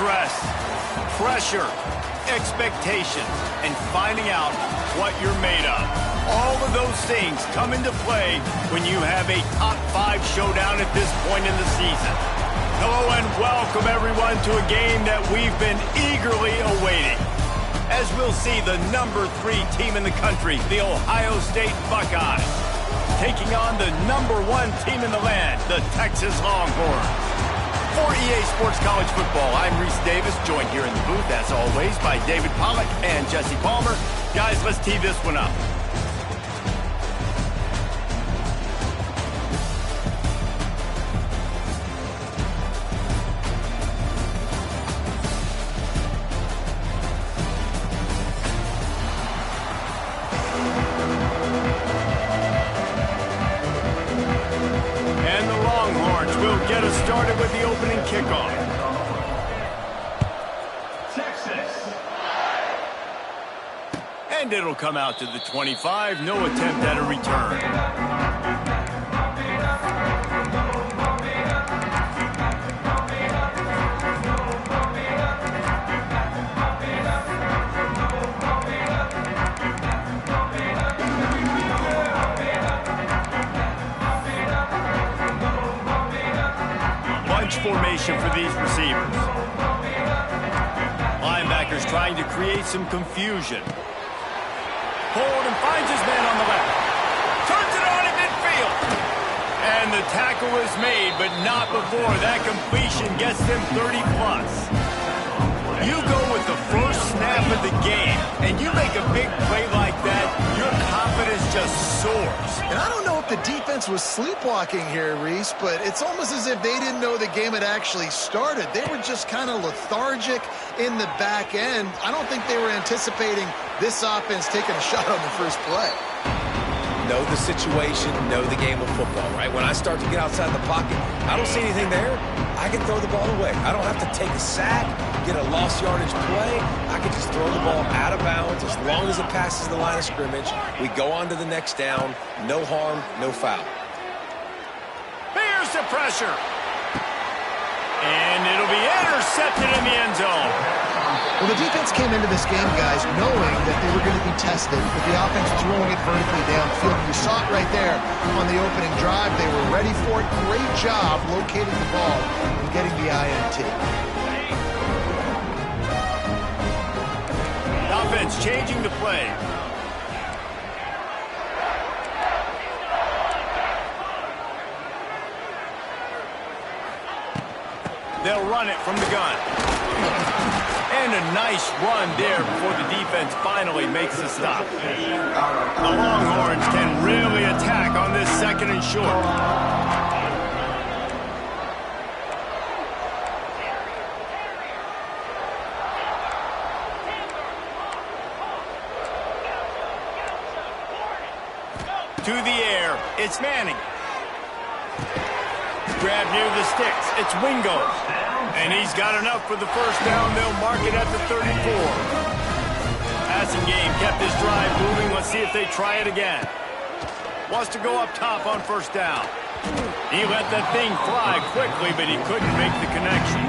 stress, pressure, expectations, and finding out what you're made of. All of those things come into play when you have a top 5 showdown at this point in the season. Hello and welcome everyone to a game that we've been eagerly awaiting. As we'll see the number 3 team in the country, the Ohio State Buckeyes, taking on the number 1 team in the land, the Texas Longhorns. For EA Sports College Football, I'm Reese Davis, joined here in the booth, as always, by David Pollack and Jesse Palmer. Guys, let's tee this one up. Get us started with the opening kickoff. Texas. And it'll come out to the 25. No attempt at a return. Formation for these receivers. Linebackers trying to create some confusion. Hold and finds his man on the left. Turns it on in midfield. And the tackle is made, but not before that completion gets them 30 plus. You go with the first snap of the game, and you make a big play like that, your confidence just soars. And I don't know if the defense was sleepwalking here, Reese, but it's almost as if they didn't know the game had actually started. They were just kind of lethargic in the back end. I don't think they were anticipating this offense taking a shot on the first play. Know the situation, know the game of football, right? When I start to get outside the pocket, I don't see anything there, I can throw the ball away. I don't have to take a sack, get a lost yardage play. I can just throw the ball out of bounds as long as it passes the line of scrimmage. We go on to the next down. No harm, no foul. Here's the pressure. And it'll be intercepted in the end zone. Well, the defense came into this game, guys, knowing that they were going to be tested with the offense throwing it vertically downfield. You saw it right there on the opening drive. They were ready for it. Great job locating the ball and getting the INT. Offense changing the play. They'll run it from the gun. And a nice run there before the defense finally makes the stop. The Longhorns can really attack on this second and short. To the air, it's Manning. Grab near the sticks, it's Wingo. And he's got enough for the first down. They'll mark it at the 34. Passing game kept this drive moving. Let's see if they try it again. Wants to go up top on first down. He let that thing fly quickly, but he couldn't make the connection.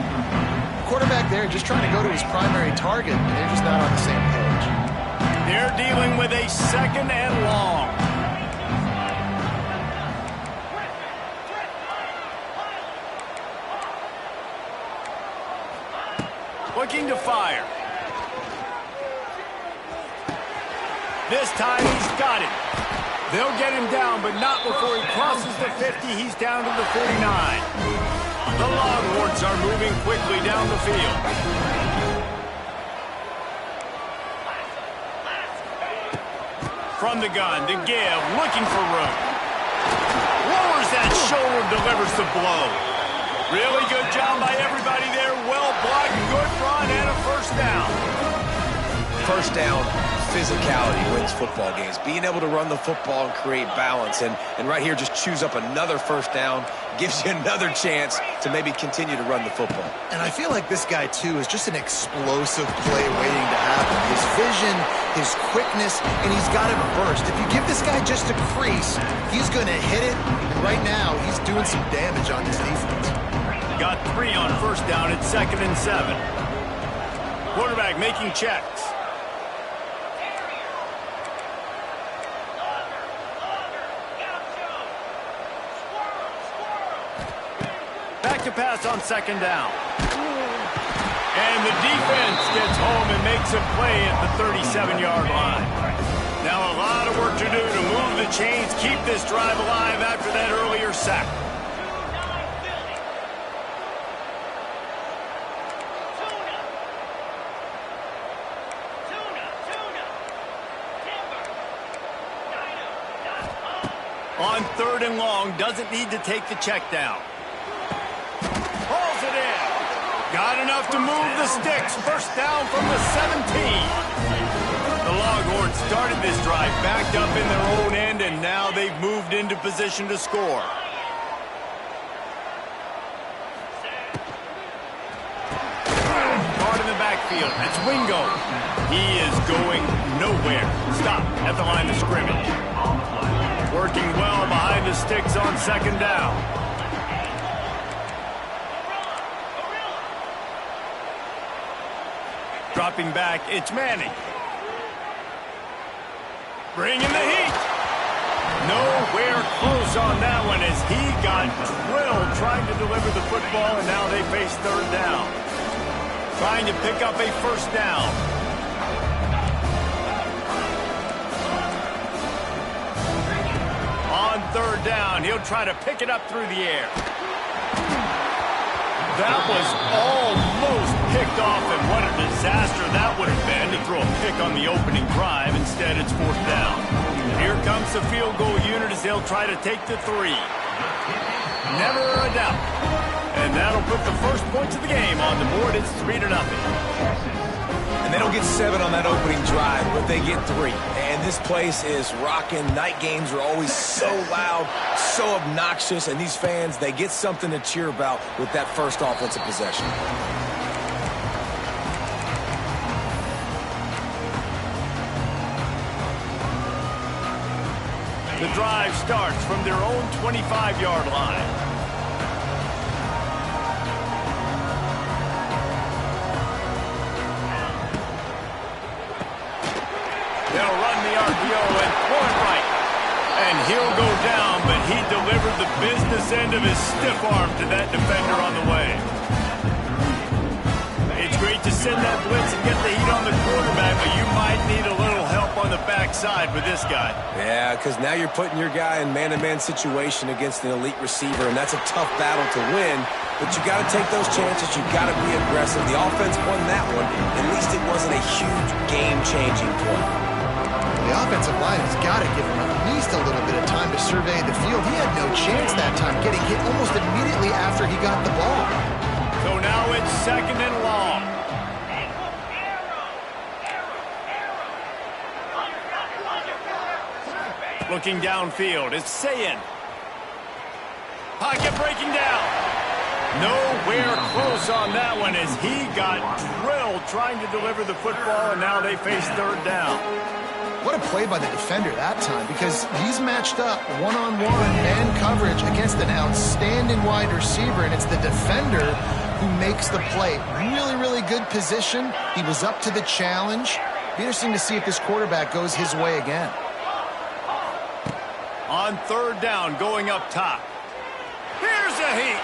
Quarterback there just trying to go to his primary target, and they're just not on the same page. They're dealing with a second and long. Looking to fire. This time he's got it. They'll get him down, but not before he crosses the 50. He's down to the 49. The Longhorns are moving quickly down the field. From the gun to give, looking for room. Lowers that shoulder, delivers the blow. Really good job by everybody there. Well blocked, good run, and a first down. First down, physicality wins football games. Being able to run the football and create balance. And right here, just choose up another first down. Gives you another chance to maybe continue to run the football. And I feel like this guy, too, is just an explosive play waiting to happen. His vision, his quickness, and he's got it burst. If you give this guy just a crease, he's going to hit it. And right now, he's doing some damage on his defense. got 3 on first down at 2nd and 7. Quarterback making checks. Back to pass on 2nd down. And the defense gets home and makes a play at the 37-yard line. Now a lot of work to do to move the chains, keep this drive alive after that earlier sack. On 3rd and long, doesn't need to take the check down. Pulls it in. Got enough to move the sticks. First down from the 17. The Longhorns started this drive backed up in their own end, and now they've moved into position to score. Caught in the backfield. It's Wingo. He is going nowhere. Stop at the line of scrimmage. Working well behind the sticks on 2nd down. Dropping back, it's Manning. Bringing the heat. Nowhere close on that one as he got drilled trying to deliver the football, and now they face 3rd down. Trying to pick up a first down. On 3rd down, he'll try to pick it up through the air. That was almost picked off, and what a disaster that would have been to throw a pick on the opening drive. Instead, it's 4th down. Here comes the field goal unit as they'll try to take the 3. Never a doubt. And that'll put the first points of the game on the board. It's 3-0. And they don't get 7 on that opening drive, but they get 3. And this place is rocking. Night games are always so loud, so obnoxious, and these fans, they get something to cheer about with that first offensive possession. The drive starts from their own 25-yard line. They'll run the RPO and throw it right. And he'll go down, but he delivered the business end of his stiff arm to that defender on the way. It's great to send that blitz and get the heat on the quarterback, but you might need a little help on the backside with this guy. Yeah, because now you're putting your guy in man-to-man situation against an elite receiver, and that's a tough battle to win. But you got to take those chances. You got to be aggressive. The offense won that one. At least it wasn't a huge game-changing play. The offensive line has got to give him at least a little bit of time to survey the field. He had no chance that time, getting hit almost immediately after he got the ball. So now it's 2nd and long. Looking downfield, it's Sayin. Pocket breaking down. Nowhere close on that one as he got drilled trying to deliver the football, and now they face 3rd down. What a play by the defender that time, because he's matched up one-on-one man coverage against an outstanding wide receiver, and it's the defender who makes the play. Really, really good position. He was up to the challenge. Be interesting to see if this quarterback goes his way again. On 3rd down, going up top. Here's a heat.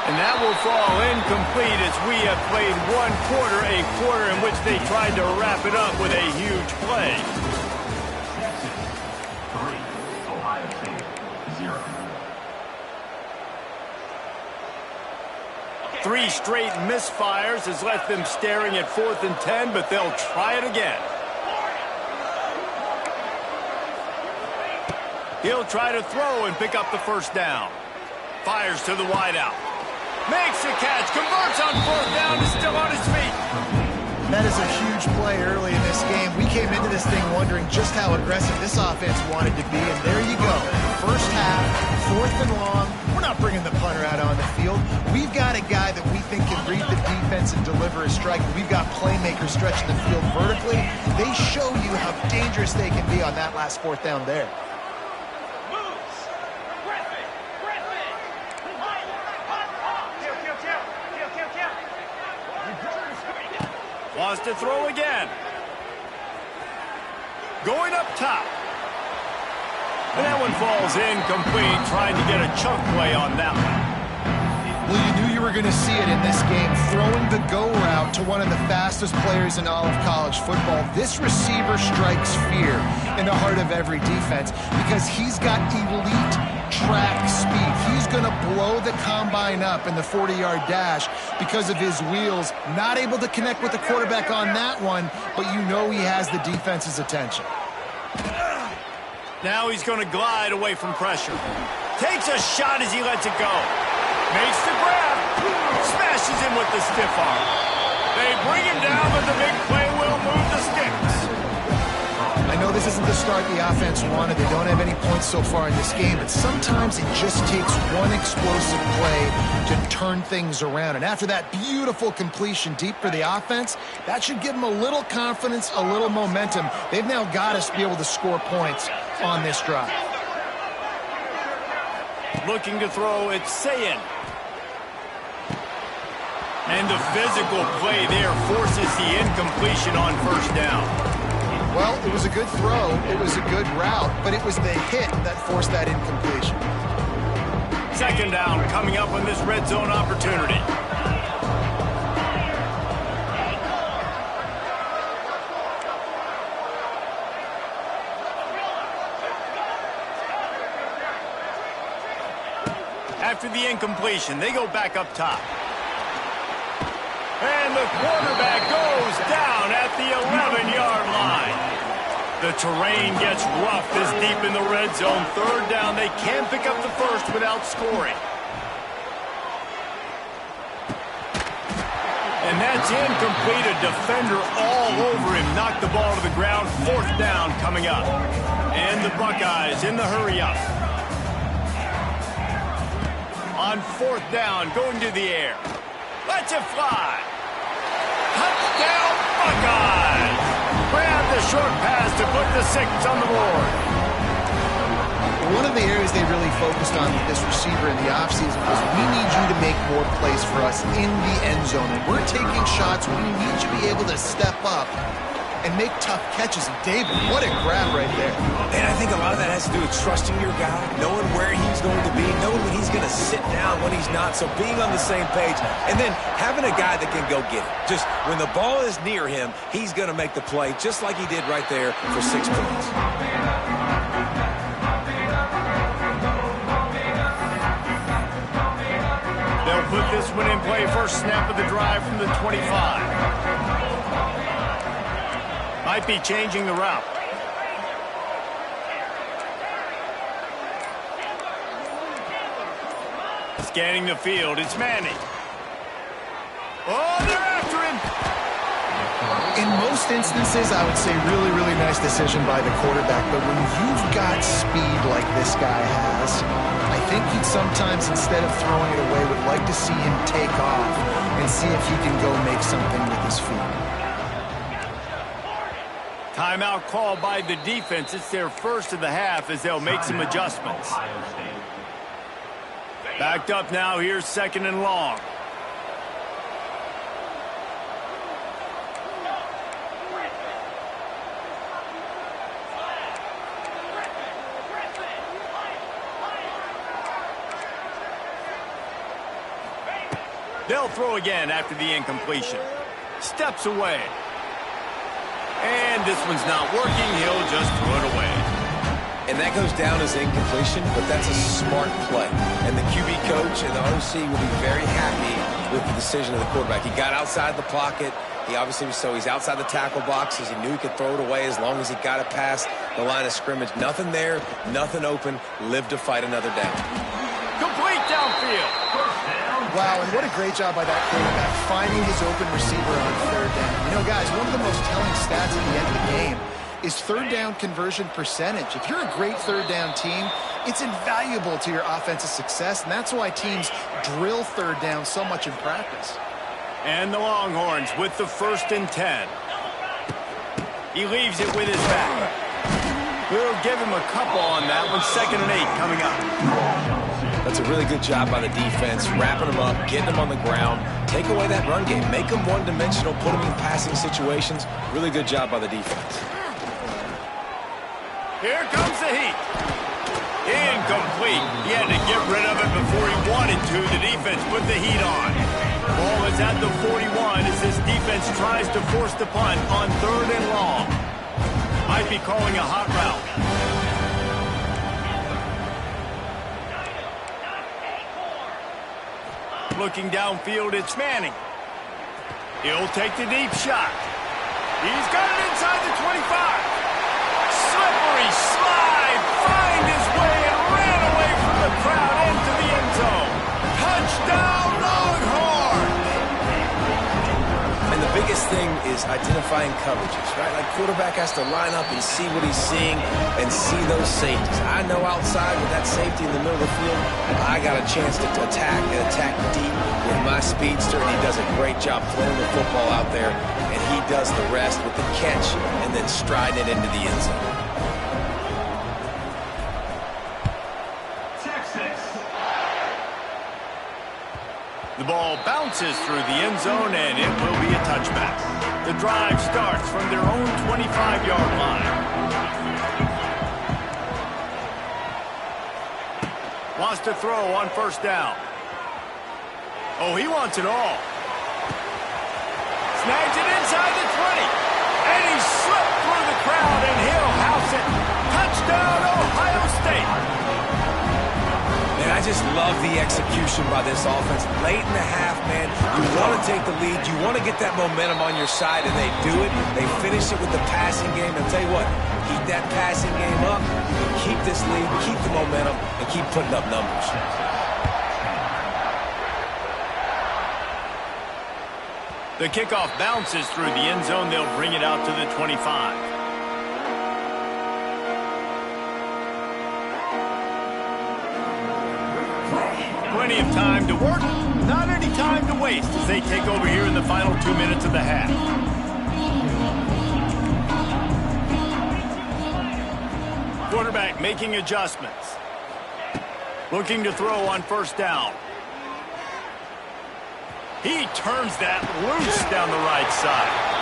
And that will fall incomplete as we have played one quarter, a quarter in which they tried to wrap it up with a huge play. 3 straight misfires has left them staring at 4th and 10, but they'll try it again. He'll try to throw and pick up the first down. Fires to the wideout. Makes a catch, converts on 4th down, is still on his feet. That is a huge play early in this game. We came into this thing wondering just how aggressive this offense wanted to be, and there you go. First half, 4th and long. We're not bringing the punter out on the field. We've got a guy that we think can read the defense and deliver a strike. We've got playmakers stretching the field vertically. They show you how dangerous they can be on that last 4th down there. Wants to throw again. Going up top. And that one falls incomplete, trying to get a chunk play on that one. Well, you knew you were going to see it in this game, throwing the go route to one of the fastest players in all of college football. This receiver strikes fear in the heart of every defense because he's got elite track speed. He's going to blow the combine up in the 40-yard dash because of his wheels. Not able to connect with the quarterback on that one, but you know he has the defense's attention. Now he's going to glide away from pressure. Takes a shot as he lets it go. Makes the grab. Smashes him with the stiff arm. They bring him down, but the big play will move the sticks. I know this isn't the start the offense wanted. They don't have any points so far in this game, but sometimes it just takes one explosive play to turn things around. And after that beautiful completion deep for the offense, that should give them a little confidence, a little momentum. They've now got us to be able to score points on this drive. Looking to throw, it's Sayin. And the physical play there forces the incompletion on first down. Well, it was a good throw, it was a good route, but it was the hit that forced that incompletion. Second down coming up on this red zone opportunity. After the incompletion, they go back up top. And the quarterback goes down at the 11-yard line. The terrain gets rough this deep in the red zone. Third down, they can pick up the first without scoring. And that's incomplete. A defender all over him. Knocked the ball to the ground. Fourth down coming up. And the Buckeyes in the hurry up. On fourth down, going to the air. Lets it fly. Touchdown, Buckeyes. Grab the short pass to put the 6 on the board. One of the areas they really focused on with this receiver in the offseason was we need you to make more plays for us in the end zone. And we're taking shots. We need you to be able to step up and make tough catches. And David, what a grab right there. And I think a lot of that has to do with trusting your guy, knowing where he's going to be, knowing when he's going to sit down, when he's not, so being on the same page, and then having a guy that can go get it. Just when the ball is near him, he's going to make the play, just like he did right there for 6 points. They'll put this one in play. First snap of the drive from the 25. Might be changing the route. Scanning the field, it's Manning. Oh, they're after him. In most instances, I would say really, really nice decision by the quarterback. But when you've got speed like this guy has, I think he'd sometimes, instead of throwing it away, would like to see him take off and see if he can go make something with his feet. Timeout called by the defense. It's their first of the half as they'll make some adjustments. Backed up now. Here's second and long. They'll throw again after the incompletion. Steps away. And this one's not working. He'll just throw it away. And that goes down as incompletion, but that's a smart play. And the QB coach and the OC will be very happy with the decision of the quarterback. He got outside the pocket. He obviously was, so he's outside the tackle boxes. He knew he could throw it away as long as he got it past the line of scrimmage. Nothing there, nothing open. Live to fight another down. Complete downfield. Wow, and what a great job by that quarterback finding his open receiver on third down. You know, guys, one of the most telling stats at the end of the game is third down conversion percentage. If you're a great third down team, it's invaluable to your offensive success, and that's why teams drill third down so much in practice. And the Longhorns with the 1st and 10. He leaves it with his back. We'll give him a couple on that one. 2nd and 8 coming up. That's a really good job by the defense, wrapping them up, getting them on the ground, Take away that run game. Make them one-dimensional. Put them in passing situations. Really good job by the defense. Here comes the heat. Incomplete. He had to get rid of it before he wanted to. The defense put the heat on. Ball is at the 41 as this defense tries to force the punt on 3rd and long. Might be calling a hot route. Looking downfield, it's Manning. He'll take the deep shot. He's got it inside the 25. Slippery slide, find his way and ran away from the crowd into the end zone. Touchdown, Longhorns! And the biggest thing is identifying coverages, right? Like quarterback has to line up and see what he's seeing and see those safeties. I know outside with that safety in the middle of the field, I got a chance to attack and attack deep with my speedster, and he does a great job throwing the football out there, and he does the rest with the catch and then striding it into the end zone. The ball bounces through the end zone, and it will be a touchback. The drive starts from their own 25-yard line. Wants to throw on 1st down. Oh, he wants it all. Snags it inside the 20. And he slipped through the crowd, and he'll house it. Touchdown, Ohio State. I just love the execution by this offense. Late in the half, man, you want to take the lead. You want to get that momentum on your side, and they do it. They finish it with the passing game. And I'll tell you what, keep that passing game up. You can keep this lead, keep the momentum, and keep putting up numbers. The kickoff bounces through the end zone. They'll bring it out to the 25. Plenty of time to work, not any time to waste as they take over here in the final 2 minutes of the half. Quarterback making adjustments. Looking to throw on 1st down. He turns that loose down the right side.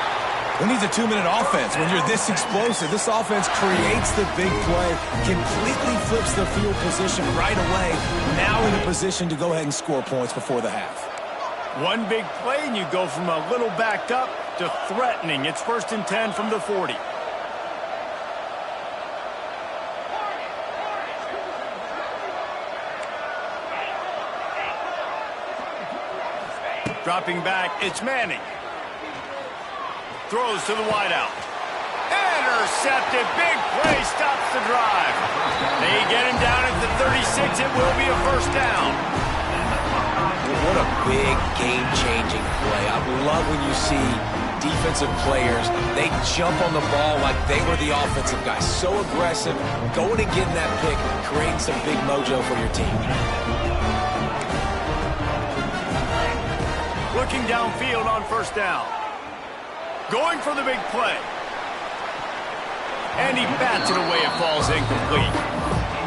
Who needs a 2-minute offense when you're this explosive? This offense creates the big play, completely flips the field position right away, now in a position to go ahead and score points before the half. One big play, and you go from a little backed up to threatening. It's 1st and 10 from the 40. Dropping back, it's Manning. Throws to the wideout. Intercepted. Big play stops the drive. They get him down at the 36. It will be a 1st down. What a big game-changing play. I love when you see defensive players, they jump on the ball like they were the offensive guys. So aggressive, going and getting that pick, creating some big mojo for your team. Looking downfield on 1st down. Going for the big play. And he bats it away. It falls incomplete.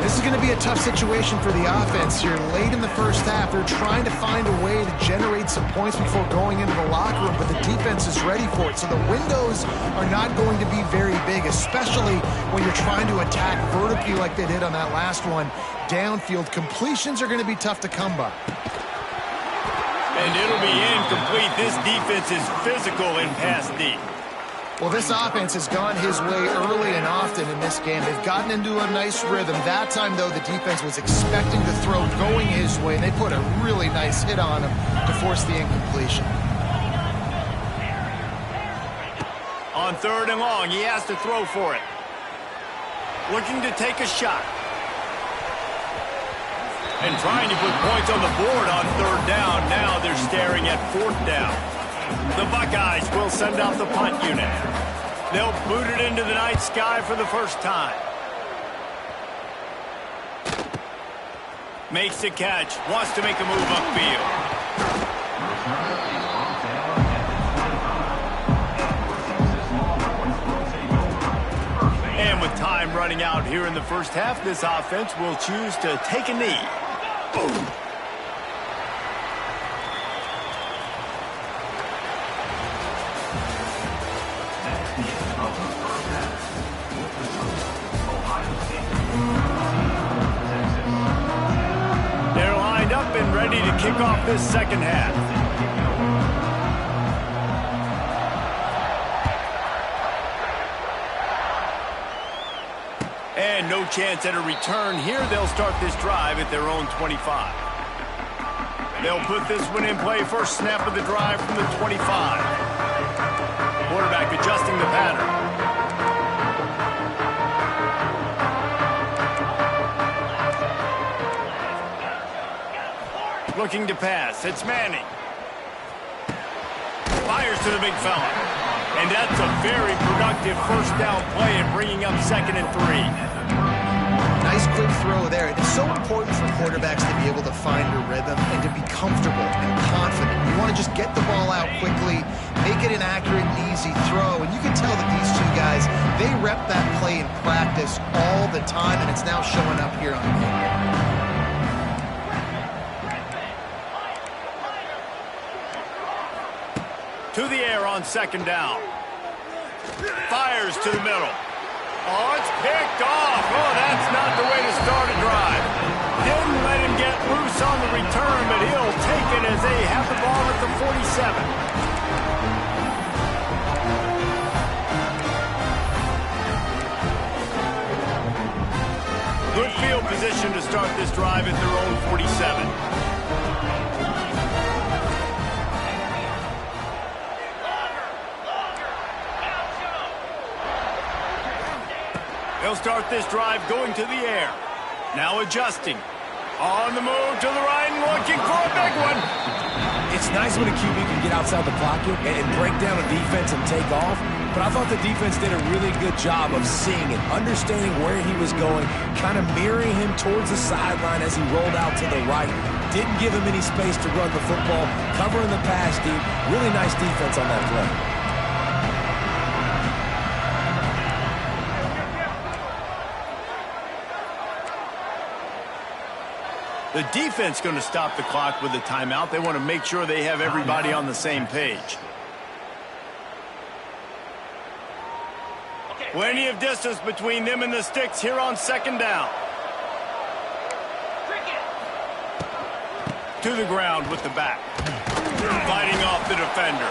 This is going to be a tough situation for the offense here. Late in the 1st half, they're trying to find a way to generate some points before going into the locker room, but the defense is ready for it. So the windows are not going to be very big, especially when you're trying to attack vertically like they did on that last one. Downfield completions are going to be tough to come by. And it'll be incomplete. This defense is physical and pass deep. Well, this offense has gone his way early and often in this game. They've gotten into a nice rhythm. That time, though, the defense was expecting the throw going his way, and they put a really nice hit on him to force the incompletion. On 3rd and long, he has to throw for it. Looking to take a shot. And trying to put points on the board on 3rd down. Now they're staring at 4th down. The Buckeyes will send out the punt unit. They'll boot it into the night sky for the 1st time. Makes the catch. Wants to make a move upfield. And with time running out here in the 1st half, this offense will choose to take a knee. Boom. They're lined up and ready to kick off this second half. And no chance at a return here. They'll start this drive at their own 25. They'll put this one in play. First snap of the drive from the 25. Quarterback adjusting the pattern. Looking to pass. It's Manning. Fires to the big fella. And that's a very productive first down play and bringing up 2nd and 3. Nice quick throw there. It's so important for quarterbacks to be able to find a rhythm and to be comfortable and confident. You want to just get the ball out quickly, make it an accurate and easy throw. And you can tell that these two guys, they rep that play in practice all the time, and it's now showing up here on the game. To the air on 2nd down. Fires to the middle. Oh, it's picked off. Oh, that's not the way to start a drive. Didn't let him get loose on the return, but he'll take it as they have the ball at the 47. Good field position to start this drive at their own 47. They'll start this drive going to the air. Now adjusting. On the move to the right and looking for a big one. It's nice when a QB can get outside the pocket and break down a defense and take off. But I thought the defense did a really good job of seeing it, understanding where he was going, kind of mirroring him towards the sideline as he rolled out to the right. Didn't give him any space to run the football, covering the pass deep. Really nice defense on that play. The defense going to stop the clock with a timeout. They want to make sure they have everybody on the same page. Plenty of distance between them and the sticks here on 2nd down. To the ground with the back. Fighting off the defender.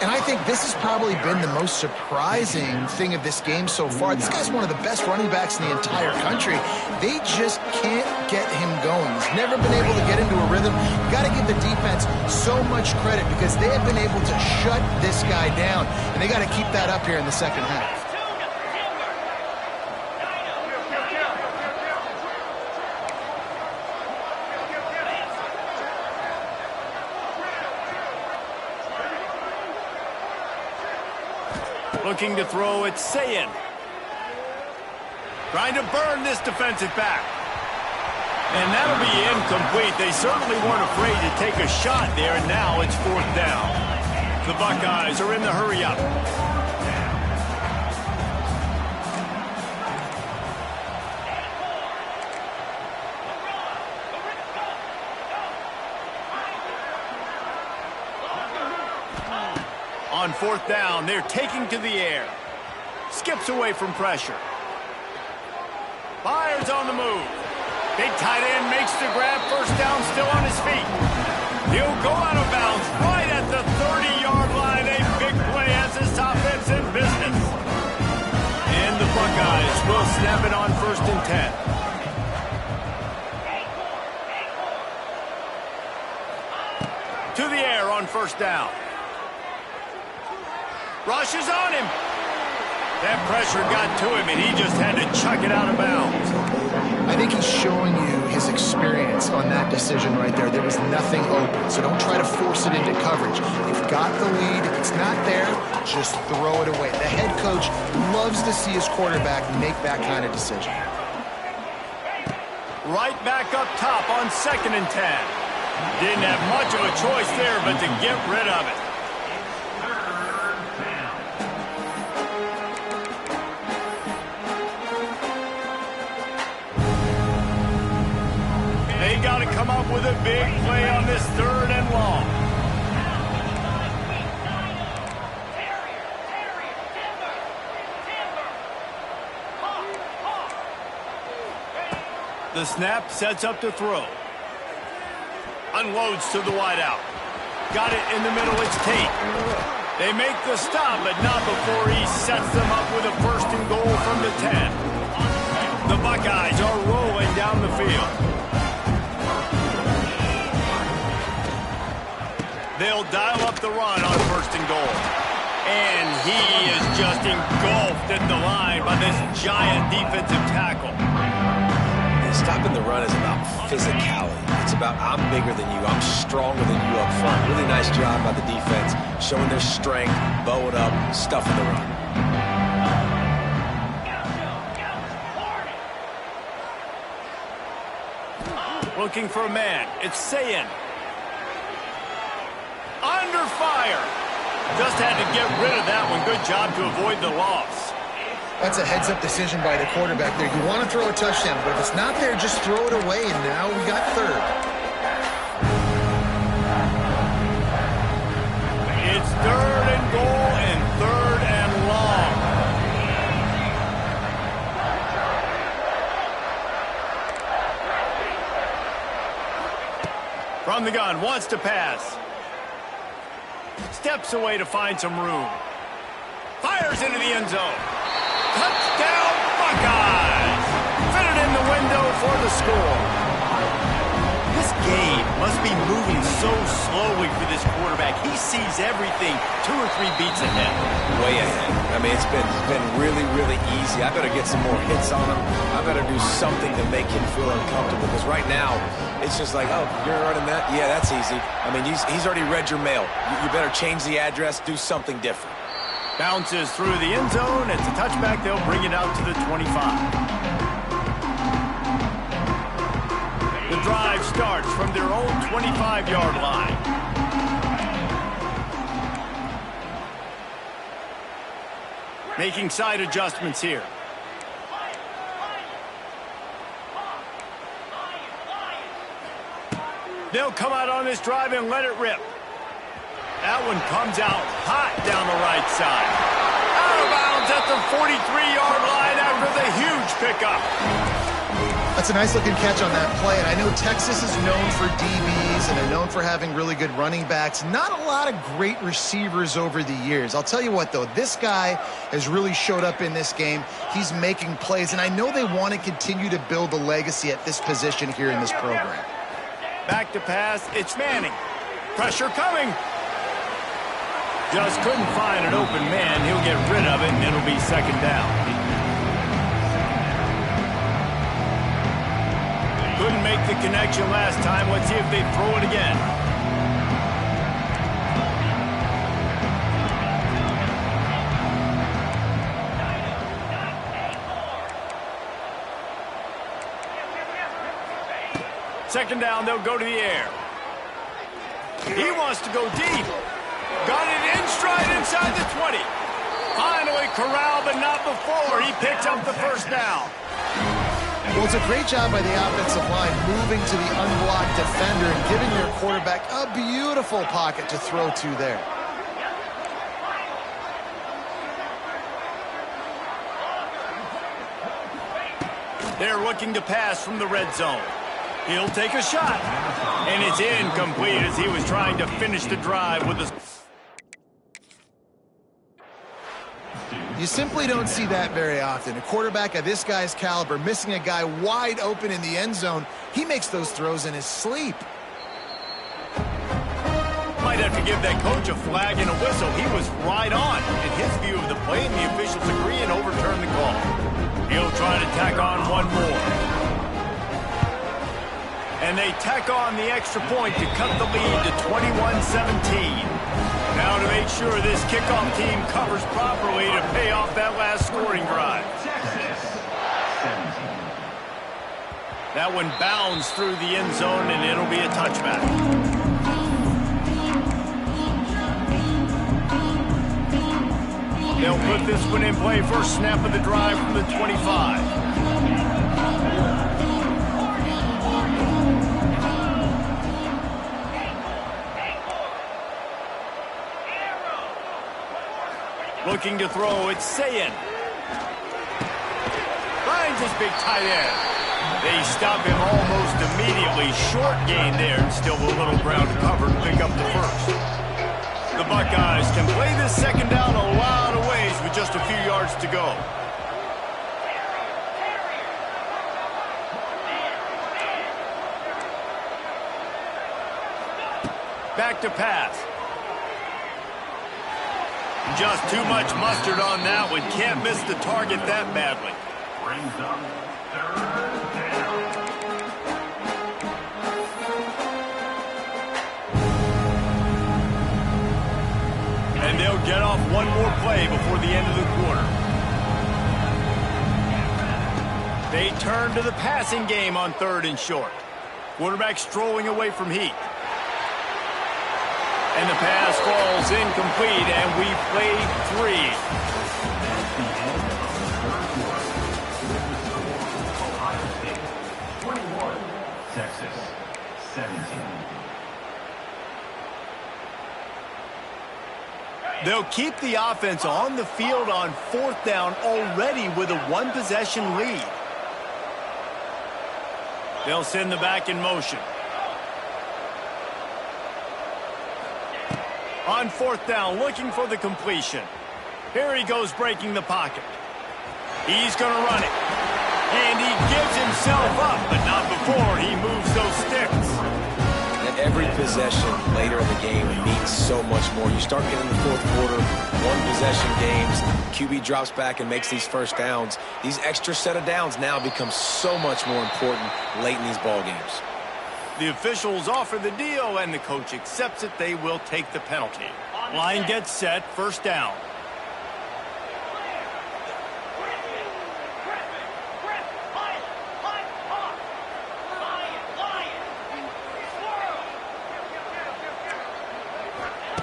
And I think this has probably been the most surprising thing of this game so far. This guy's one of the best running backs in the entire country. They just can't get him going. He's never been able to get into a rhythm. You got to give the defense so much credit because they have been able to shut this guy down. And they got to keep that up here in the second half. Looking to throw, it's Sayin. Trying to burn this defensive back. And that'll be incomplete. They certainly weren't afraid to take a shot there, and now it's 4th down. The Buckeyes are in the hurry-up. On 4th down, they're taking to the air. Skips away from pressure. Fires on the move. Big tight end makes the grab. First down, still on his feet. He'll go out of bounds right at the 30-yard line. A big play as this offense in business. And the Buckeyes will snap it on 1st and 10. To the air on 1st down. Rushes on him. That pressure got to him, and he just had to chuck it out of bounds. I think he's showing you his experience on that decision right there. There was nothing open, so don't try to force it into coverage. You've got the lead. If it's not there, just throw it away. The head coach loves to see his quarterback make that kind of decision. Right back up top on 2nd and 10. Didn't have much of a choice there, but to get rid of it. Got to come up with a big play on this 3rd and long. The snap sets up to throw. Unloads to the wideout. Got it in the middle. It's Tate. They make the stop, but not before he sets them up with a 1st and goal from the 10. The Buckeyes are rolling down the field. They'll dial up the run on 1st and goal. And he is just engulfed at the line by this giant defensive tackle. And stopping the run is about physicality. It's about I'm bigger than you, I'm stronger than you up front. Really nice job by the defense, showing their strength, bowing up, stuffing the run. Looking for a man. It's Sayin. Under fire. Just had to get rid of that one. Good job to avoid the loss. That's a heads-up decision by the quarterback there. You want to throw a touchdown, but if it's not there, just throw it away, and now we got 3rd. It's 3rd and goal and 3rd and long. From the gun, wants to pass. Steps away to find some room. Fires into the end zone. Touchdown, Buckeyes! Fitted in the window for the score. This game must be moving so slowly for this quarterback. He sees everything 2 or 3 beats ahead. Way ahead. I mean, it's been really, really easy. I better get some more hits on him. I better do something to make him feel uncomfortable, because right now, it's just like, oh, you're running that? Yeah, that's easy. I mean, he's already read your mail. You better change the address, do something different. Bounces through the end zone. It's a touchback. They'll bring it out to the 25. The drive starts from their own 25-yard line. Making side adjustments here. They'll come out on this drive and let it rip. That one comes out hot down the right side. Out of bounds at the 43-yard line after the huge pickup. That's a nice-looking catch on that play, and I know Texas is known for DBs, and they're known for having really good running backs. Not a lot of great receivers over the years. I'll tell you what, though, this guy has really showed up in this game. He's making plays, and I know they want to continue to build a legacy at this position here in this program. Back to pass. It's Manning. Pressure coming. Just couldn't find an open man. He'll get rid of it, and it'll be 2nd down. Couldn't make the connection last time. Let's see if they throw it again. Second down, they'll go to the air. He wants to go deep. Got it in stride inside the 20. Finally corralled, but not before. He picks up the 1st down. Well, it's a great job by the offensive line moving to the unblocked defender and giving their quarterback a beautiful pocket to throw to there. They're looking to pass from the red zone. He'll take a shot. And it's incomplete as he was trying to finish the drive with a... You simply don't see that very often. A quarterback of this guy's caliber missing a guy wide open in the end zone. He makes those throws in his sleep. Might have to give that coach a flag and a whistle. He was right on in his view of the play, and the officials agree and overturn the call. He'll try to tack on one more. And they tack on the extra point to cut the lead to 21-17. Now to make sure this kickoff team covers properly to pay off that last scoring drive. That one bounds through the end zone, and it'll be a touchback. They'll put this one in play. First snap of the drive from the 25. Looking to throw, it's Sayin. Finds his big tight end. They stop him almost immediately. Short gain there, and still a little ground to cover to pick up the first. The Buckeyes can play this second down a lot of ways with just a few yards to go. Back to pass. Just too much mustard on that one. Can't miss the target that badly. Brings up third down. And they'll get off one more play before the end of the quarter. They turn to the passing game on 3rd and short. Quarterback strolling away from Heath. And the pass falls incomplete, and we played 3. Ohio State 21, Texas 17. They'll keep the offense on the field on 4th down already with a 1-possession lead. They'll send the back in motion. On 4th down, looking for the completion. Here he goes breaking the pocket. He's going to run it. And he gives himself up, but not before he moves those sticks. And every possession later in the game means so much more. You start getting the 4th quarter, 1-possession games, QB drops back and makes these first downs. These extra set of downs now become so much more important late in these ball games. The officials offer the deal, and the coach accepts it. They will take the penalty. Line gets set, 1st down.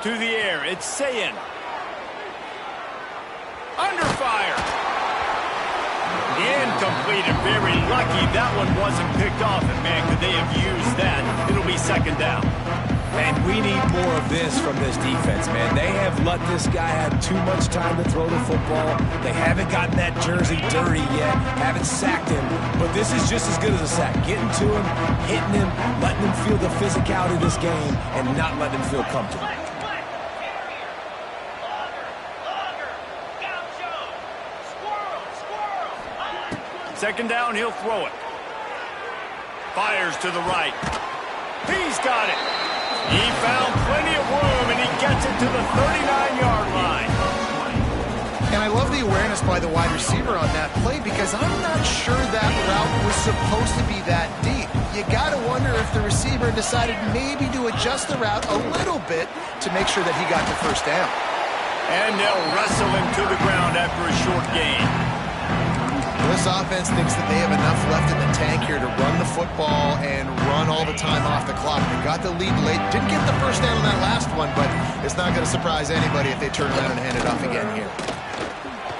To the air, it's Sayin. Under fire. Incomplete, and very lucky that one wasn't picked off. And man, could they have used that? It'll be 2nd down. And we need more of this from this defense, man. They have let this guy have too much time to throw the football. They haven't gotten that jersey dirty yet, haven't sacked him. But this is just as good as a sack. Getting to him, hitting him, letting him feel the physicality of this game, and not letting him feel comfortable. 2nd down, he'll throw it. Fires to the right. He's got it. He found plenty of room, and he gets it to the 39-yard line. And I love the awareness by the wide receiver on that play, because I'm not sure that route was supposed to be that deep. You got to wonder if the receiver decided maybe to adjust the route a little bit to make sure that he got the 1st down. And they'll wrestle him to the ground after a short gain. This offense thinks that they have enough left in the tank here to run the football and run all the time off the clock. They got the lead late. Didn't get the 1st down on that last one, but it's not going to surprise anybody if they turn around and hand it off again here.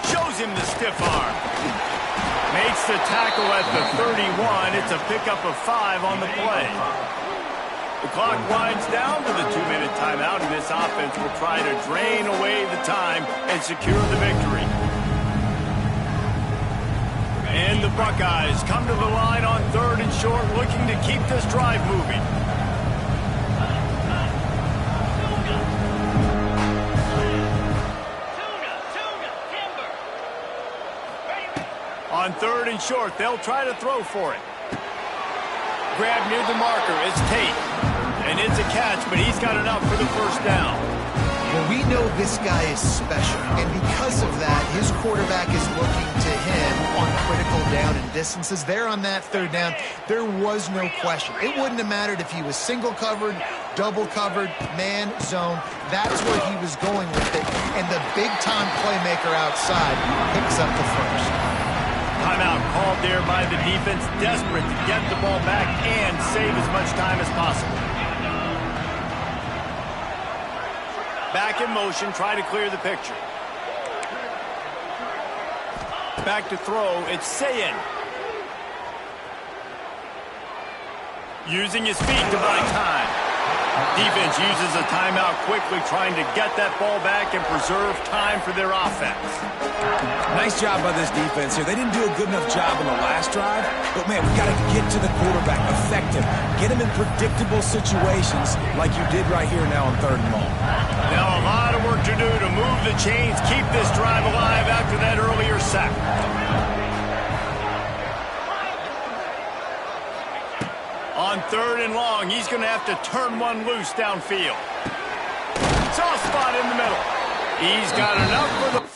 Shows him the stiff arm. Makes the tackle at the 31. It's a pickup of 5 on the play. The clock winds down to the 2-minute timeout, and this offense will try to drain away the time and secure the victory. And the Buckeyes come to the line on 3rd and short, looking to keep this drive moving. On 3rd and short, they'll try to throw for it. Grab near the marker, it's Tate. And it's a catch, but he's got enough for the 1st down. Well, we know this guy is special, and because of that, his quarterback is looking to him on critical down and distances. There on that 3rd down, there was no question. It wouldn't have mattered if he was single covered, double covered, man, zone. That's where he was going with it, and the big-time playmaker outside picks up the 1st. Timeout called there by the defense, desperate to get the ball back and save as much time as possible. Back in motion, try to clear the picture. Back to throw, it's Sayin. Using his feet to buy time. Defense uses a timeout quickly, trying to get that ball back and preserve time for their offense. Nice Nice job by this defense here. They didn't do a good enough job in the last drive, but, man, we got to get to the quarterback, affect him, get him in predictable situations like you did right here now on 3rd and long. Now a lot of work to do to move the chains, keep this drive alive after that earlier sack. On 3rd and long, he's going to have to turn one loose downfield. Soft spot in the middle. He's got enough for the...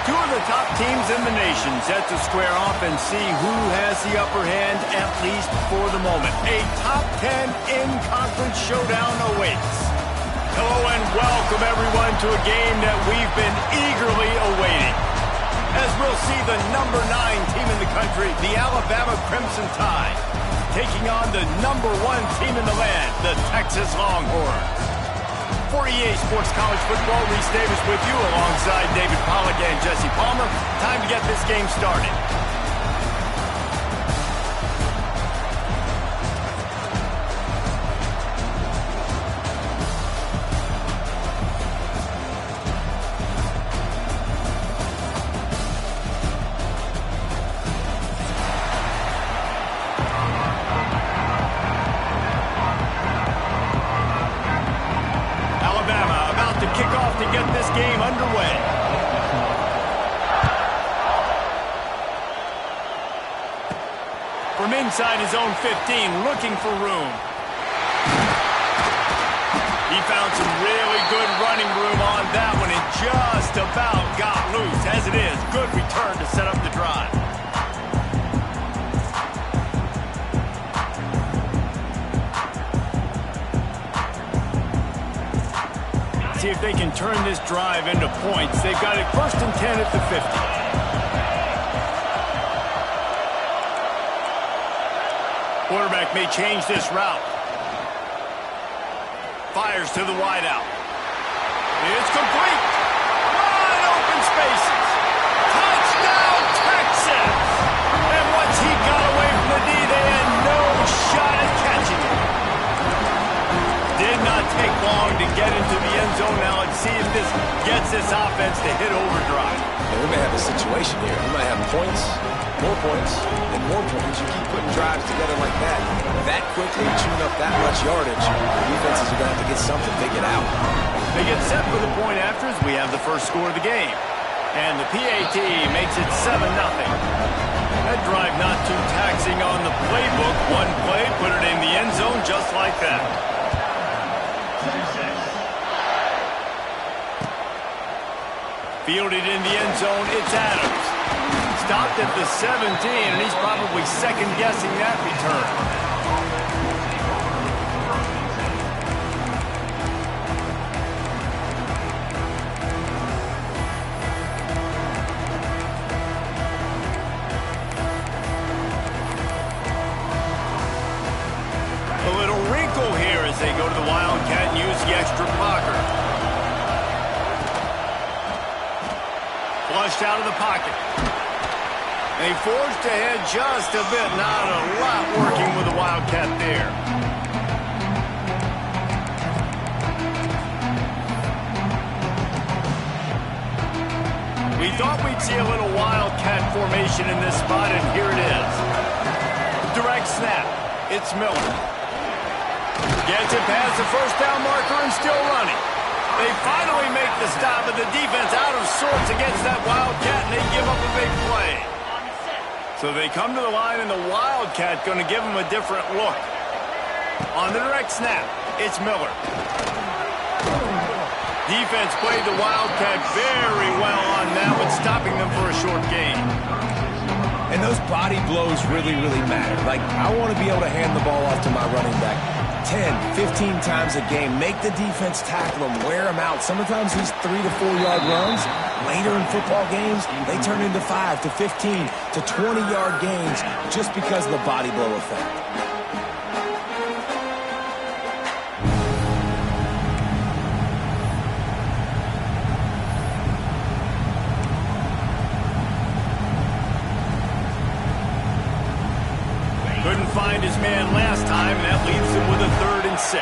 Two of the top teams in the nation set to square off and see who has the upper hand, at least for the moment. A top 10 in-conference showdown awaits. Hello and welcome everyone to a game that we've been eagerly awaiting. As we'll see the number 9 team in the country, the Alabama Crimson Tide, taking on the number 1 team in the land, the Texas Longhorns. For EA Sports College Football, Reese Davis with you alongside David Pollack and Jesse Palmer. Time to get this game started. To get this game underway. From inside his own 15, looking for room. He found some really good running room on that one and just about got loose. As it is, good return to set up the drive. See if they can turn this drive into points. They've got it 1st and 10 at the 50. Quarterback may change this route. Fires to the wideout. It's complete. Wide open spaces. Touchdown, Texas! And once he got away from the D, they had no shot at catching it. Did not take long to get into the end zone. Now let's see if this gets this offense to hit overdrive. Yeah, we may have a situation here. We might have points, and more points. You keep putting drives together like that quickly, chewing up that much yardage, the defenses are going to have to get something figured out. They get set for the point after as we have the first score of the game. And the PAT makes it 7-0. That drive not too taxing on the playbook. One play, put it in the end zone just like that. Fielded in the end zone, it's Adams. Stopped at the 17, and he's probably second-guessing that return. A little wrinkle here as they go to the Wildcat and use the extra blocker. Flushed out of the pocket. They forged ahead just a bit. Not a lot working with the Wildcat there. We thought we'd see a little Wildcat formation in this spot, and here it is. Direct snap. It's Miller. Gets it past the first down marker and still running. They finally make the stop, but the defense out of sorts against that Wildcat, and they give up a big play. So they come to the line, and the Wildcat going to give them a different look. On the direct snap, it's Miller. Defense played the Wildcat very well on that one, stopping them for a short gain. And those body blows really, really matter. Like, I want to be able to hand the ball off to my running back 10, 15 times a game. Make the defense tackle him, wear him out. Sometimes these 3 to 4 yard runs, later in football games, they turn into 5 to 15 to 20 yard gains just because of the body blow effect. Couldn't find his man last time, and that leaves him with a 3rd and 6.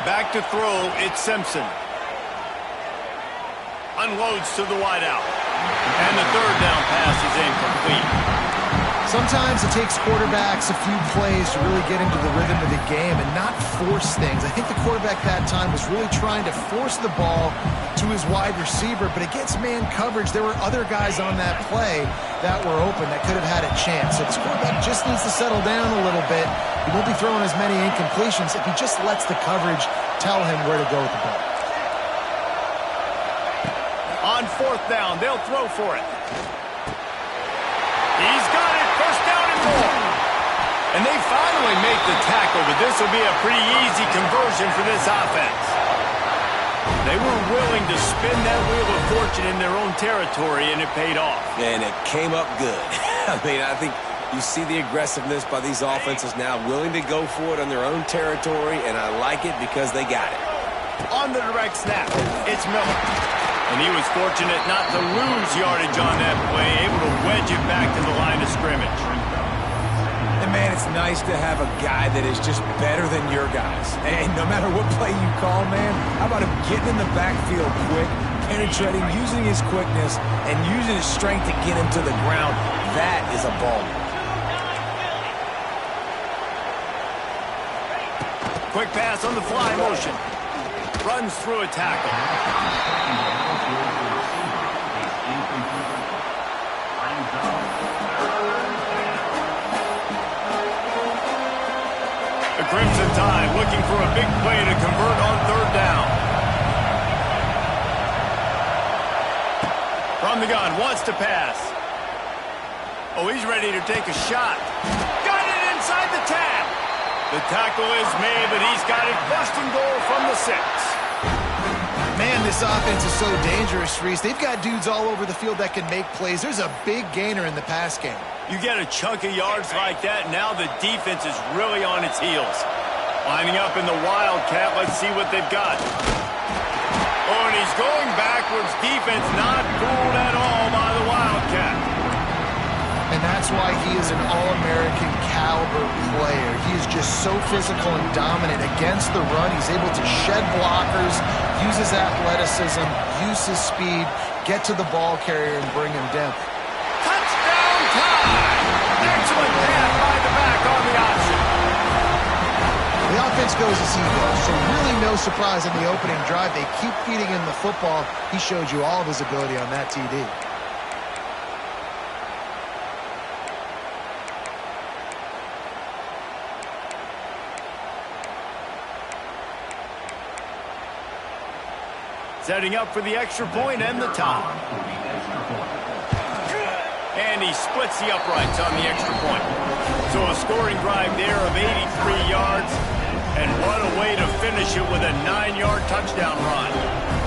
Back to throw, it's Simpson. Unloads to the wideout. And the 3rd down pass is incomplete. Sometimes it takes quarterbacks a few plays to really get into the rhythm of the game and not force things. I think the quarterback that time was really trying to force the ball to his wide receiver, but against man coverage, there were other guys on that play that were open that could have had a chance. So this quarterback just needs to settle down a little bit. He won't be throwing as many incompletions if he just lets the coverage tell him where to go with the ball. 4th down. They'll throw for it. He's got it. First down and more. And they finally make the tackle, but this will be a pretty easy conversion for this offense. They were willing to spin that wheel of fortune in their own territory, and it paid off. And it came up good. I mean, I think you see the aggressiveness by these offenses now, willing to go for it on their own territory, and I like it because they got it. On the direct snap, it's Miller. And he was fortunate not to lose yardage on that play, able to wedge it back to the line of scrimmage. And, man, it's nice to have a guy that is just better than your guys. And no matter what play you call, man, how about him getting in the backfield quick, penetrating, using his quickness, and using his strength to get him to the ground. That is a ball. Quick pass on the fly motion. Runs through a tackle. The Crimson Tide looking for a big play to convert on 3rd down. From the gun, wants to pass. Oh, he's ready to take a shot. Got it inside the tag. The tackle is made, but he's got it first and goal from the 6. Man, this offense is so dangerous, Reese. They've got dudes all over the field that can make plays. There's a big gainer in the pass game. You get a chunk of yards like that, now the defense is really on its heels. Lining up in the Wildcat, let's see what they've got. Oh, and he's going backwards. Defense not fooled at all by the Wildcat. And that's why he is an All-American caliber player. He is just so physical and dominant against the run. He's able to shed blockers, use his athleticism, use his speed, get to the ball carrier and bring him down. Touchdown time! Excellent pass by the back on the option. The offense goes as he goes, so really no surprise in the opening drive. They keep feeding him the football. He showed you all of his ability on that TD. Setting up for the extra point and the tie. And he splits the uprights on the extra point. So a scoring drive there of 83 yards. And what a way to finish it with a 9-yard touchdown run.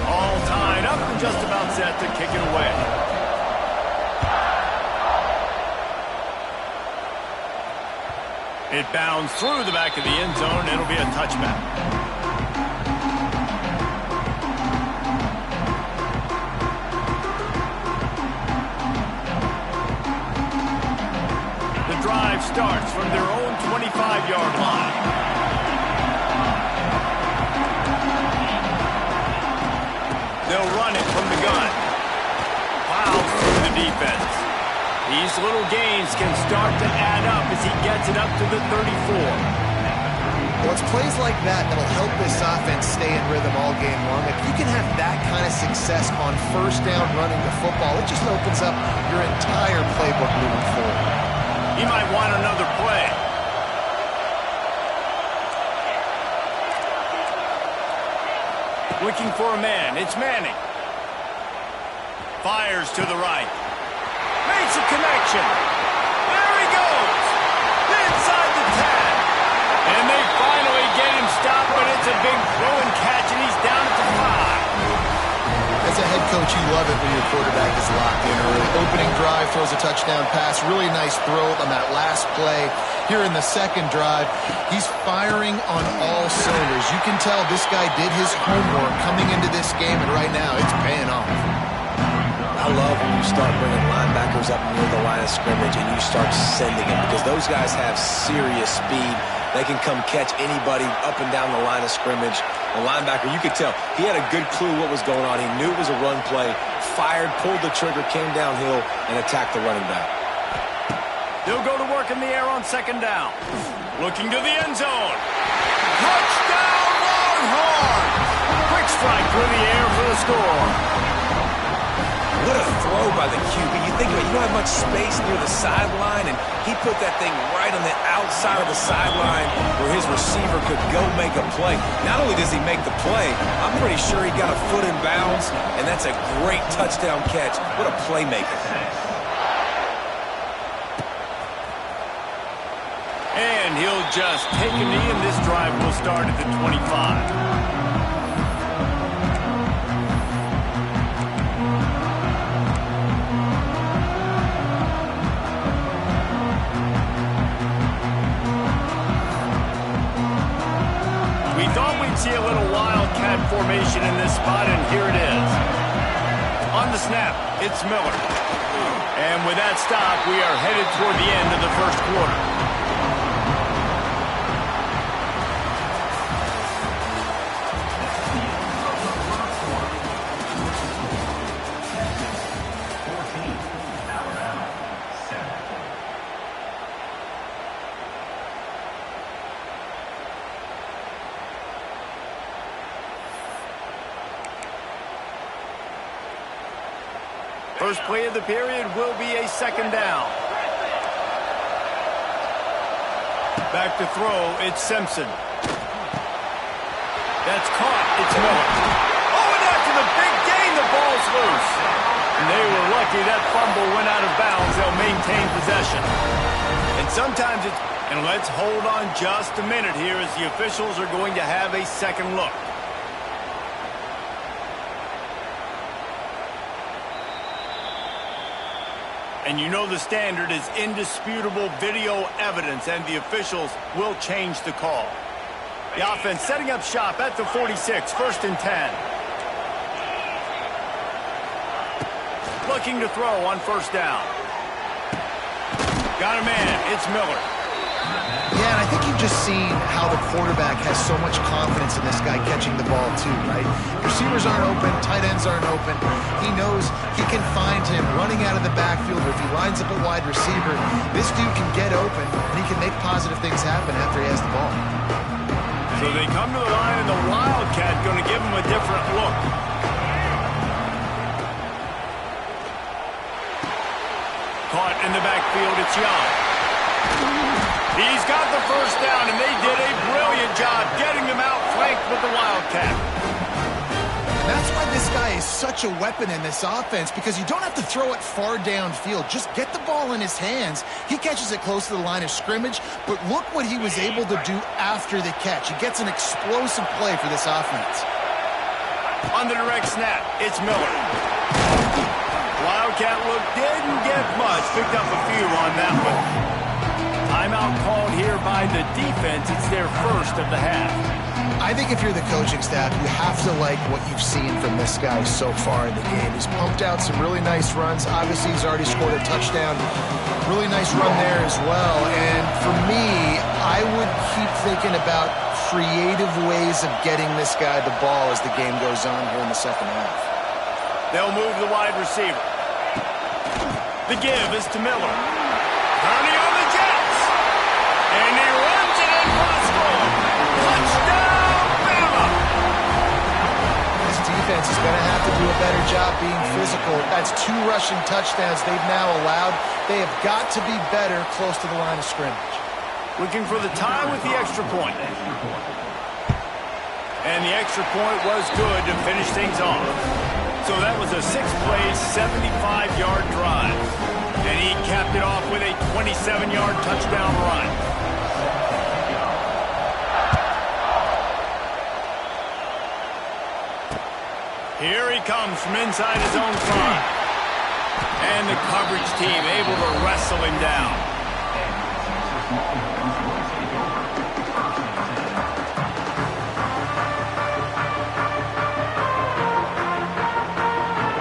All tied up and just about set to kick it away. It bounds through the back of the end zone. It'll be a touchback. Drive starts from their own 25-yard line. They'll run it from the gun. Plows through the defense. These little gains can start to add up as he gets it up to the 34. Well, it's plays like that that'll help this offense stay in rhythm all game long. If you can have that kind of success on 1st down running the football, it just opens up your entire playbook moving forward. He might want another play. Looking for a man. It's Manning. Fires to the right. Makes a connection. There he goes. Inside the tag. And they finally get him stopped, but it's a big throw and catch, and he's down at the 5. As a head coach, you love it when your quarterback is locked in early. Opening drive, throws a touchdown pass. Really nice throw on that last play. Here in the 2nd drive, he's firing on all cylinders. You can tell this guy did his homework coming into this game, and right now it's paying off. I love when you start bringing linebackers up near the line of scrimmage and you start sending them because those guys have serious speed. They can come catch anybody up and down the line of scrimmage. The linebacker, you could tell, he had a good clue what was going on. He knew it was a run play, fired, pulled the trigger, came downhill, and attacked the running back. They'll go to work in the air on 2nd down. Looking to the end zone. Touchdown, Longhorns! Quick strike through the air for the score. What a throw by the QB. You think about it, you don't have much space near the sideline, and he put that thing right on the outside of the sideline where his receiver could go make a play. Not only does he make the play, I'm pretty sure he got a foot in bounds, and that's a great touchdown catch. What a playmaker. And he'll just take a knee, and this drive will start at the 25. We thought we'd see a little wildcat formation in this spot, and here it is. On the snap, it's Miller. And with that stop, we are headed toward the end of the first quarter. First play of the period will be a second down. Back to throw, it's Simpson. That's caught, it's Miller. Oh, and after the big gain, the ball's loose. And they were lucky that fumble went out of bounds. They'll maintain possession. And sometimes it's... And let's hold on just a minute here as the officials are going to have a second look. And you know the standard is indisputable video evidence, and the officials will change the call. The offense setting up shop at the 46, 1st and 10. Looking to throw on first down. Got a man, it's Miller. Yeah, and I think you've just seen how the quarterback has so much confidence in this guy catching the ball too, right? Receivers aren't open, tight ends aren't open. He knows he can find him running out of the backfield, or if he lines up a wide receiver, this dude can get open, and he can make positive things happen after he has the ball. So they come to the line, and the Wildcat going to give him a different look. Caught in the backfield, it's Young. He's got the first down, and they did a brilliant job getting them out flanked with the Wildcat. That's why this guy is such a weapon in this offense, because you don't have to throw it far downfield. Just get the ball in his hands. He catches it close to the line of scrimmage, but look what he was able to do after the catch. He gets an explosive play for this offense. On the direct snap, it's Miller. Wildcat look didn't get much. Picked up a few on that one. Timeout called here by the defense. It's their first of the half. I think if you're the coaching staff, you have to like what you've seen from this guy so far in the game. He's pumped out some really nice runs. Obviously, he's already scored a touchdown. Really nice run there as well. And for me, I would keep thinking about creative ways of getting this guy the ball as the game goes on here in the second half. They'll move the wide receiver. The give is to Miller. Counting on the Jets. And he runs it in for a score. Touchdown, Bama! This defense is going to have to do a better job being physical. That's 2 rushing touchdowns they've now allowed. They have got to be better close to the line of scrimmage. Looking for the tie with the extra point. And the extra point was good to finish things off. So that was a 6-play, 75-yard drive. And he capped it off with a 27-yard touchdown run. Here he comes from inside his own 5. And the coverage team able to wrestle him down.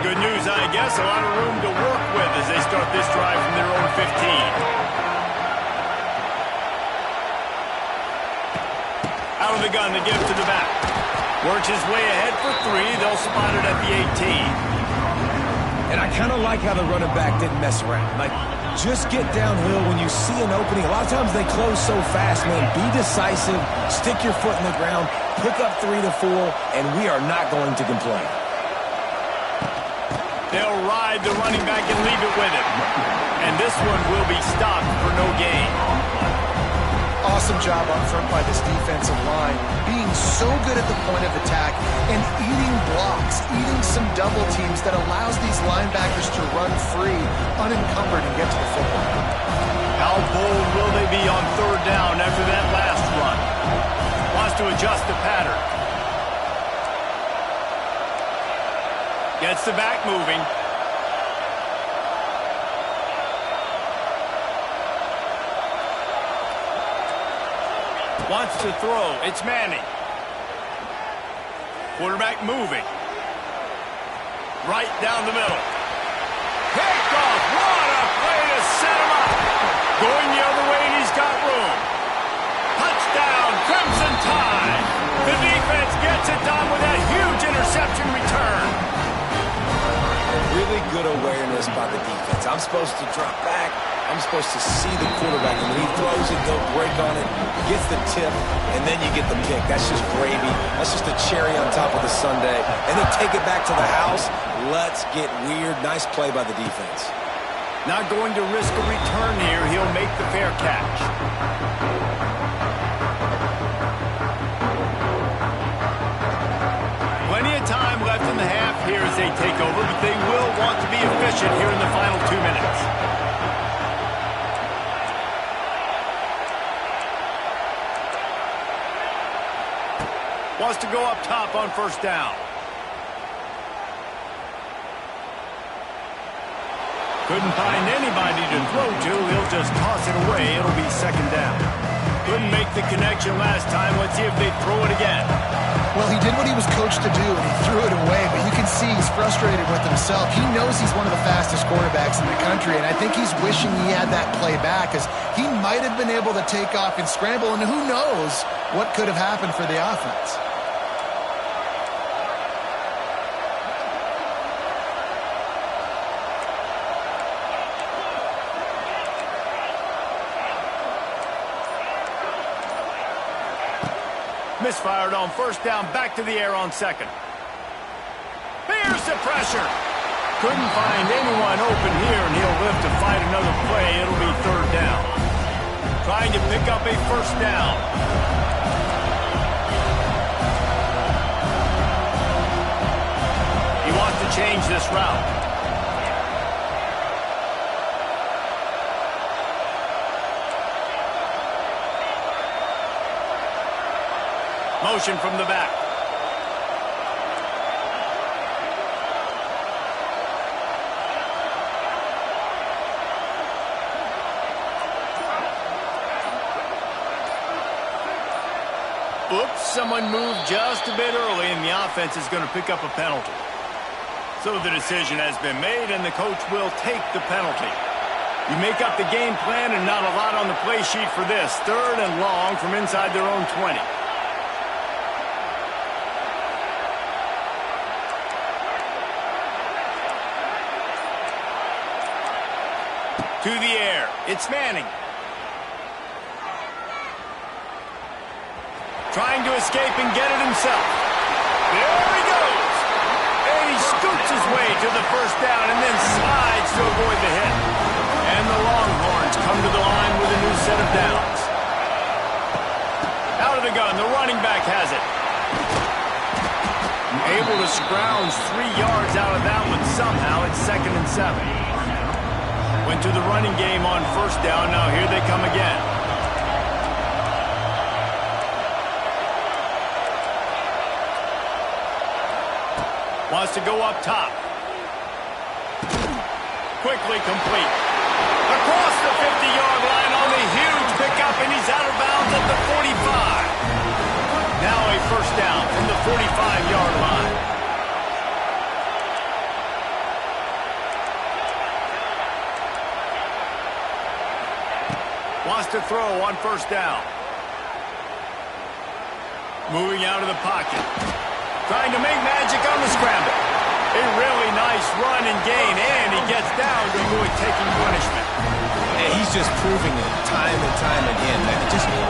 Good news, I guess. A lot of room to work with as they start this drive from their own 15. Out of the gun, the give to the back. Works his way ahead for 3. They'll spot it at the 18. And I kind of like how the running back didn't mess around. Like, just get downhill when you see an opening. A lot of times they close so fast, man. Be decisive, stick your foot in the ground, pick up 3 to 4, and we are not going to complain. They'll ride the running back and leave it with him. And this one will be stopped for no gain. Awesome job up front by this defensive line, being so good at the point of attack and eating blocks, eating some double teams that allows these linebackers to run free, unencumbered, and get to the football. How bold will they be on third down after that last run? Wants to adjust the pattern. Gets the back moving. Wants to throw. It's Manning. Quarterback moving. Right down the middle. Picked off. What a play to set him up. Going the other way, and he's got room. Touchdown, Crimson Tide. The defense gets it done with that huge interception return. Really good awareness by the defense. I'm supposed to drop back. I'm supposed to see the quarterback. And when he throws it, they'll break on it, gets the tip, and then you get the pick. That's just gravy. That's just a cherry on top of the sundae. And then take it back to the house. Let's get weird. Nice play by the defense. Not going to risk a return here. He'll make the fair catch. Plenty of time left in the half here as they take over, but they will want to be efficient here in the final 2 minutes. Wants to go up top on first down. Couldn't find anybody to throw to. He'll just toss it away. It'll be second down. Couldn't make the connection last time. Let's see if they throw it again. Well, he did what he was coached to do, and he threw it away, but you can see he's frustrated with himself. He knows he's one of the fastest quarterbacks in the country, and I think he's wishing he had that play back, because he might have been able to take off and scramble, and who knows what could have happened for the offense. Misfired on first down, back to the air on second. Here's the pressure. Couldn't find anyone open here, and he'll live to fight another play. It'll be third down. Trying to pick up a first down. He wants to change this route. Motion from the back. Oops, someone moved just a bit early, and the offense is going to pick up a penalty. So the decision has been made, and the coach will take the penalty. You make up the game plan, and not a lot on the play sheet for this. Third and long from inside their own 20. To the air. It's Manning. Trying to escape and get it himself. There he goes. And he scoots his way to the first down and then slides to avoid the hit. And the Longhorns come to the line with a new set of downs. Out of the gun. The running back has it. Able to scrounge 3 yards out of that one somehow. It's 2nd and 7. Went to the running game on first down. Now here they come again. Wants to go up top. Quickly complete. Across the 50-yard line on the huge pickup, and he's out of bounds at the 45. Now a first down from the 45-yard line. Wants to throw on first down. Moving out of the pocket. Trying to make magic on the scramble. A really nice run and gain, and he gets down to avoid taking punishment. And he's just proving it time and time again.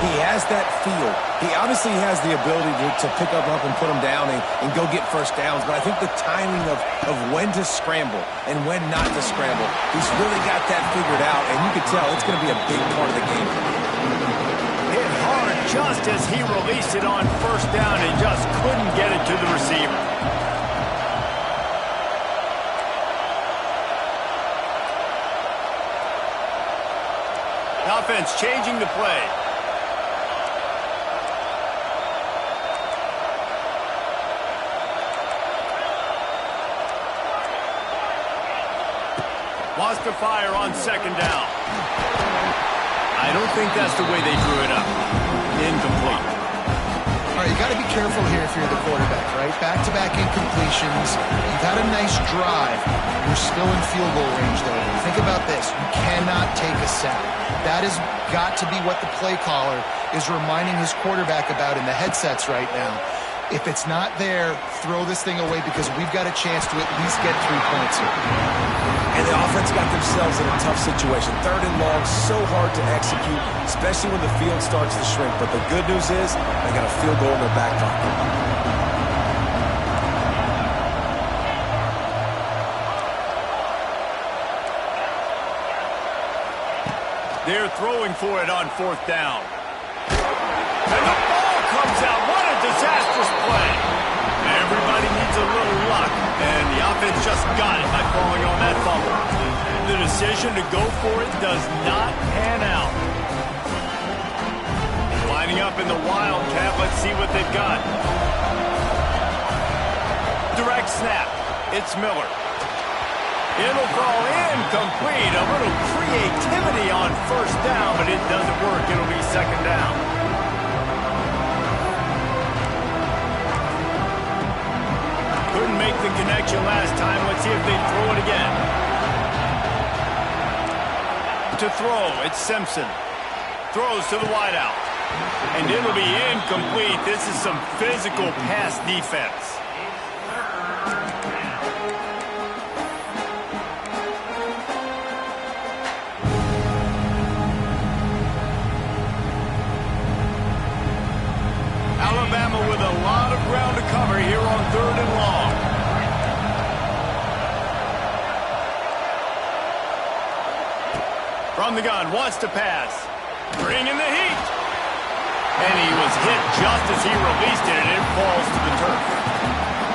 He has that feel. He obviously has the ability to pick up and put him down and go get first downs. But I think the timing of when to scramble and when not to scramble, he's really got that figured out. And you can tell it's going to be a big part of the game. Hit hard just as he released it on first down and just couldn't get it to the receiver. Offense changing the play. Wants to fire on second down. I don't think that's the way they drew it up. Incomplete. All right, you got to be careful here if you're the quarterback, right? Back-to-back incompletions. You've had a nice drive. You're still in field goal range, though. Think about this. You cannot take a sack. That has got to be what the play caller is reminding his quarterback about in the headsets right now. If it's not there, throw this thing away because we've got a chance to at least get 3 points here. And the offense got themselves in a tough situation. Third and long, so hard to execute, especially when the field starts to shrink. But the good news is they got a field goal in their back pocket. They're throwing for it on fourth down. And the ball comes out. What a disastrous play. Everybody needs a little luck, and the offense just got it by falling on that fumble. The decision to go for it does not pan out. Lining up in the Wildcat. Let's see what they've got. Direct snap. It's Miller. It'll fall incomplete. A little creativity on first down, but it doesn't work. It'll be second down. Couldn't make the connection last time. Let's see if they throw it again. To throw, it's Simpson. Throws to the wideout. And it'll be incomplete. This is some physical pass defense. Alabama with a lot of ground to cover here on third and long. From the gun, wants to pass. Bringing the heat. And he was hit just as he released it, and it falls to the turf.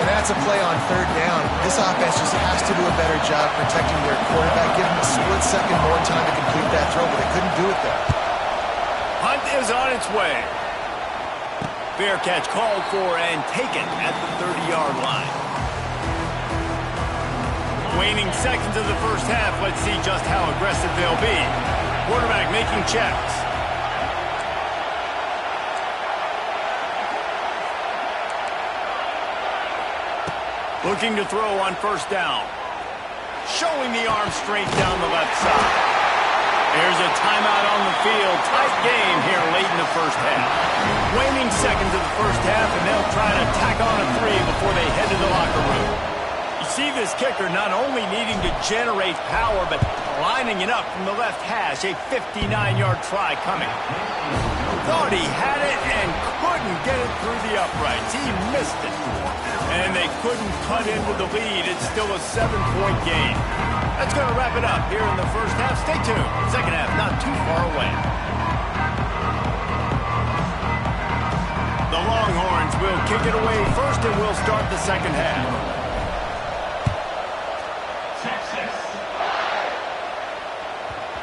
And that's a play on third down. This offense just has to do a better job protecting their quarterback. Give him a split second more time to complete that throw, but they couldn't do it there. Hunt is on its way. Fair catch called for and taken at the 30-yard line. Waning seconds of the first half. Let's see just how aggressive they'll be. Quarterback making checks. Looking to throw on first down. Showing the arm strength down the left side. There's a timeout on the field. Tight game here late in the first half. Waning seconds of the first half, and they'll try to tack on a 3 before they head to the locker room. You see this kicker not only needing to generate power, but lining it up from the left hash. A 59-yard try coming. Thought he had it and couldn't get it through the uprights. He missed it. And they couldn't cut into the lead. It's still a 7-point game. That's going to wrap it up here in the first half. Stay tuned. Second half not too far away. The Longhorns will kick it away first, and we'll start the second half.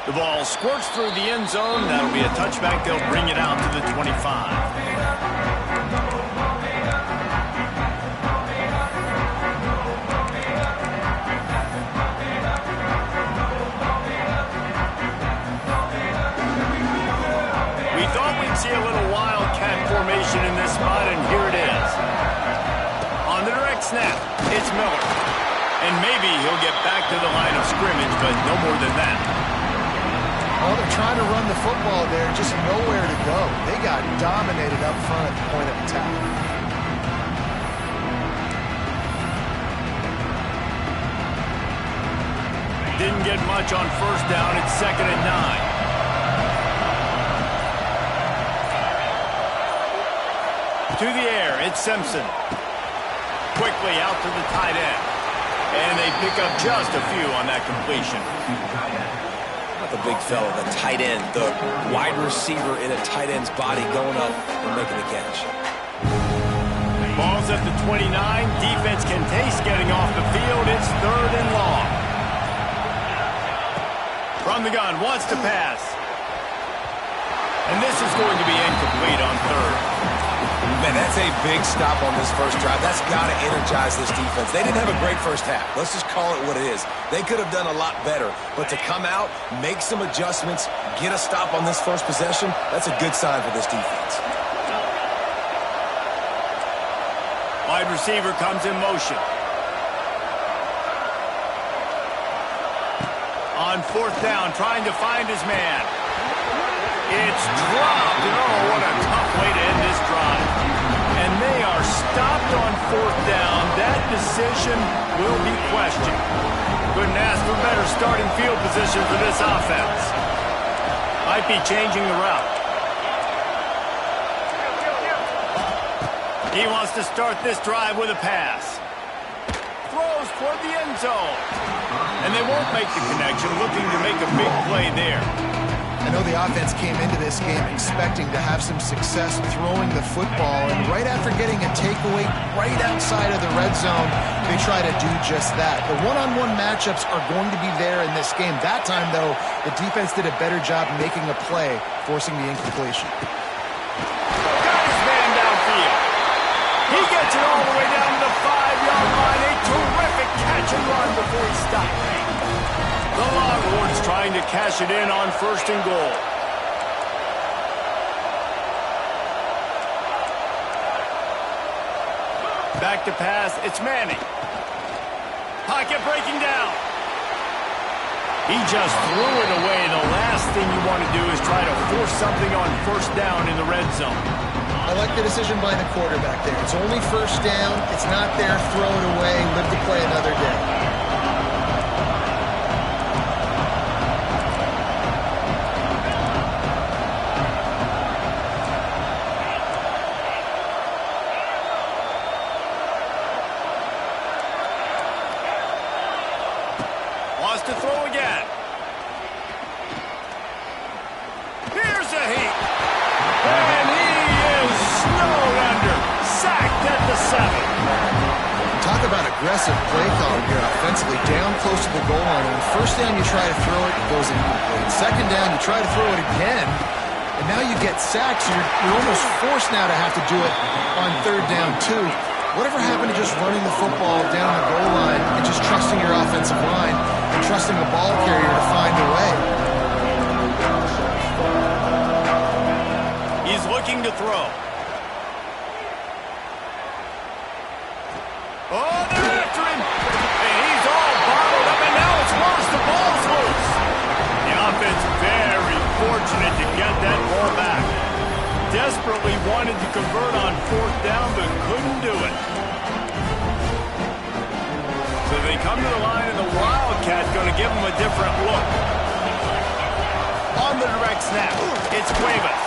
The ball squirts through the end zone. That'll be a touchback. They'll bring it out to the 25. See a little wildcat formation in this spot, and here it is. On the direct snap, it's Miller. And maybe he'll get back to the line of scrimmage, but no more than that. Oh, they're trying to run the football there, just nowhere to go. They got dominated up front at the point of attack. Didn't Didn't get much on first down. It's 2nd and 9. To the air, it's Simpson. Quickly out to the tight end. And they pick up just a few on that completion. Not the big fella, the tight end, the wide receiver in a tight end's body going up and making the catch. Ball's at the 29. Defense can taste getting off the field. It's 3rd and long. From the gun, wants to pass. And this is going to be incomplete on 3rd. Man, that's a big stop on this first drive. That's got to energize this defense. They didn't have a great first half. Let's just call it what it is. They could have done a lot better. But to come out, make some adjustments, get a stop on this first possession, that's a good sign for this defense. Wide receiver comes in motion. On 4th down, trying to find his man. It's dropped. Oh, what a tough way to end this drive. And they are stopped on 4th down. That decision will be questioned. Couldn't ask for better starting field position for this offense. Might be changing the route. He wants to start this drive with a pass. Throws toward the end zone. And they won't make the connection, looking to make a big play there. I know the offense came into this game expecting to have some success throwing the football, and right after getting a takeaway right outside of the red zone, they try to do just that. The one-on-one matchups are going to be there in this game. That time, though, the defense did a better job making a play, forcing the incompletion. Got his man downfield. He gets it all the way down to the 5-yard line. A terrific catch and run before he stopped. The Longhorns trying to cash it in on 1st and goal. Back to pass, it's Manning. Pocket breaking down. He just threw it away. The last thing you want to do is try to force something on 1st down in the red zone. I like the decision by the quarterback there. It's only 1st down. It's not there. Throw it away. Live to play another day. Wants to throw again. Here's a heat. And he is snowed under. Sacked at the 7. Talk about aggressive play calling here offensively. Down close to the goal line. On 1st down, you try to throw it, it goes incomplete. 2nd down, you try to throw it again. And now you get sacked, so you're almost forced now to have to do it on 3rd down, too. Whatever happened to just running the football down the goal line and just trusting your offensive line and trusting the ball carrier to find a way? He's looking to throw. Oh, they're after him. And he's all bottled up, and now it's worse. The ball's loose. The offense very fortunate to get that ball back. Desperately wanted to convert on 4th down, but couldn't do it. So they come to the line, and the Wildcats going to give them a different look. On the direct snap, it's Cuevas.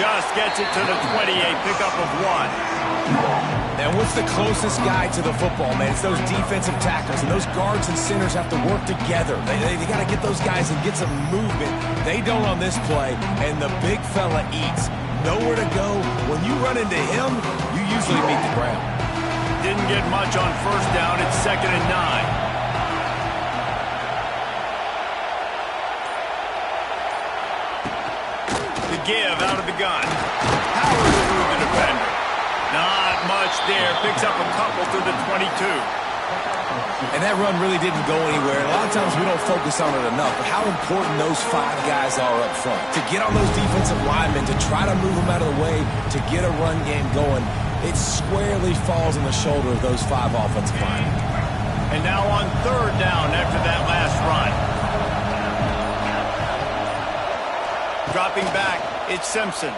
Just gets it to the 28, pickup of 1. And what's the closest guy to the football, man? It's those defensive tackles, and those guards and centers have to work together. They got to get those guys and get some movement. They don't on this play, and the big fella eats. Nowhere to go. When you run into him, you usually meet the ground. Didn't get much on 1st down. It's 2nd and 9. The give out of the gun. Powers through the defender. Not much there. Picks up a couple to the 22. And that run really didn't go anywhere. A lot of times we don't focus on it enough, but how important those 5 guys are up front. To get on those defensive linemen, to try to move them out of the way, to get a run game going, it squarely falls on the shoulder of those 5 offensive linemen. And now on 3rd down after that last run. Dropping back, it's Simpson.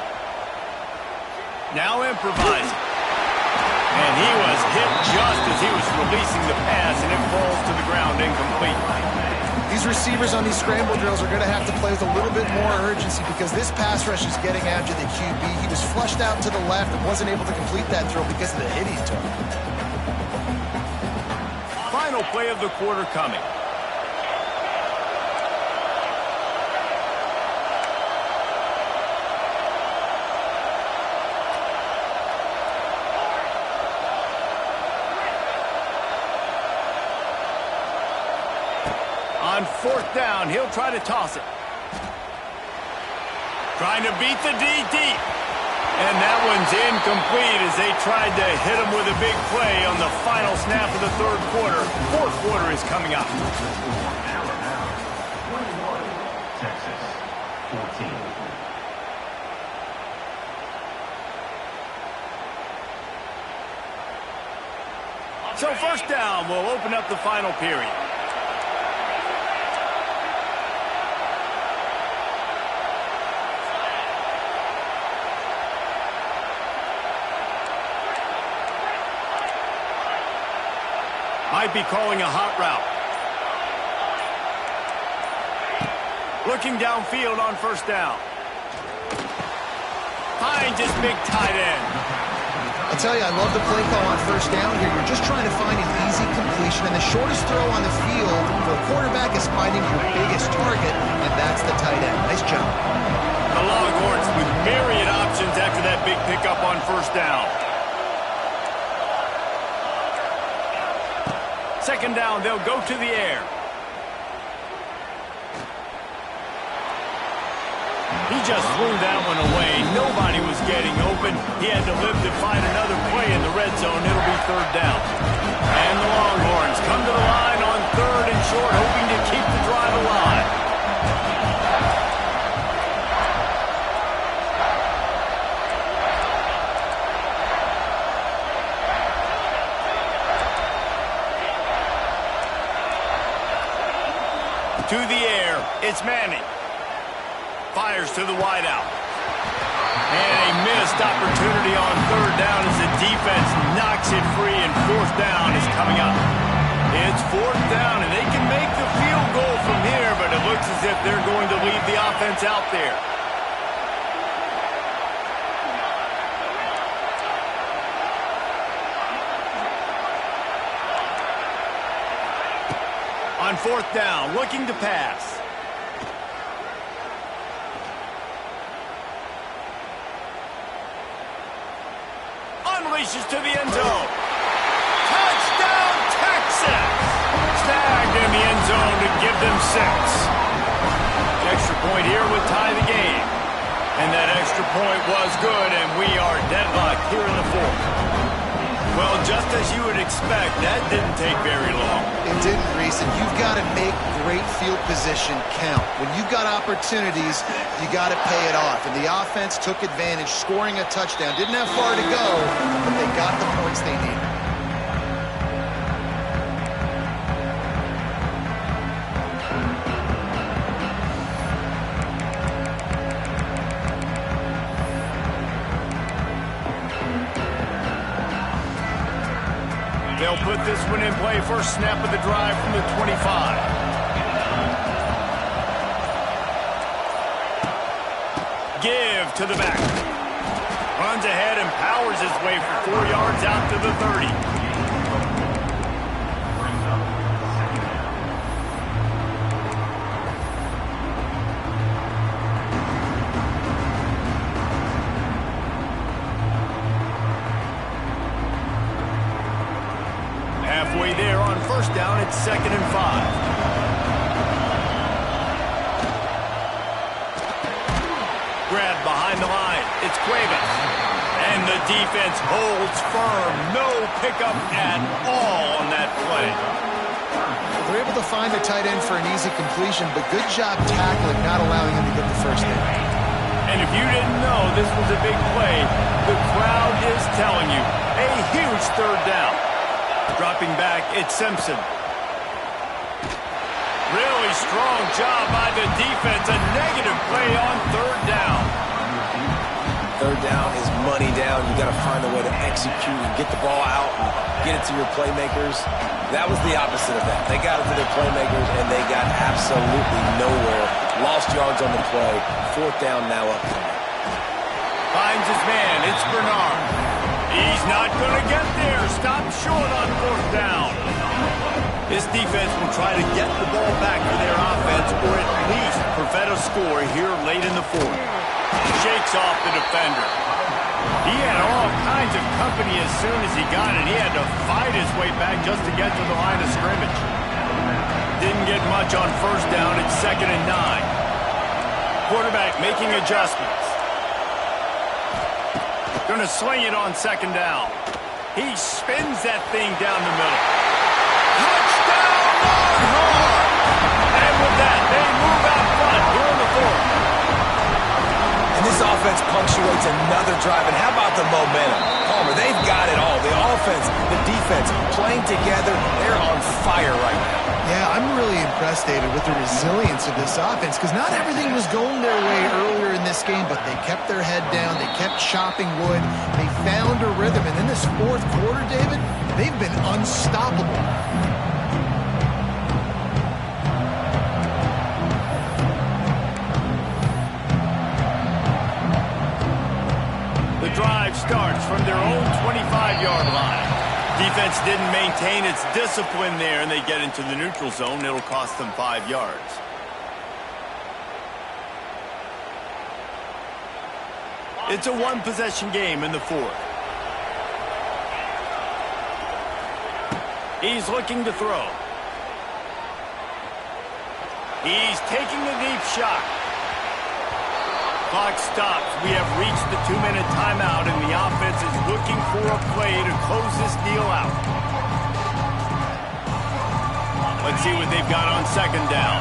Now improvising. And he was hit just as he was releasing the pass, and it falls to the ground incomplete. These receivers on these scramble drills are going to have to play with a little bit more urgency because this pass rush is getting after the QB. He was flushed out to the left and wasn't able to complete that throw because of the hit he took. Final play of the quarter coming. On fourth down, he'll try to toss it. Trying to beat the D deep. And that one's incomplete as they tried to hit him with a big play on the final snap of the third quarter. Fourth quarter is coming up. 21, Texas, 14. So first down will open up the final period. Might be calling a hot route. Looking downfield on first down. Finds his big tight end. I'll tell you, I love the play call on first down here. You're just trying to find an easy completion, and the shortest throw on the field for a quarterback is finding your biggest target, and that's the tight end. Nice job. The Longhorns with myriad options after that big pickup on first down. Second down, they'll go to the air. He just threw that one away. Nobody was getting open. He had to live to find another play in the red zone. It'll be third down. And the Longhorns come to the line on third and short, hoping to keep the drive alive. To the air, it's Manning. Fires to the wideout. And a missed opportunity on third down as the defense knocks it free, and fourth down is coming up. It's fourth down, and they can make the field goal from here, but it looks as if they're going to leave the offense out there. On fourth down, looking to pass. Unleashes to the end zone. Touchdown, Texas! Snagged in the end zone to give them 6. The extra point here would tie the game. And that extra point was good, and we are deadlocked here in the fourth. Well, just as you would expect, that didn't take very long. It didn't, Reese, and you've got to make great field position count. When you've got opportunities, you got to pay it off. And the offense took advantage, scoring a touchdown. Didn't have far to go, but they got the points they needed. They'll put this one in play. First snap of the drive from the 25. Give to the back. Runs ahead and powers his way for 4 yards out to the 30. Halfway there on first down, it's 2nd and 5. Grab behind the line. It's Cuevas. And the defense holds firm. No pickup at all on that play. They're able to find the tight end for an easy completion, but good job tackling, not allowing him to get the first down. And if you didn't know this was a big play, the crowd is telling you a huge third down. Dropping back, it's Simpson. Really strong job by the defense. A negative play on third down. Third down is money down. You got to find a way to execute and get the ball out and get it to your playmakers. That was the opposite of that. They got it to their playmakers, and they got absolutely nowhere. Lost yards on the play. Fourth down now upcoming. Finds his man. It's Bernard. He's not going to get there. Stop short on fourth down. This defense will try to get the ball back to their offense or at least prevent a score here late in the fourth. Shakes off the defender. He had all kinds of company as soon as he got it. He had to fight his way back just to get to the line of scrimmage. Didn't get much on first down. It's 2nd and 9. Quarterback making adjustments. Going to sling it on 2nd down. He spins that thing down the middle. Touchdown, Longhorns! And with that, they move out front here in the fourth. And this offense punctuates another drive. And how about the momentum? Palmer, they've got it all. The offense, the defense, playing together. They're on fire right now. Yeah, I'm really impressed, David, with the resilience of this offense because not everything was going their way earlier in this game, but they kept their head down. They kept chopping wood. They found a rhythm. And in this fourth quarter, David, they've been unstoppable. The drive starts from their own 25-yard line. Defense didn't maintain its discipline there, and they get into the neutral zone. It'll cost them 5 yards. It's a one-possession game in the fourth. He's looking to throw. He's taking a deep shot. Clock stops. We have reached the 2-minute timeout, and the offense is looking for a play to close this deal out. Let's see what they've got on 2nd down.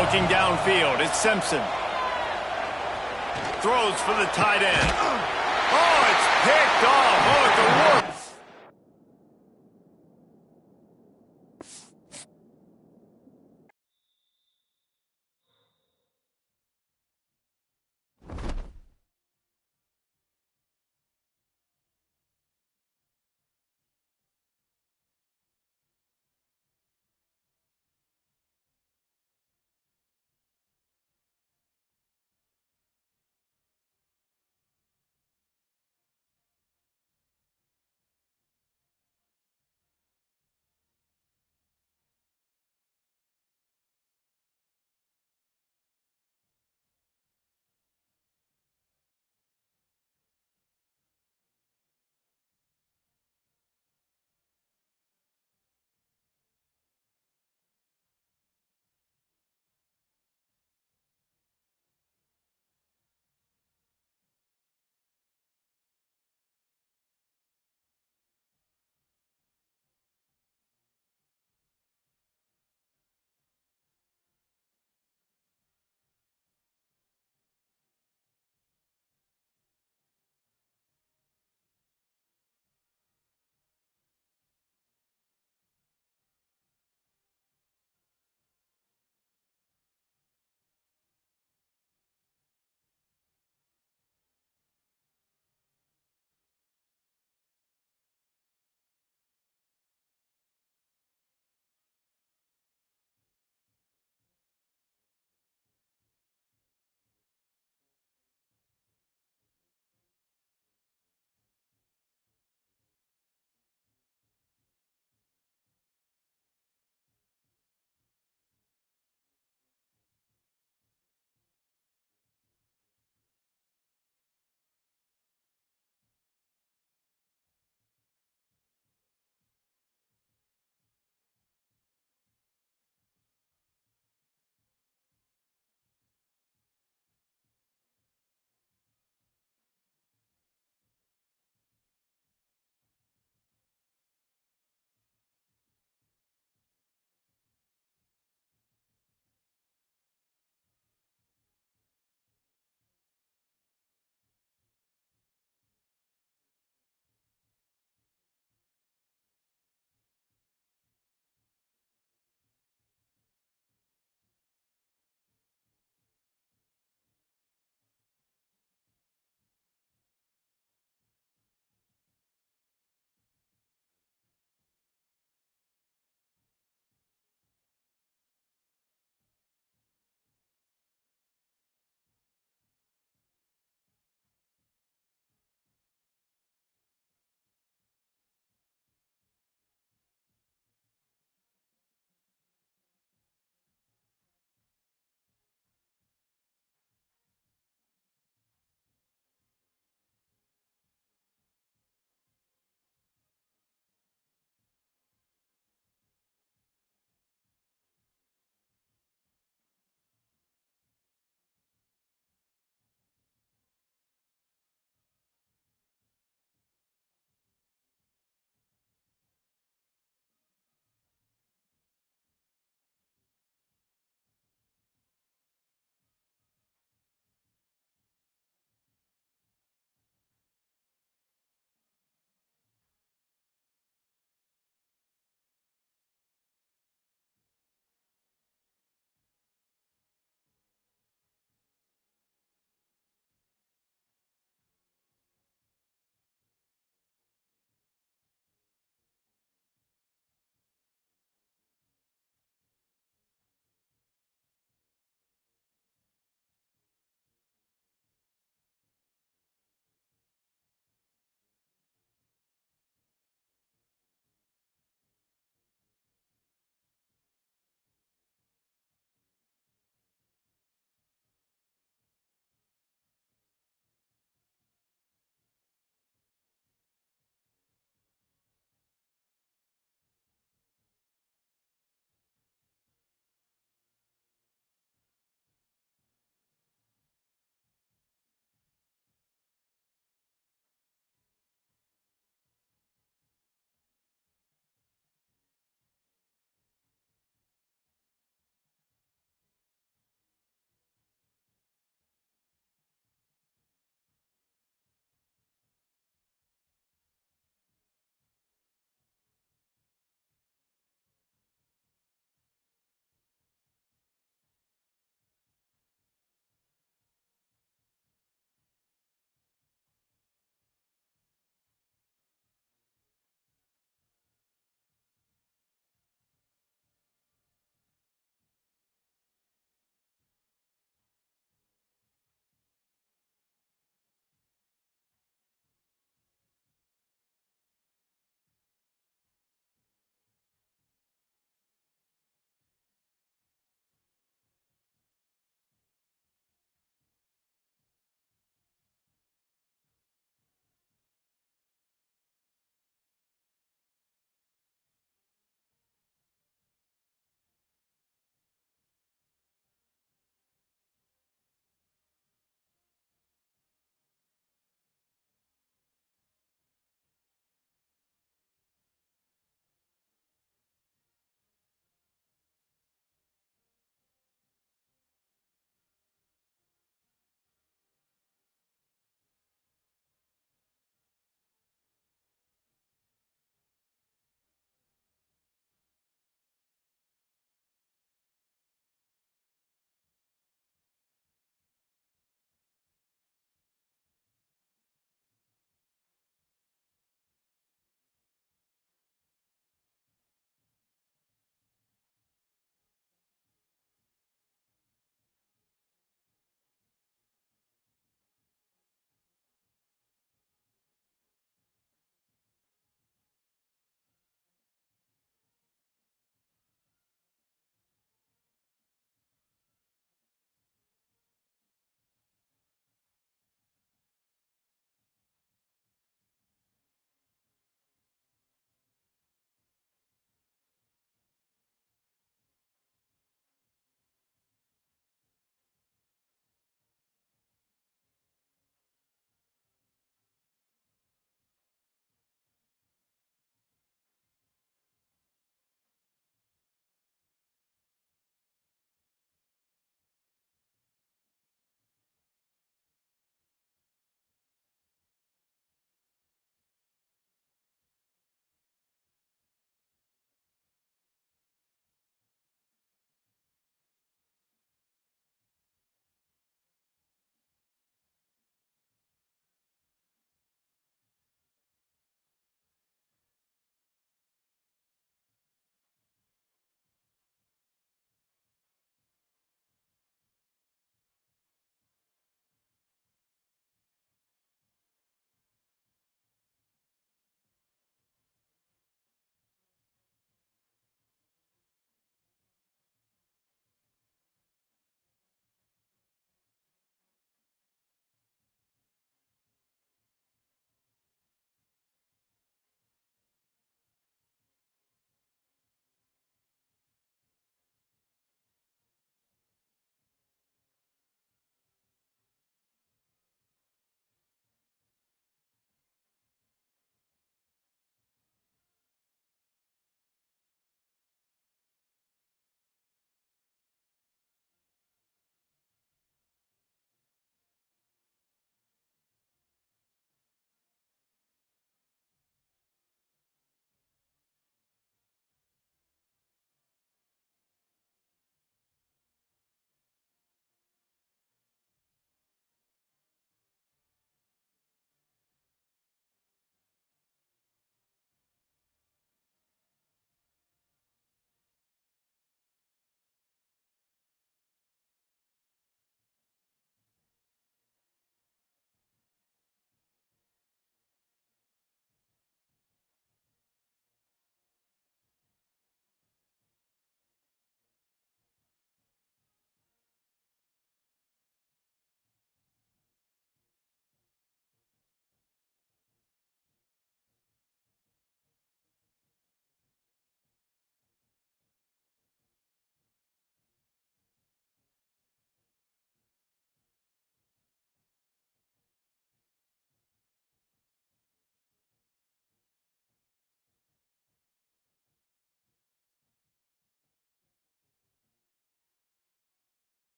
Looking downfield, it's Simpson. Throws for the tight end. Oh, it's picked off. Oh, it's a work.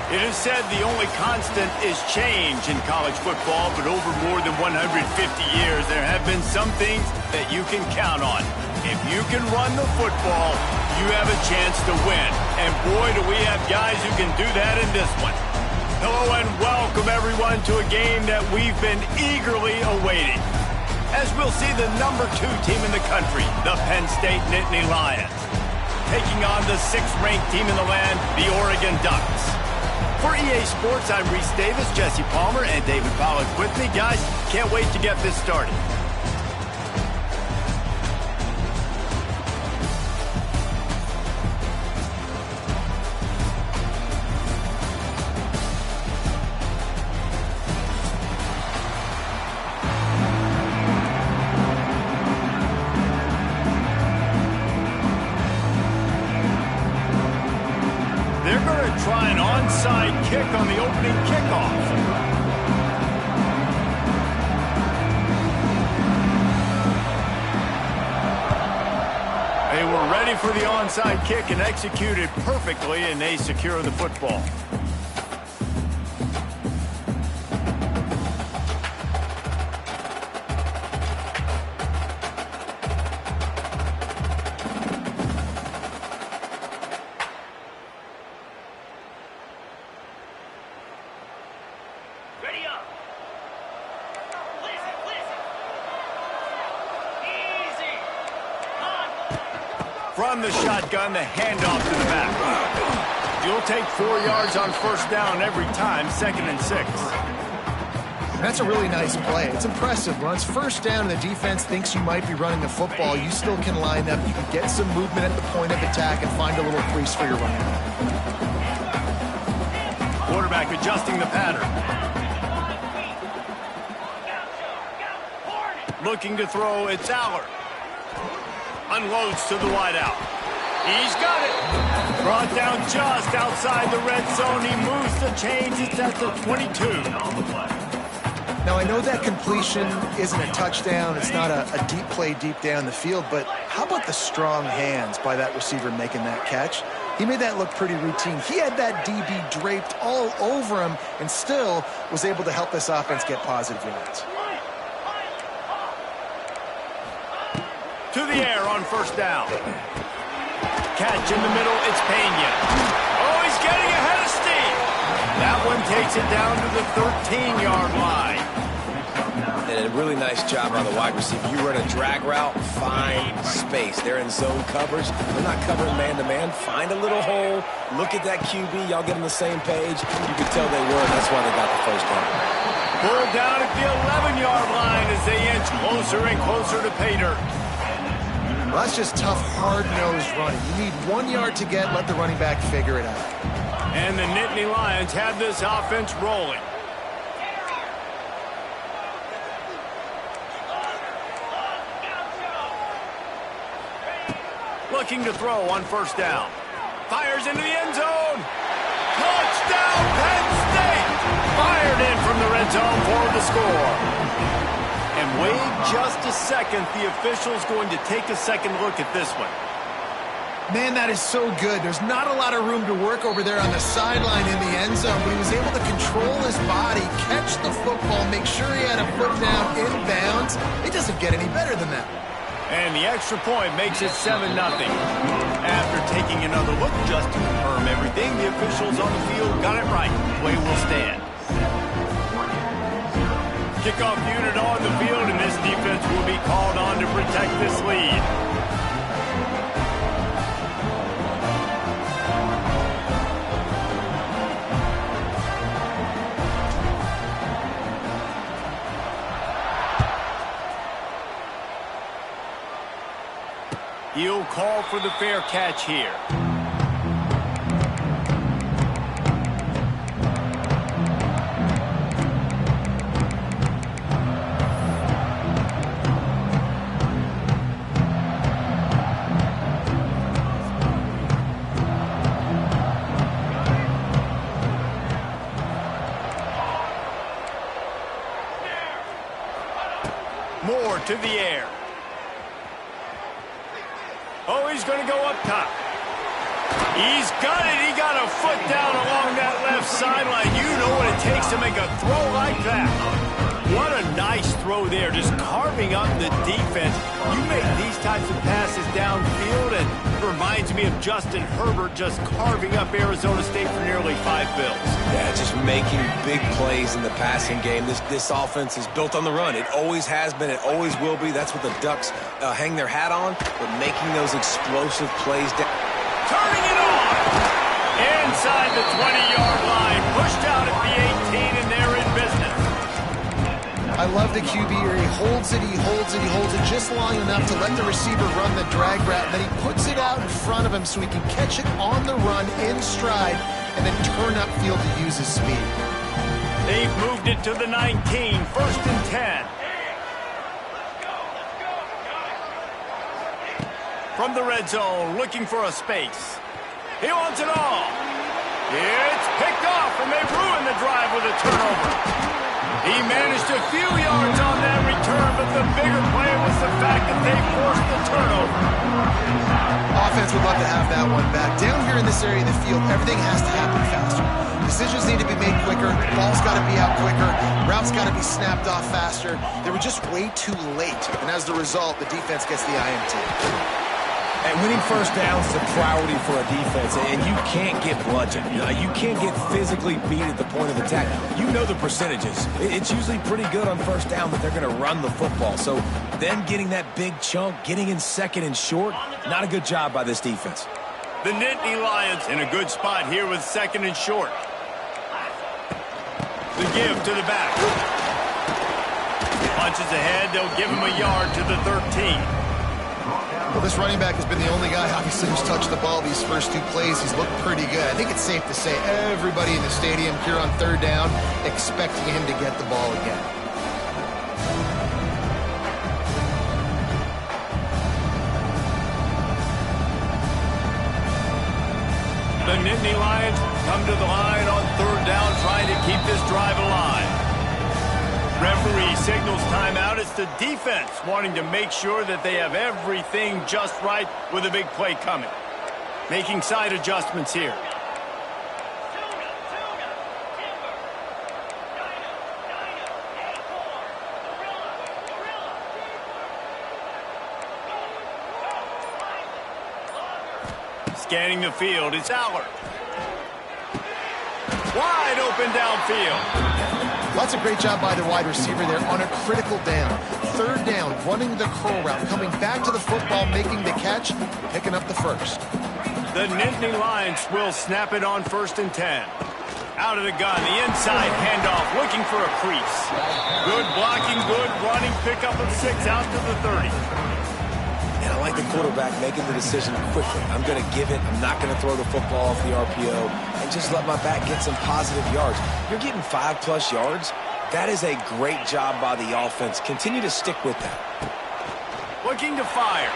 It is said the only constant is change in college football, but over more than 150 years, there have been some things that you can count on. If you can run the football, you have a chance to win. And boy, do we have guys who can do that in this one. Hello and welcome everyone to a game that we've been eagerly awaiting. As we'll see the #2 team in the country, the Penn State Nittany Lions, taking on the 6th-ranked team in the land, the Oregon Ducks. For EA Sports, I'm Reese Davis, Jesse Palmer, and David Pollack with me. Guys, can't wait to get this started. Try an onside kick on the opening kickoff. They were ready for the onside kick and executed perfectly, and they secure the football. From the shotgun, the handoff to the back. You'll take 4 yards on first down every time, 2nd and 6. That's a really nice play. It's impressive. When it's first down and the defense thinks you might be running the football, you still can line up. You can get some movement at the point of attack and find a little crease for your running. Quarterback adjusting the pattern. Looking to throw, it's Allard. Unloads to the wideout. He's got it. Brought down just outside the red zone. He moves the chains. It's at the 22. Now, I know that completion isn't a touchdown. It's not a deep play deep down the field, but how about the strong hands by that receiver making that catch? He made that look pretty routine. He had that DB draped all over him and still was able to help this offense get positive yards. To the air on first down. Catch in the middle, it's Pena. Oh, he's getting ahead of steam. That one takes it down to the 13-yard line. And a really nice job on the wide receiver. You run a drag route, find space. They're in zone coverage. They're not covering man-to-man. Find a little hole. Look at that QB. Y'all get on the same page. You can tell they were. That's why they got the first down. Pulled down at the 11-yard line as they inch closer and closer to pay dirt. Well, that's just tough, hard-nosed running. You need 1 yard to get, let the running back figure it out. And the Nittany Lions have this offense rolling. Looking to throw on first down. Fires into the end zone. Touchdown, Penn State! Fired in from the red zone for the score. And wait just a second. The official's going to take a second look at this one. Man, that is so good. There's not a lot of room to work over there on the sideline in the end zone, but he was able to control his body, catch the football, make sure he had a foot down inbounds. It doesn't get any better than that. And the extra point makes it 7-0. After taking another look just to confirm everything, the officials on the field got it right. Play will stand. Kickoff unit on the field, and this defense will be called on to protect this lead. He'll call for the fair catch here. Moore to the air. Oh, he's going to go up top. He's got it. He got a foot down along that left sideline. You know what it takes to make a throw like that. What a nice throw there, just carving up the defense. You make these types of passes downfield, and it reminds me of Justin Herbert just carving up Arizona State for nearly 5 bills. Yeah, just making big plays in the passing game. This offense is built on the run. It always has been. It always will be. That's what the Ducks hang their hat on, but making those explosive plays down. Turning it on! Inside the 20-yard line, pushed out at the 18, and they're in business. I love the QB here. He holds it, he holds it, he holds it just long enough to let the receiver run the drag route, and then he puts it out in front of him so he can catch it on the run in stride and then turn upfield to use his speed. They've moved it to the 19, first and 10. From the red zone, looking for a space. He wants it all. It's picked off, and they ruin the drive with a turnover. He managed a few yards on that return, but the bigger play was the fact that they forced the turnover. Offense would love to have that one back. Down here in this area of the field, everything has to happen faster. Decisions need to be made quicker. Ball's got to be out quicker. Routes got to be snapped off faster. They were just way too late, and as a result, the defense gets the INT. And winning first downs is a priority for a defense, and you can't get bludgeoned. You can't get physically beat at the point of attack. You know the percentages. It's usually pretty good on first down that they're going to run the football. So them getting that big chunk, getting in second and short, not a good job by this defense. The Nittany Lions in a good spot here with second and short. The give to the back. Punches ahead. They'll give him a yard to the 13. Well, this running back has been the only guy, obviously, who's touched the ball these first 2 plays. He's looked pretty good. I think it's safe to say everybody in the stadium here on third down expecting him to get the ball again. The Nittany Lions come to the line on third down, trying to keep this drive alive. Referee signals timeout. It's the defense wanting to make sure that they have everything just right with a big play coming. Making side adjustments here. Scanning the field, it's Allard. Wide open downfield. That's a great job by the wide receiver there on a critical down. Third down, running the curl route, coming back to the football, making the catch, picking up the first. The Nittany Lions will snap it on first and 10. Out of the gun, the inside handoff, looking for a crease. Good blocking, good running, pickup of 6 out to the 30. And I like the quarterback making the decision quickly. I'm going to give it. I'm not going to throw the football off the RPO and just let my back get some positive yards. You're getting 5+ yards. That is a great job by the offense. Continue to stick with that. Looking to fire.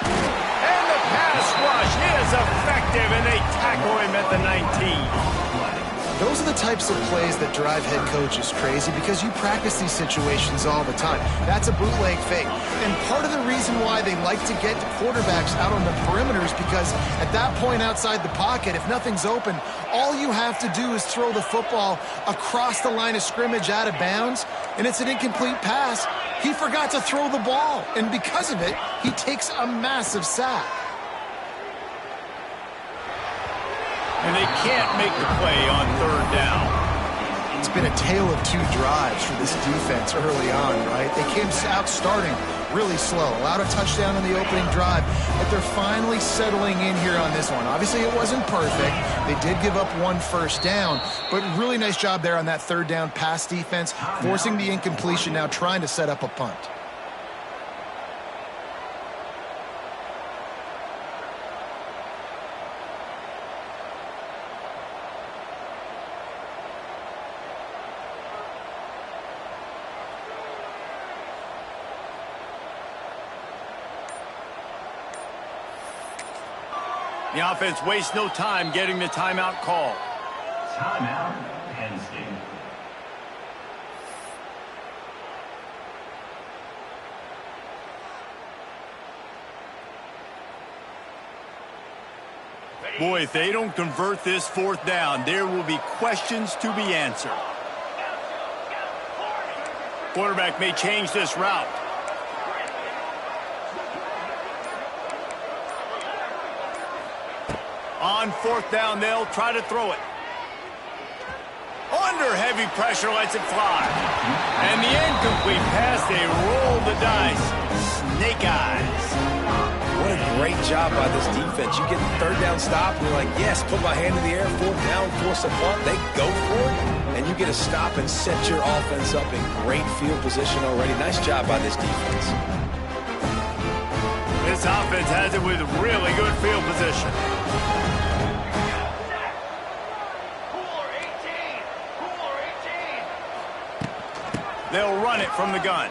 And the pass rush is effective, and they tackle him at the 19. Those are the types of plays that drive head coaches crazy because you practice these situations all the time. That's a bootleg fake. And part of the reason why they like to get quarterbacks out on the perimeters because at that point outside the pocket, if nothing's open, all you have to do is throw the football across the line of scrimmage out of bounds, and it's an incomplete pass. He forgot to throw the ball, and because of it, he takes a massive sack. And they can't make the play on third down. It's been a tale of 2 drives for this defense early on, right? They came out starting really slow, allowed a touchdown on the opening drive, but they're finally settling in here on this one. Obviously, it wasn't perfect. They did give up 1 first down, but really nice job there on that third down pass defense, forcing the incompletion, now trying to set up a punt. The offense wastes no time getting the timeout call. Timeout, Penn State. Boy, if they don't convert this fourth down, there will be questions to be answered. Quarterback may change this route. On fourth down, they'll try to throw it. Under heavy pressure, lets it fly. And the incomplete pass, they roll the dice. Snake eyes. What a great job by this defense. You get the third down stop, and you're like, yes, put my hand in the air, fourth down, force a punt. They go for it, and you get a stop and set your offense up in great field position already. Nice job by this defense. This offense has it with really good field position. They'll run it from the gun.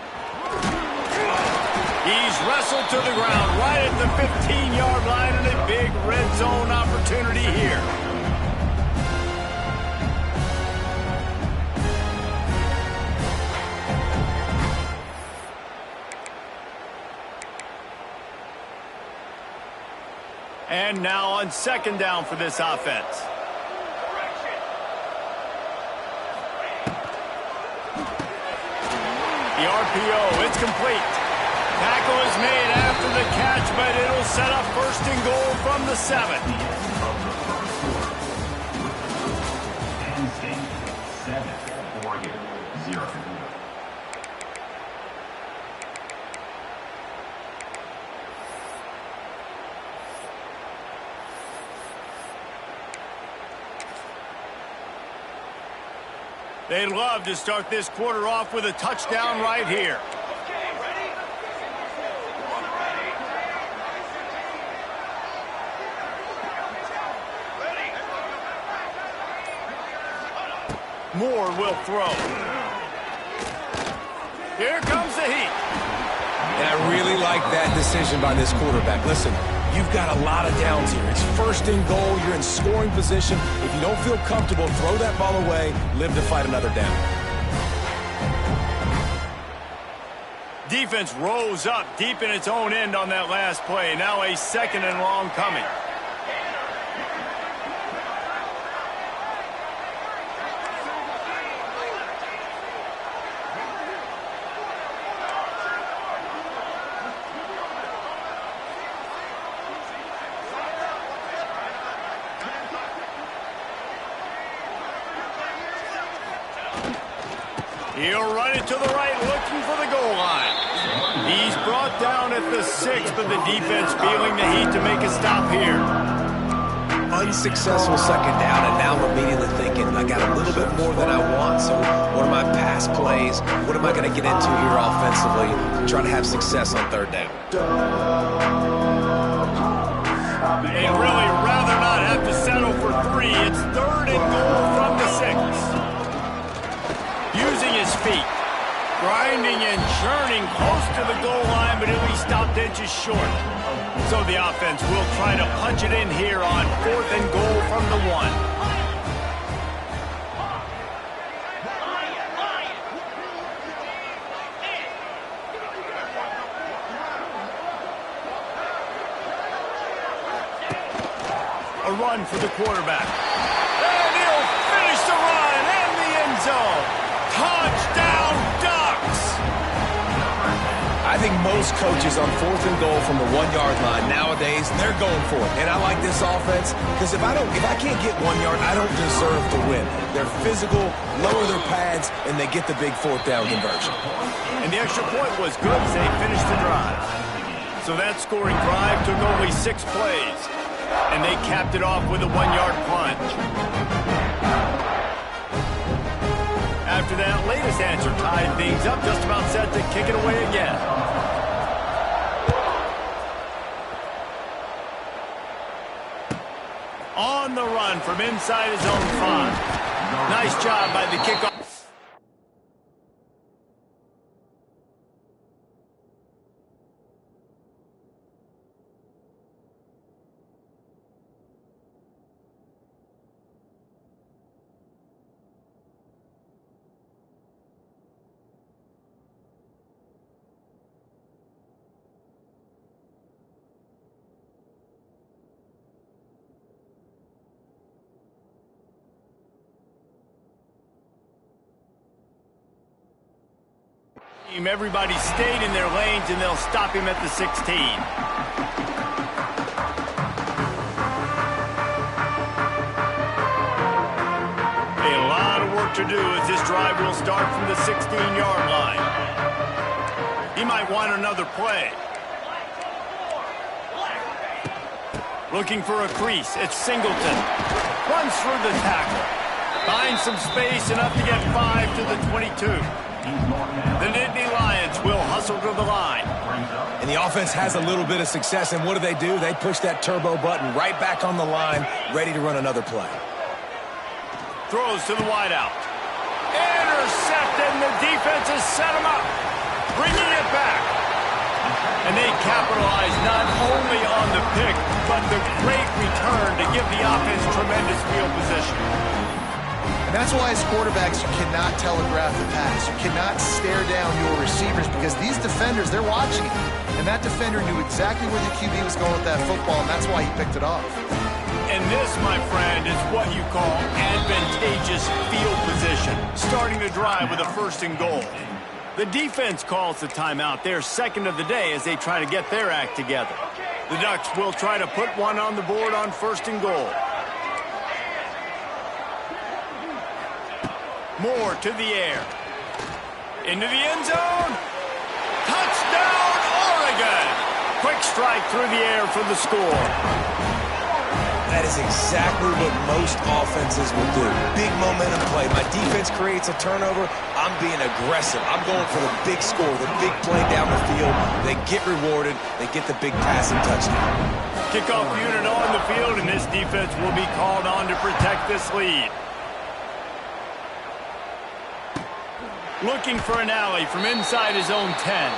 He's wrestled to the ground right at the 15-yard line, and a big red zone opportunity here. And now on second down for this offense. The RPO, it's complete. Tackle is made after the catch, but it'll set up first and goal from the 7. Penn State 7, Oregon 0. They'd love to start this quarter off with a touchdown right here. Moore will throw. Here comes the heat. And I really like that decision by this quarterback. Listen, you've got a lot of downs here. It's first and goal. You're in scoring position. If you don't feel comfortable, throw that ball away. Live to fight another down. Defense rose up deep in its own end on that last play. Now a second and long coming. He'll run it to the right, looking for the goal line. He's brought down at the 6, but the defense feeling the heat to make a stop here. Unsuccessful second down, and now I'm immediately thinking, I got a little bit more than I want, so what are my pass plays? What am I going to get into here offensively to try to have success on third down? They'd really rather not have to settle for 3. It's third and goal from the 6. Using his feet, grinding and churning close to the goal line, but he'll be stopped inches short. So the offense will try to punch it in here on fourth and goal from the 1. A run for the quarterback. And he'll finish the run in the end zone. Touchdown, Ducks! I think most coaches on fourth and goal from the 1-yard line nowadays, they're going for it. And I like this offense because if I can't get 1 yard, I don't deserve to win. They're physical, lower their pads, and they get the big fourth down conversion. And the extra point was good as they finished the drive. So that scoring drive took only 6 plays, and they capped it off with a 1-yard plunge. After that latest answer tied things up, just about set to kick it away again. On the run from inside his own 5. Nice job by the kickoff. Everybody stayed in their lanes, and they'll stop him at the 16. A lot of work to do as this drive will start from the 16-yard line. He might want another play. Looking for a crease. It's Singleton. Runs through the tackle. Finds some space, enough to get 5 to the 22. The Nittany Lions will hustle to the line. And the offense has a little bit of success, and what do? They push that turbo button right back on the line, ready to run another play. Throws to the wideout. Intercepted, and the defense has set him up. Bringing it back. And they capitalize not only on the pick, but the great return to give the offense tremendous field position. And that's why as quarterbacks, you cannot telegraph the pass. You cannot stare down your receivers because these defenders, they're watching it. And that defender knew exactly where the QB was going with that football, and that's why he picked it off. And this, my friend, is what you call advantageous field position. Starting the drive with a 1st and goal. The defense calls the timeout, their second of the day, as they try to get their act together. The Ducks will try to put one on the board on 1st and goal. Moore to the air. Into the end zone. Touchdown, Oregon! Quick strike through the air for the score. That is exactly what most offenses will do. Big momentum play. My defense creates a turnover. I'm being aggressive. I'm going for the big score, the big play down the field. They get rewarded. They get the big passing touchdown. Kickoff unit on the field, and this defense will be called on to protect this lead. Looking for an alley from inside his own 10.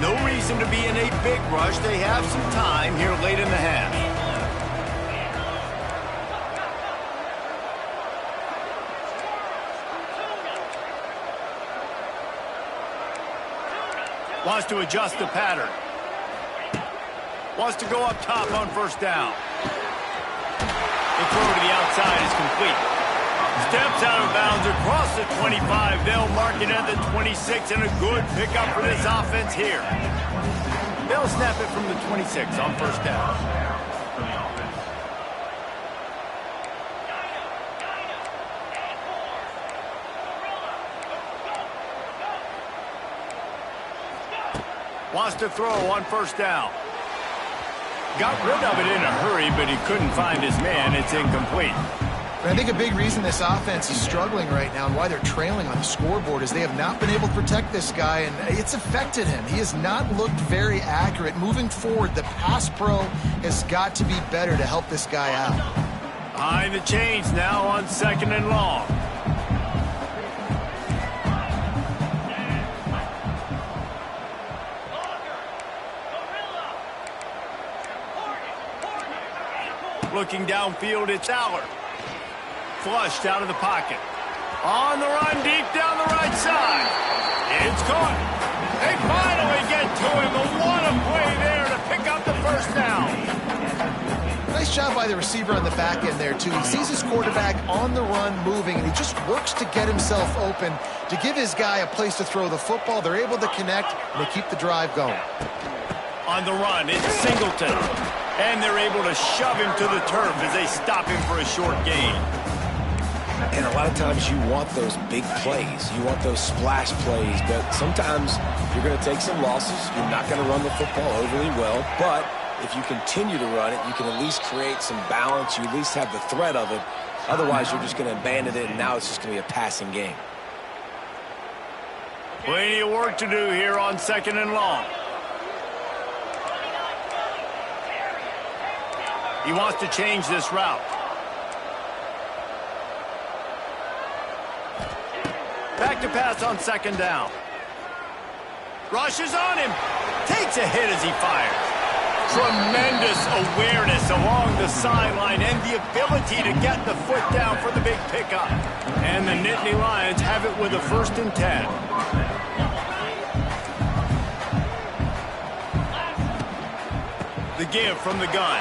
No reason to be in a big rush. They have some time here late in the half. Wants to adjust the pattern. Wants to go up top on 1st down. The throw to the outside is complete. Steps out of bounds across the 25. They'll mark it at the 26, and a good pickup for this offense here. They'll snap it from the 26 on 1st down. Wants to throw on 1st down. Got rid of it in a hurry, but he couldn't find his man. It's incomplete. I think a big reason this offense is struggling right now and why they're trailing on the scoreboard is they have not been able to protect this guy, and it's affected him. He has not looked very accurate. Moving forward, the pass pro has got to be better to help this guy out. Behind the chains now on 2nd and long. Looking downfield, it's Allard. Flushed out of the pocket. On the run, deep down the right side. It's caught. They finally get to him. A what a play there to pick up the 1st down. Nice job by the receiver on the back end there, too. He sees his quarterback on the run moving, and he just works to get himself open to give his guy a place to throw the football. They're able to connect, and they keep the drive going. On the run, it's Singleton. And they're able to shove him to the turf as they stop him for a short gain. And a lot of times you want those big plays. You want those splash plays, but sometimes you're going to take some losses. You're not going to run the football overly well, but if you continue to run it, you can at least create some balance. You at least have the threat of it. Otherwise, you're just going to abandon it, and now it's just going to be a passing game. Plenty of work to do here on 2nd and long. He wants to change this route. Back to pass on 2nd down. Rushes on him. Takes a hit as he fires. Tremendous awareness along the sideline and the ability to get the foot down for the big pickup. And the Nittany Lions have it with a 1st and 10. The give from the gun.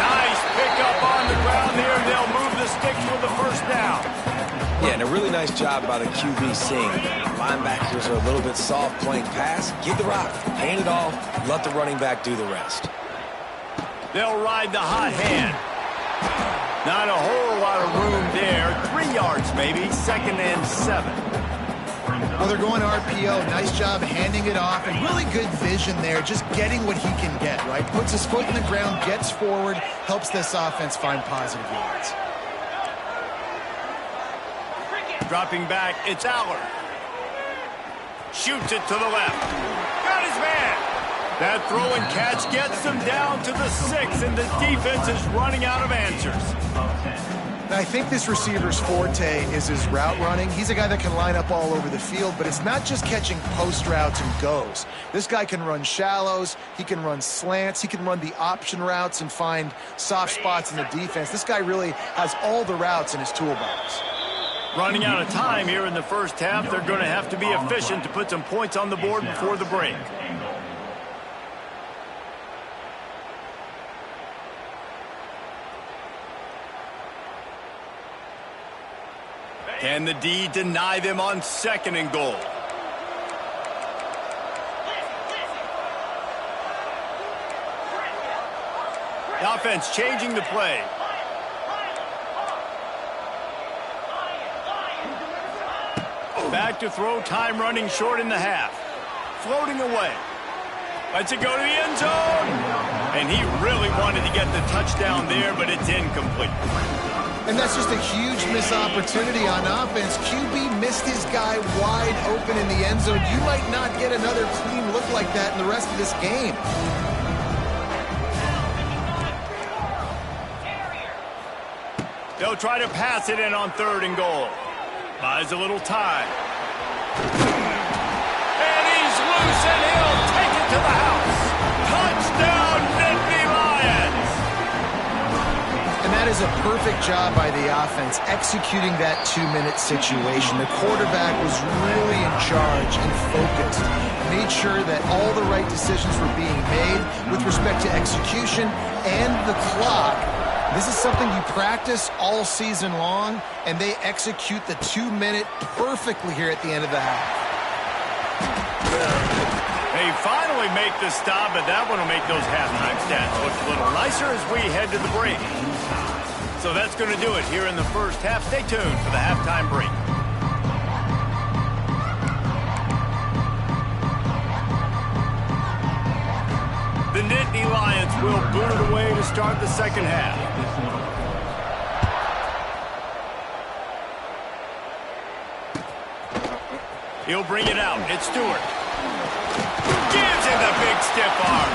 Nice pickup on the ground there, and they'll move the sticks with the first down. Yeah, and a really nice job by the QB seeing linebackers are a little bit soft playing pass. Give the rock, hand it off, let the running back do the rest. They'll ride the hot hand. Not a whole lot of room there. 3 yards maybe, 2nd and 7. Well, they're going to RPO. Nice job handing it off, and really good vision there, just getting what he can get, right? Puts his foot in the ground, gets forward, helps this offense find positive yards. Dropping back, it's Aller. Shoots it to the left. Got his man. That throw and catch gets them down to the 6, and the defense is running out of answers. Now, I think this receiver's forte is his route running. He's a guy that can line up all over the field, but it's not just catching post routes and goes. This guy can run shallows, he can run slants, he can run the option routes and find soft spots in the defense. This guy really has all the routes in his toolbox. Running out of time here in the first half. They're going to have to be efficient to put some points on the board before the break. Can the D deny them on 2nd and goal? The offense changing the play. Back to throw, time running short in the half. Floating away. Lets it go to the end zone. And he really wanted to get the touchdown there, but it's incomplete. And that's just a huge missed opportunity on offense. QB missed his guy wide open in the end zone. You might not get another clean look like that in the rest of this game. They'll try to pass it in on 3rd and goal. Buys a little time. And he's loose, and he'll take it to the house. Touchdown, Nittany Lions! And that is a perfect job by the offense, executing that 2-minute situation. The quarterback was really in charge and focused. Made sure that all the right decisions were being made with respect to execution and the clock. This is something you practice all season long, and they execute the 2-minute perfectly here at the end of the half. They finally make the stop, but that one will make those halftime stats look a little nicer as we head to the break. So that's going to do it here in the first half. Stay tuned for the halftime break. The Nittany Lions will boot it away to start the second half. He'll bring it out. It's Stewart. Gives him the big stiff arm.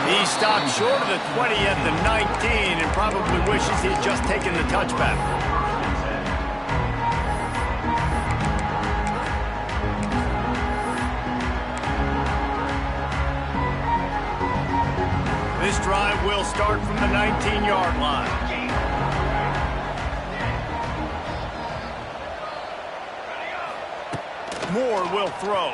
He stopped short of the 20 at the 19 and probably wishes he'd just taken the touchback. This drive will start from the 19-yard line. Moore will throw.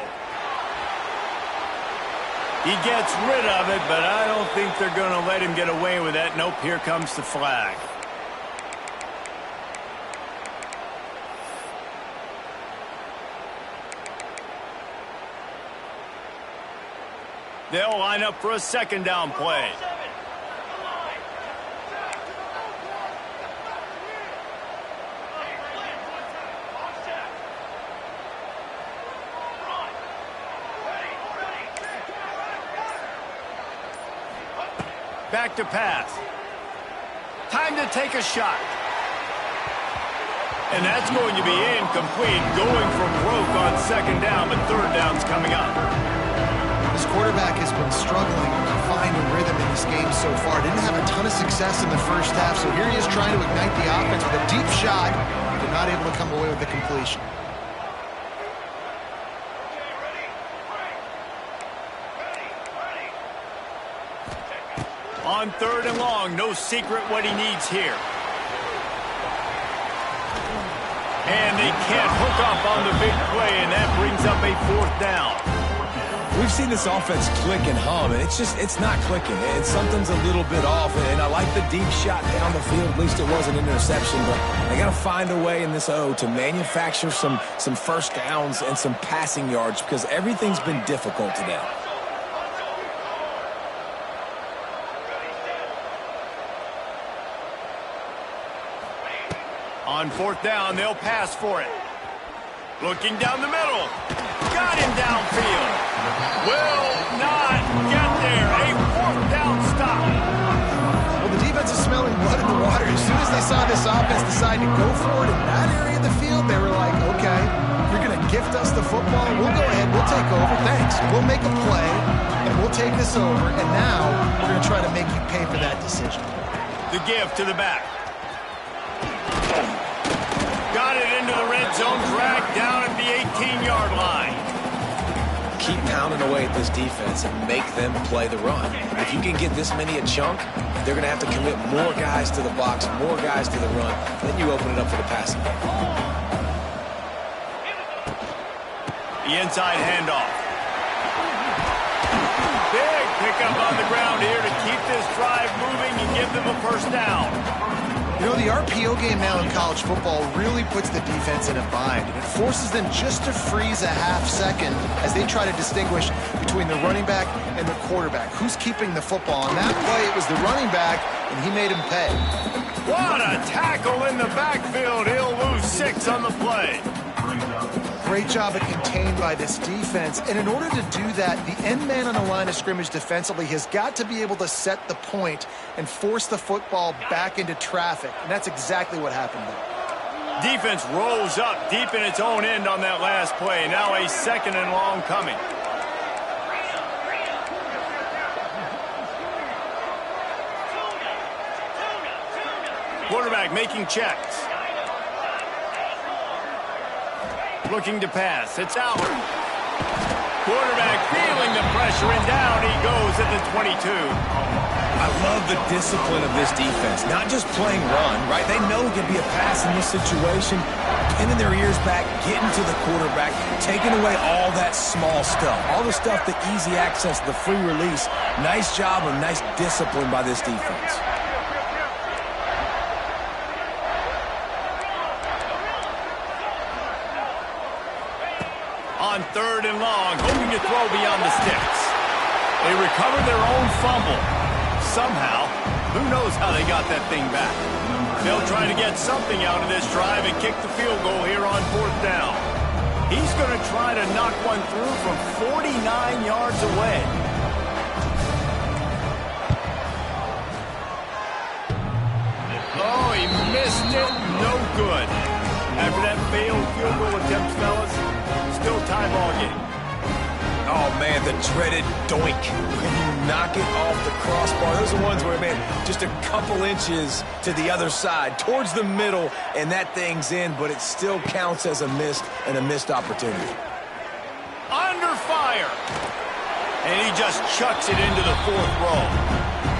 He gets rid of it, but I don't think they're going to let him get away with that. Nope, here comes the flag. They'll line up for a 2nd down play. Back to pass. Time to take a shot. And that's going to be incomplete, going for broke on 2nd down, but 3rd down's coming up. This quarterback has been struggling to find a rhythm in this game so far. Didn't have a ton of success in the first half, so here he is trying to ignite the offense with a deep shot, but not able to come away with the completion. On 3rd and long, no secret what he needs here. And they can't hook up on the big play, and that brings up a 4th down. We've seen this offense click and hum, and it's not clicking. And something's a little bit off, and I like the deep shot down the field. At least it was an interception, but they got to find a way in this O to manufacture some first downs and some passing yards because everything's been difficult today. On fourth down, they'll pass for it. Looking down the middle. Got him downfield. Will not get there. A fourth down stop. Well, the defense is smelling blood in the water. As soon as they saw this offense decide to go for it in that area of the field, they were like, okay, you're going to gift us the football. We'll go ahead. We'll take over. Thanks. We'll make a play, and we'll take this over. And now we're going to try to make you pay for that decision. The give to the back. Got it into the red zone, dragged down at the 18-yard line. Keep pounding away at this defense and make them play the run. If you can get this many a chunk, they're going to have to commit more guys to the box, more guys to the run. Then you open it up for the passing game. The inside handoff. Big pickup on the ground here to keep this drive moving and give them a first down. You know, the RPO game now in college football really puts the defense in a bind, and it forces them just to freeze a half second as they try to distinguish between the running back and the quarterback. Who's keeping the football? On that play, it was the running back, and he made him pay. What a tackle in the backfield. He'll lose 6 on the play. Great job of contained by this defense. And in order to do that, the end man on the line of scrimmage defensively has got to be able to set the point and force the football back into traffic. And that's exactly what happened there. Defense rolls up deep in its own end on that last play. Now a second and long coming. Quarterback making checks. Looking to pass. It's Albert. Quarterback feeling the pressure, and down he goes at the 22. I love the discipline of this defense. Not just playing run, right? They know it can be a pass in this situation. Pinning their ears back, getting to the quarterback, taking away all that small stuff. All the stuff, the easy access, the free release. Nice job and nice discipline by this defense. On third and long, hoping to throw beyond the sticks. They recover their own fumble. Somehow, who knows how they got that thing back. They'll try to get something out of this drive and kick the field goal here on fourth down. He's going to try to knock one through from 49 yards away. Oh, he missed it. No good. After that failed field goal attempt, fellas, still tie ball game. Oh, man, the dreaded doink. When you knock it off the crossbar, those are ones where, man, just a couple inches to the other side, towards the middle, and that thing's in, but it still counts as a missed opportunity. Under fire. And he just chucks it into the fourth row.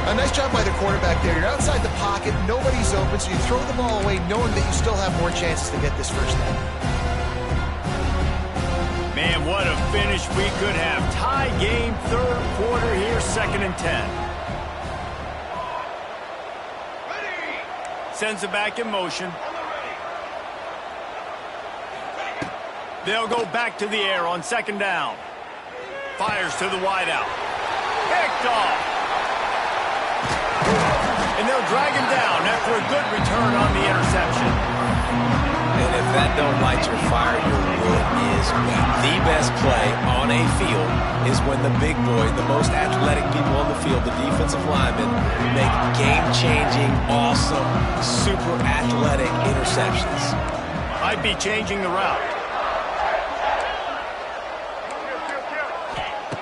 A nice job by the quarterback there. You're outside the pocket, nobody's open, so you throw the ball away knowing that you still have more chances to get this first down. Man, what a finish we could have. Tie game, third quarter here, 2nd and 10. Sends it back in motion. They'll go back to the air on 2nd down. Fires to the wideout. Picked off. And they'll drag him down after a good return on the interception. And if that don't light your fire, your wood is wet. The best play on a field is when the big boy, the most athletic people on the field, the defensive linemen, make game-changing, awesome, super athletic interceptions. Might be changing the route.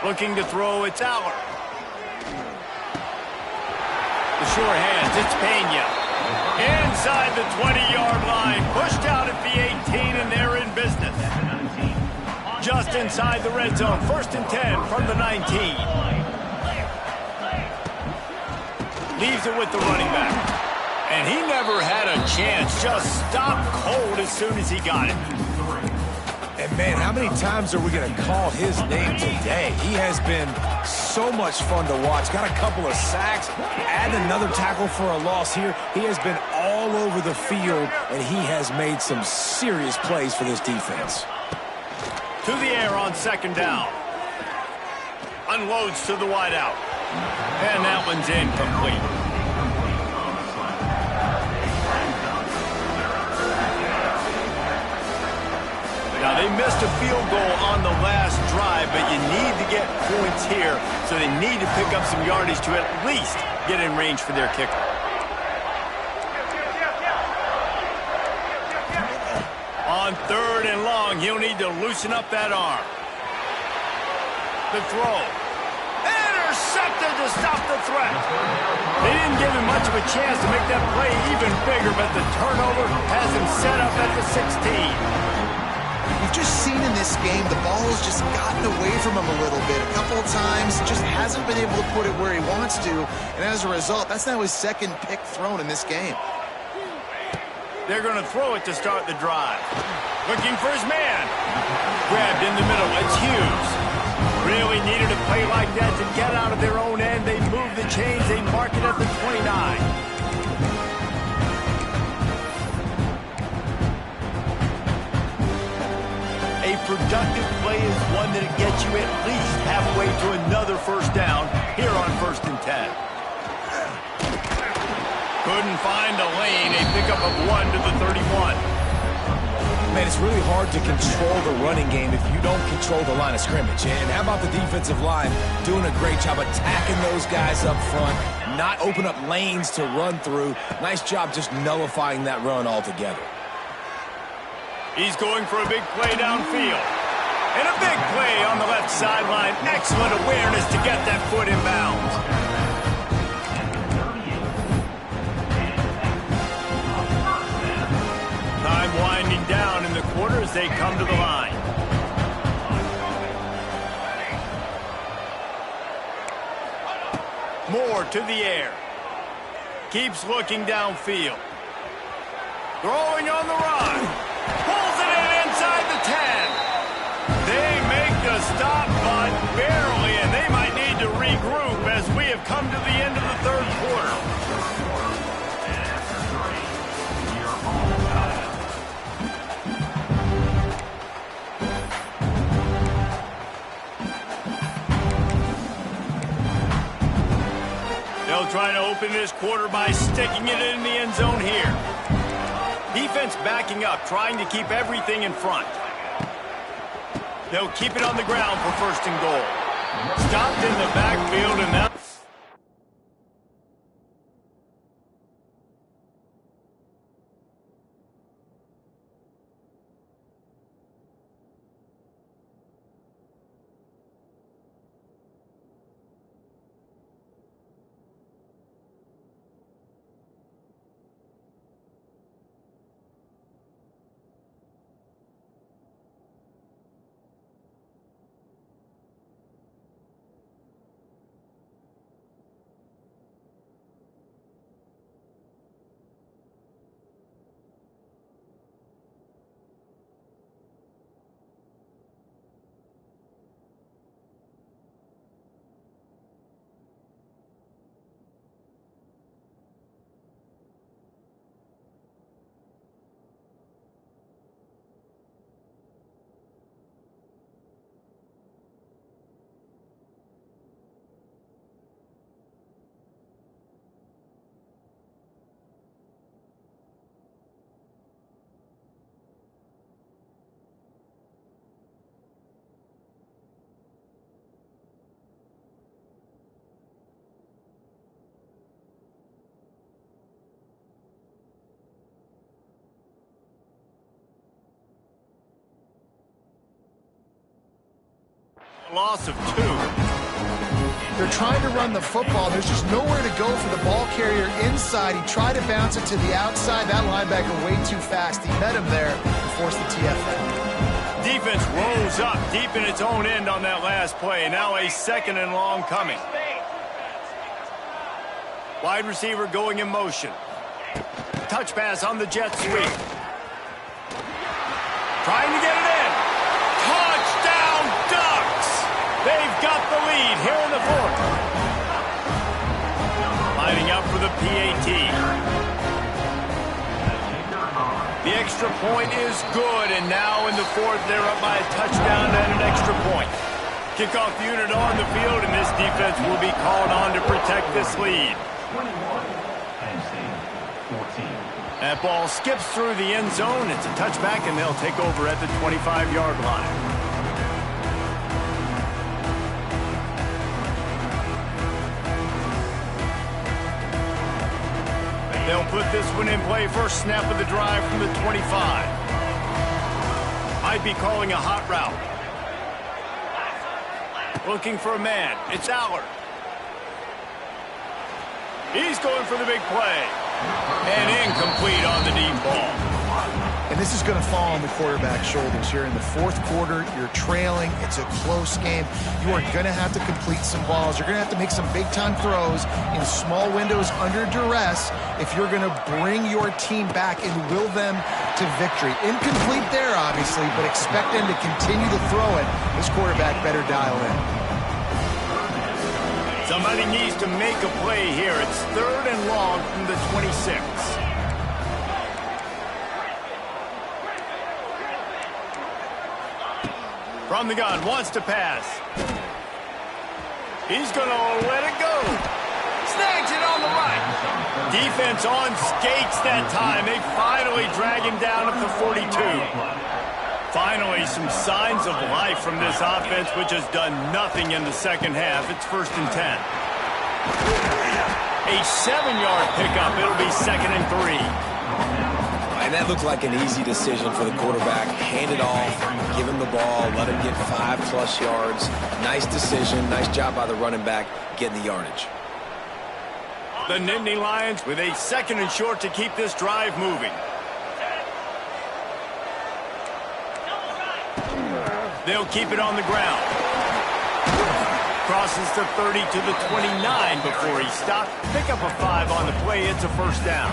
Looking to throw, it's Aller. The sure hands, it's Pena. Inside the 20-yard line, pushed out at the 18, and they're in business. Just inside the red zone, 1st and 10 from the 19. Leaves it with the running back. And he never had a chance, just stopped cold as soon as he got it. And Man, how many times are we going to call his name today? He has been so much fun to watch. Got a couple of sacks, add another tackle for a loss here. He has been all over the field, and he has made some serious plays for this defense. To the air on second down. Unloads to the wideout. And that one's incomplete. Now, they missed a field goal on the last drive, but you need to get points here, so they need to pick up some yardage to at least get in range for their kicker. On third and long, he'll need to loosen up that arm. The throw. Intercepted to stop the threat. They didn't give him much of a chance to make that play even bigger, but the turnover has him set up at the 16. We've just seen in this game the ball has just gotten away from him a little bit. A couple of times, just hasn't been able to put it where he wants to, and as a result, that's now his second pick thrown in this game. They're going to throw it to start the drive. Looking for his man. Grabbed in the middle. It's Hughes. Really needed a play like that to get out of their own end. They move the chains. They mark it at the 29. A productive play is one that gets you at least halfway to another first down here on 1st and 10. Couldn't find a lane. A pickup of 1 to the 31. Man, it's really hard to control the running game if you don't control the line of scrimmage. And how about the defensive line doing a great job attacking those guys up front, not open up lanes to run through. Nice job just nullifying that run altogether. He's going for a big play downfield. And a big play on the left sideline. Excellent awareness to get that foot in bounds. Time winding down in the quarter as they come to the line. Moore to the air. Keeps looking downfield. Throwing on the run. Pulls it in inside the 10. They make the stop, but barely, and they might need to regroup as we have come to the end of the third quarter. They'll try to open this quarter by sticking it in the end zone here. Defense backing up, trying to keep everything in front. They'll keep it on the ground for 1st and goal. Stopped in the backfield, and that... Loss of 2. They're trying to run the football. There's just nowhere to go for the ball carrier inside. He tried to bounce it to the outside. That linebacker way too fast. He met him there and forced the TFL. Defense rose up deep in its own end on that last play. Now a 2nd and long coming. Wide receiver going in motion. Touch pass on the jet sweep. Trying to get it in. They've got the lead here in the fourth. Lining up for the PAT. The extra point is good, and now in the fourth, they're up by a touchdown and an extra point. Kickoff unit on the field, and this defense will be called on to protect this lead. 21, Penn State, 14. That ball skips through the end zone. It's a touchback, and they'll take over at the 25-yard line. They'll put this one in play. First snap of the drive from the 25. Might be calling a hot route. Looking for a man. It's Allard. He's going for the big play. And incomplete on the deep ball. And this is going to fall on the quarterback's shoulders here in the fourth quarter. You're trailing. It's a close game. You are going to have to complete some balls. You're going to have to make some big-time throws in small windows under duress if you're going to bring your team back and will them to victory. Incomplete there, obviously, but expect them to continue to throw it. This quarterback better dial in. Somebody needs to make a play here. It's 3rd and long from the 26. From the gun, wants to pass. He's going to let it go. Snags it on the right. Defense on skates that time. They finally drag him down at the 42. Finally, some signs of life from this offense, which has done nothing in the second half. It's 1st and 10. A 7-yard pickup. It'll be 2nd and 3. And that looked like an easy decision for the quarterback. Hand it off, give him the ball, let him get 5+ yards. Nice decision. Nice job by the running back getting the yardage. The Nittany Lions with a 2nd and short to keep this drive moving. They'll keep it on the ground. Crosses the 30 to the 29 before he stopped. Pick up a 5 on the play. It's a 1st down.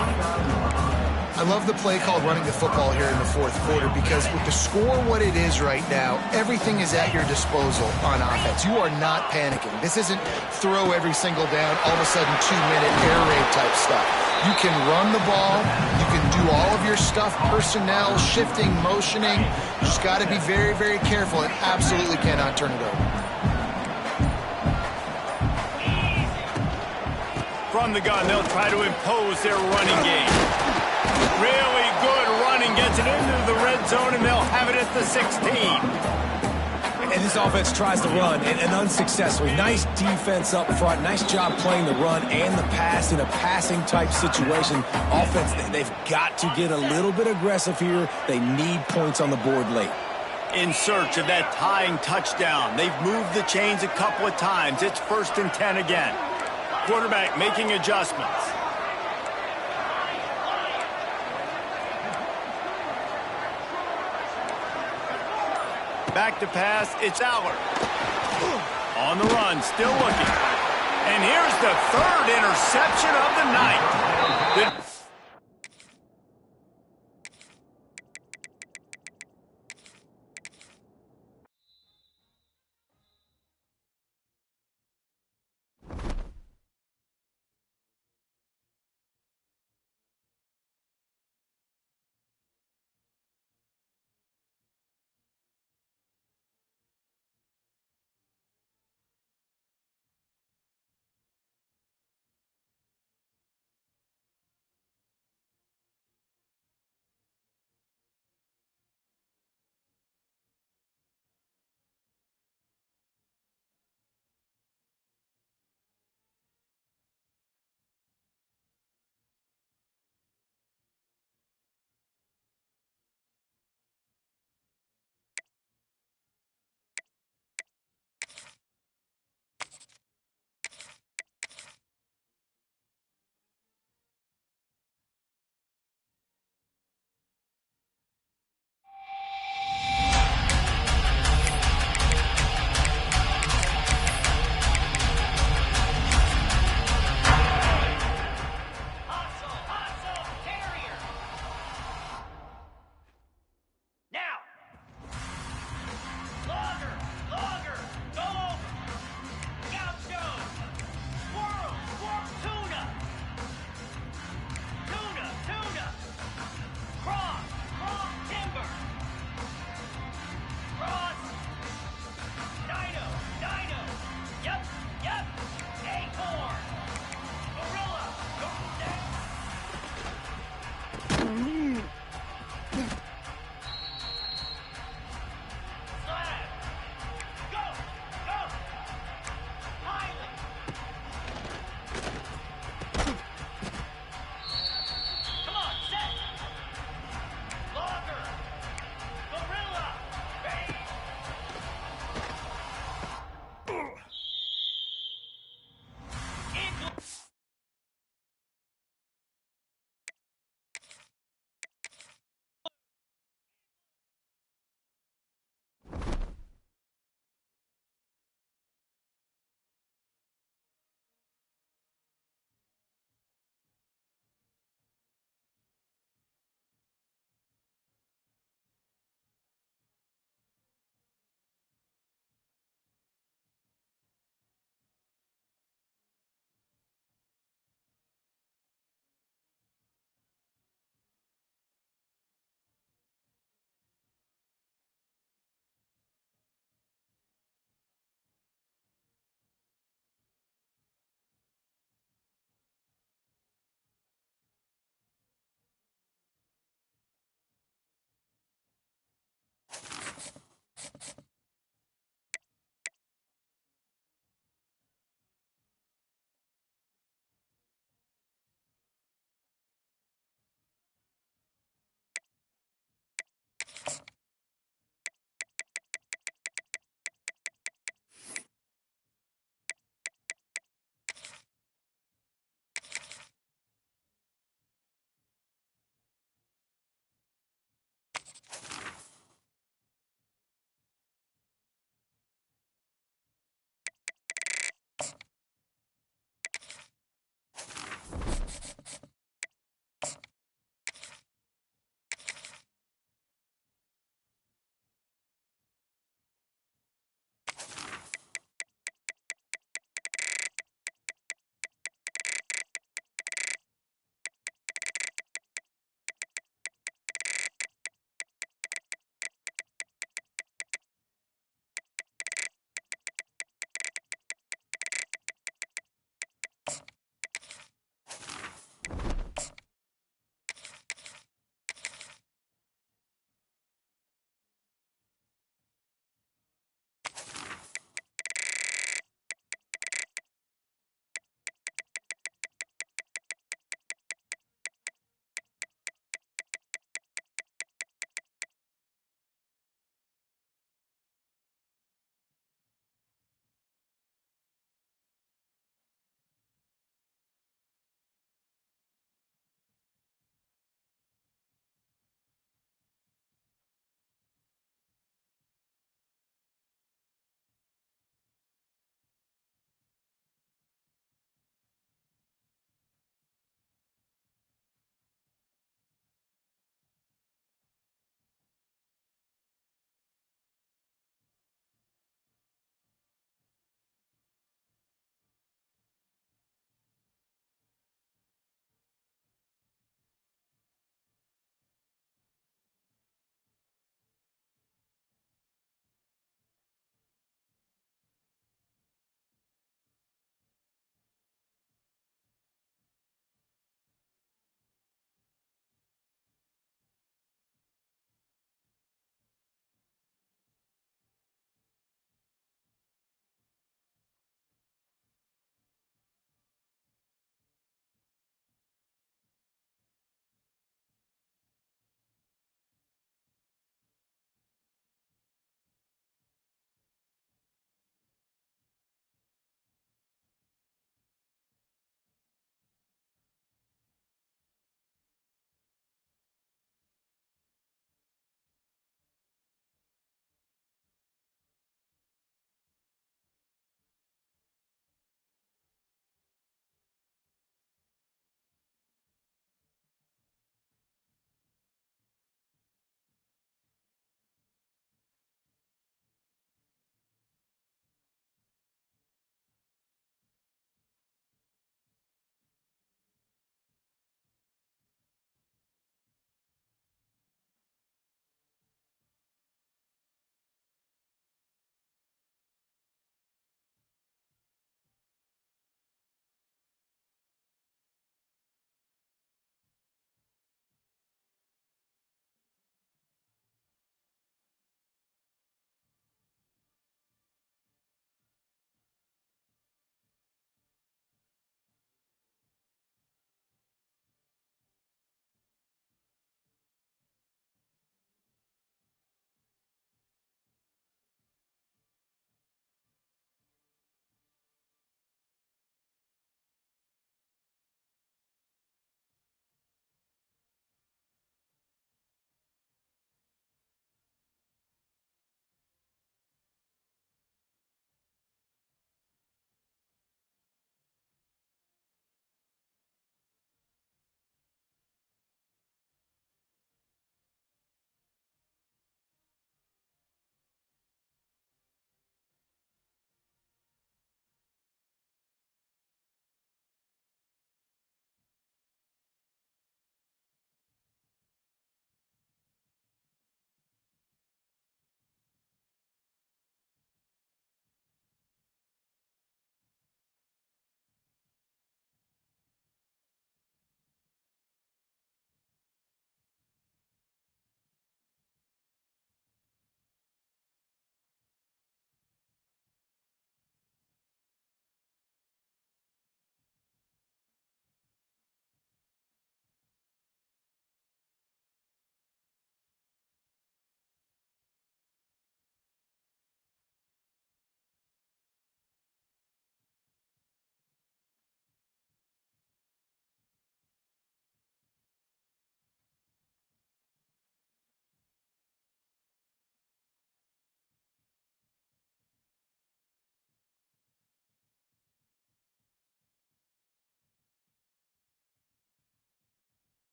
I love the play called running the football here in the fourth quarter because with the score what it is right now, everything is at your disposal on offense. You are not panicking. This isn't throw every single down, all of a sudden 2-minute air raid type stuff. You can run the ball. You can do all of your stuff, personnel, shifting, motioning. You just got to be very, very careful and absolutely cannot turn it over. From the gun, they'll try to impose their running game. Really good running, gets it into the red zone, and they'll have it at the 16. And this offense tries to run, and unsuccessfully. Nice defense up front. Nice job playing the run and the pass in a passing-type situation. Offense, they've got to get a little bit aggressive here. They need points on the board late. In search of that tying touchdown. They've moved the chains a couple of times. It's 1st and 10 again. Quarterback making adjustments. Back to pass, it's Allard. On the run, still looking. And here's the 3rd interception of the night.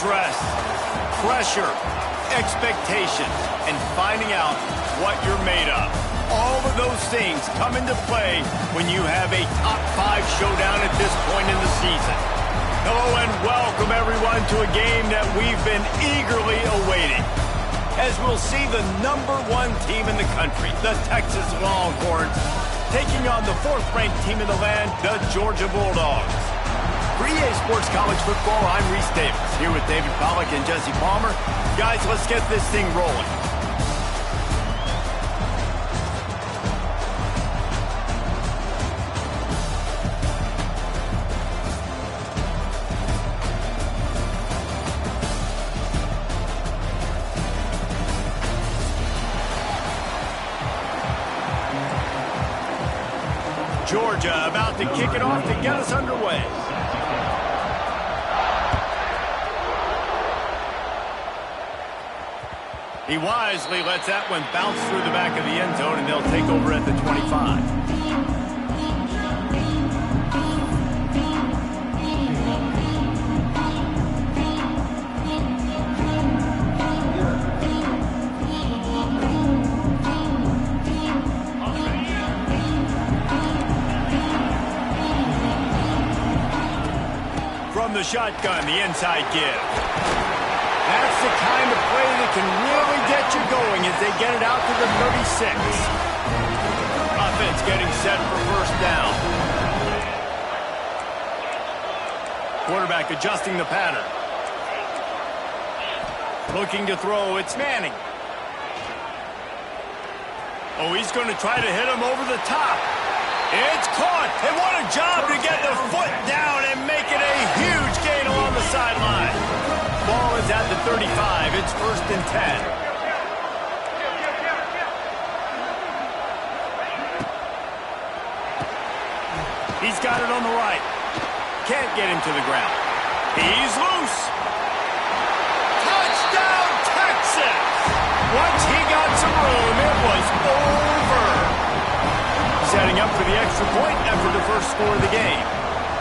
stress, pressure, expectations, and finding out what you're made of. All of those things come into play when you have a top 5 showdown at this point in the season. Hello and welcome everyone to a game that we've been eagerly awaiting, as we'll see the #1 team in the country, the Texas Longhorns, taking on the 4th-ranked team in the land, the Georgia Bulldogs. For EA Sports College Football, I'm Reese Davis, here with David Pollack and Jesse Palmer. Guys, let's get this thing rolling. Georgia about to kick it off to get us underway. He wisely lets that one bounce through the back of the end zone, and they'll take over at the 25. From the shotgun, the inside give. That's the kind of play that can really get you going as they get it out to the 36. Offense getting set for first down. Quarterback adjusting the pattern. Looking to throw, it's Manning. Oh, he's going to try to hit him over the top. It's caught, and what a job to get the foot down and make it a huge gain along the sideline. Ball is at the 35. It's 1st and 10. He's got it on the right. Can't get him to the ground. He's loose. Touchdown, Texas! Once he got some room, it was over. Setting up for the extra point after the first score of the game.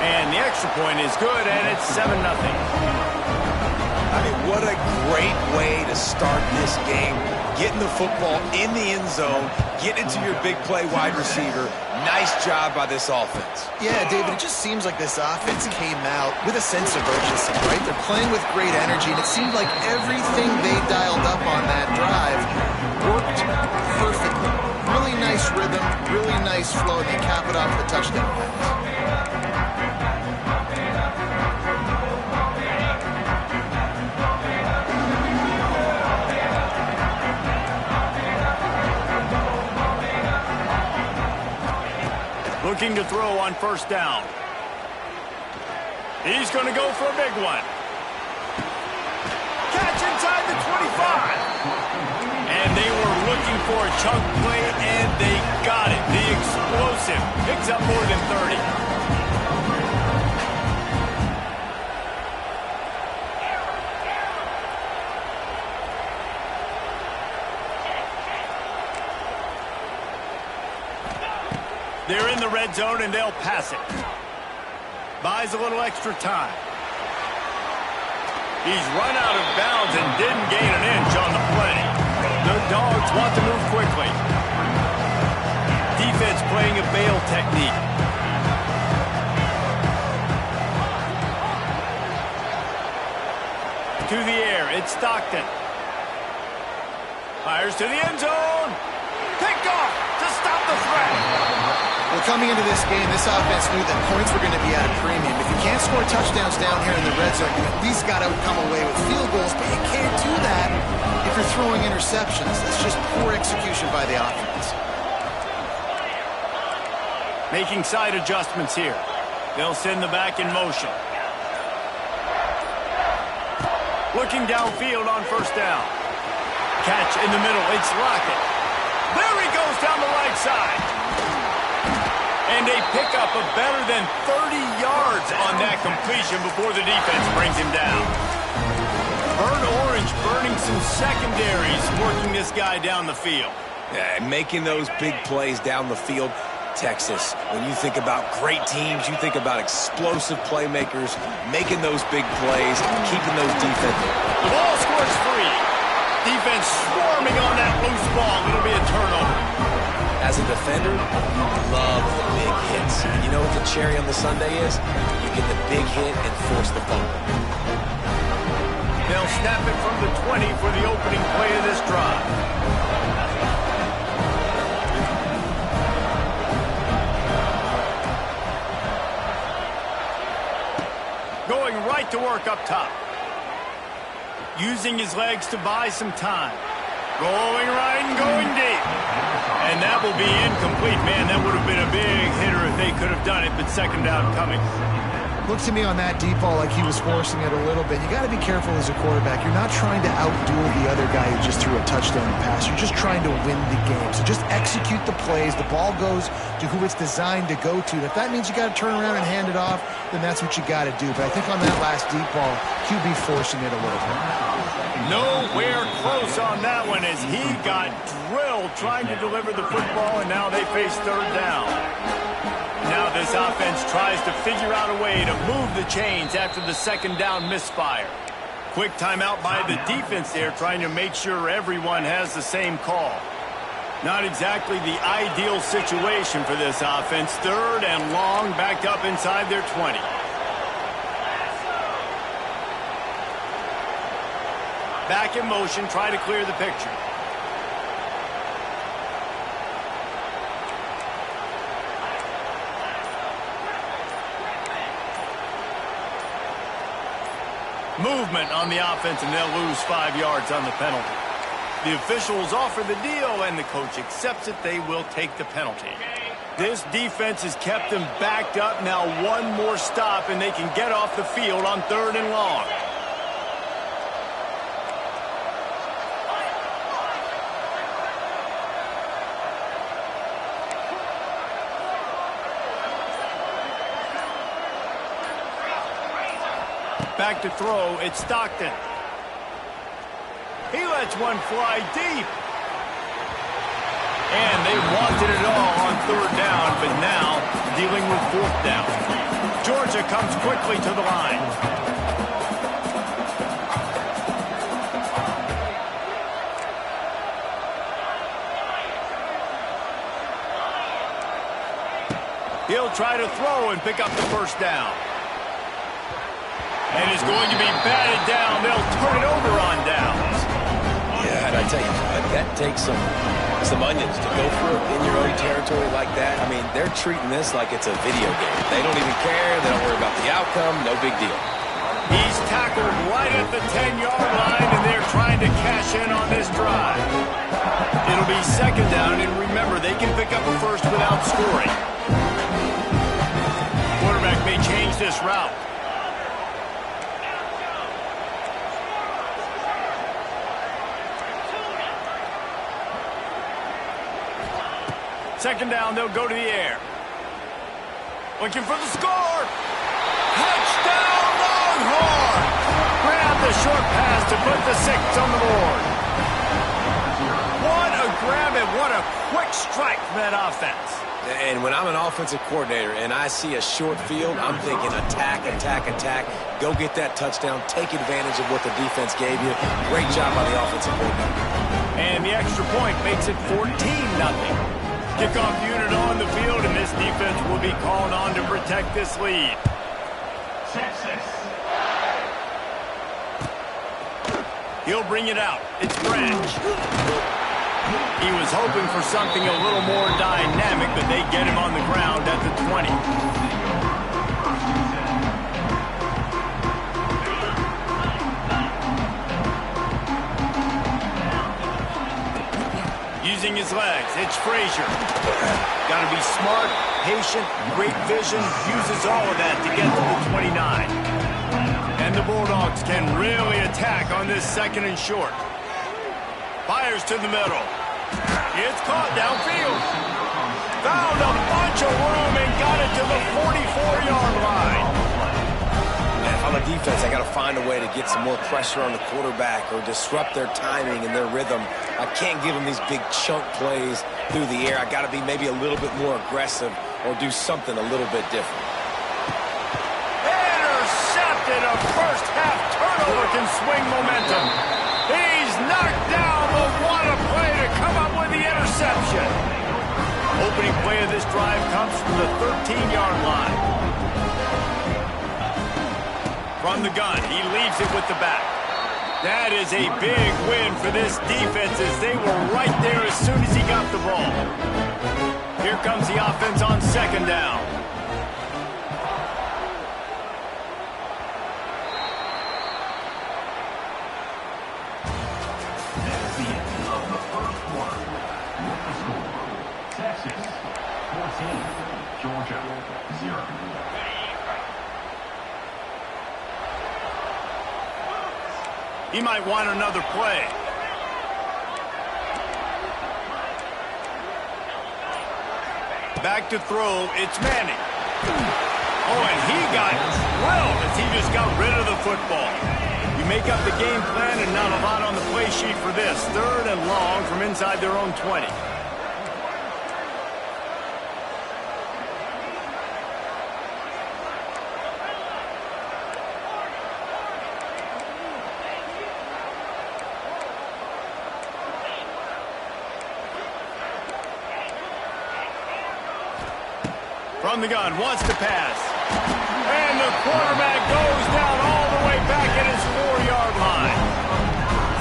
And the extra point is good, and it's 7-0. I mean, what a great way to start this game. Getting the football in the end zone, getting into your big play wide receiver. Nice job by this offense. Yeah, David, it just seems like this offense came out with a sense of urgency, right? They're playing with great energy, and it seemed like everything they dialed up on that drive worked perfectly. Really nice rhythm, really nice flow, and they cap it off with a touchdown pass. Looking to throw on first down. He's going to go for a big one. Catch inside the 25. And they were looking for a chunk play, and they got it. The explosive picks up more than 30. They're in the red zone, and they'll pass it. Buys a little extra time. He's run out of bounds and didn't gain an inch on the play. The Dogs want to move quickly. Defense playing a bail technique. To the air, it's Stockton. Fires to the end zone. Picked off to stop the threat. Well, coming into this game, this offense knew that points were going to be at a premium. If you can't score touchdowns down here in the red zone, you at least got to come away with field goals, but you can't do that if you're throwing interceptions. That's just poor execution by the offense. Making side adjustments here. They'll send the back in motion. Looking downfield on first down. Catch in the middle. It's Lockett. There he goes down the right side. And a pickup of better than 30 yards on that completion before the defense brings him down. Burnt Orange burning some secondaries, working this guy down the field. Yeah, making those big plays down the field. Texas. When you think about great teams, you think about explosive playmakers, making those big plays, keeping those defenses. The ball squirts free. Defense swarming on that loose ball. It'll be a turnover. As a defender, you love the big hits. And you know what the cherry on the sundae is? You get the big hit and force the fumble. They'll snap it from the 20 for the opening play of this drive. Going right to work up top. Using his legs to buy some time. Going right and going deep. And that will be incomplete. Man, that would have been a big hitter if they could have done it, but second down coming. Looks to me on that deep ball like he was forcing it a little bit. You got to be careful as a quarterback. You're not trying to outduel the other guy who just threw a touchdown pass. You're just trying to win the game. So just execute the plays. The ball goes to who it's designed to go to. And if that means you got to turn around and hand it off, then that's what you got to do. But I think on that last deep ball, QB forcing it a little bit. Nowhere close on that one as he got drilled trying to deliver the football, and now they face third down. Now this offense tries to figure out a way to move the chains after the second down misfire. Quick timeout by the defense there, trying to make sure everyone has the same call. Not exactly the ideal situation for this offense. Third and long, backed up inside their 20. Back in motion, try to clear the picture. Movement on the offense, and they'll lose 5 yards on the penalty. The officials offer the deal, and the coach accepts it. They will take the penalty. This defense has kept them backed up. Now one more stop, and they can get off the field on third and long. Back to throw, it's Stockton. He lets one fly deep. And they wanted it all on third down, but now dealing with fourth down. Georgia comes quickly to the line. He'll try to throw and pick up the first down. And is going to be batted down. They'll turn it over on downs. Yeah, and I tell you, that takes some onions to go through in your own territory like that. I mean, they're treating this like it's a video game. They don't even care. They don't worry about the outcome. No big deal. He's tackled right at the 10-yard line, and they're trying to cash in on this drive. It'll be second down, and remember, they can pick up a first without scoring. Quarterback may change this route. Second down, they'll go to the air. Looking for the score. Touchdown, Longhorn! Grab the short pass to put the 6 on the board. What a grab and what a quick strike from that offense. And when I'm an offensive coordinator and I see a short field, I'm thinking attack, attack, attack. Go get that touchdown. Take advantage of what the defense gave you. Great job by the offensive coordinator. And the extra point makes it 14-0. Kickoff unit on the field, and this defense will be called on to protect this lead. Texas. He'll bring it out. It's Branch. He was hoping for something a little more dynamic, but they get him on the ground at the 20. Using his legs, it's Frazier. Got to be smart, patient, great vision, uses all of that to get to the 29. And the Bulldogs can really attack on this second and short. Fires to the middle. It's caught downfield. Found a bunch of room and got it to the 44-yard line. If I'm a defense, I got to find a way to get some more pressure on the quarterback or disrupt their timing and their rhythm. I can't give them these big chunk plays through the air. I got to be maybe a little bit more aggressive or do something a little bit different. Intercepted. A first half turnover can swing momentum. He's knocked down, but what a play to come up with the interception. Opening play of this drive comes from the 13-yard line. From the gun, he leaves it with the back. That is a big win for this defense as they were right there as soon as he got the ball. Here comes the offense on second down. That's the end of the first quarter. With the score, Texas 14, Georgia 0. He might want another play. Back to throw, it's Manning. Oh, and he got drilled as he just got rid of the football. You make up the game plan and not a lot on the play sheet for this. 3rd and long from inside their own 20. From the gun, wants to pass. And the quarterback goes down all the way back at his 4-yard line.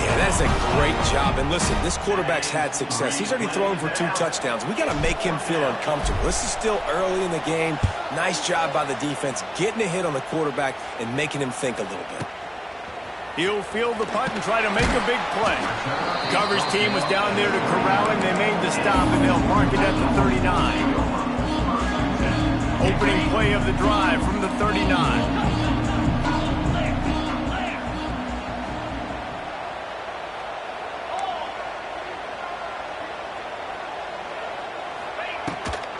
Yeah, that's a great job. And listen, this quarterback's had success. He's already thrown for 2 touchdowns. We got to make him feel uncomfortable. This is still early in the game. Nice job by the defense, getting a hit on the quarterback and making him think a little bit. He'll field the punt and try to make a big play. The coverage team was down there to corral him. They made the stop, and they'll mark it at the 39. Opening play of the drive from the 39.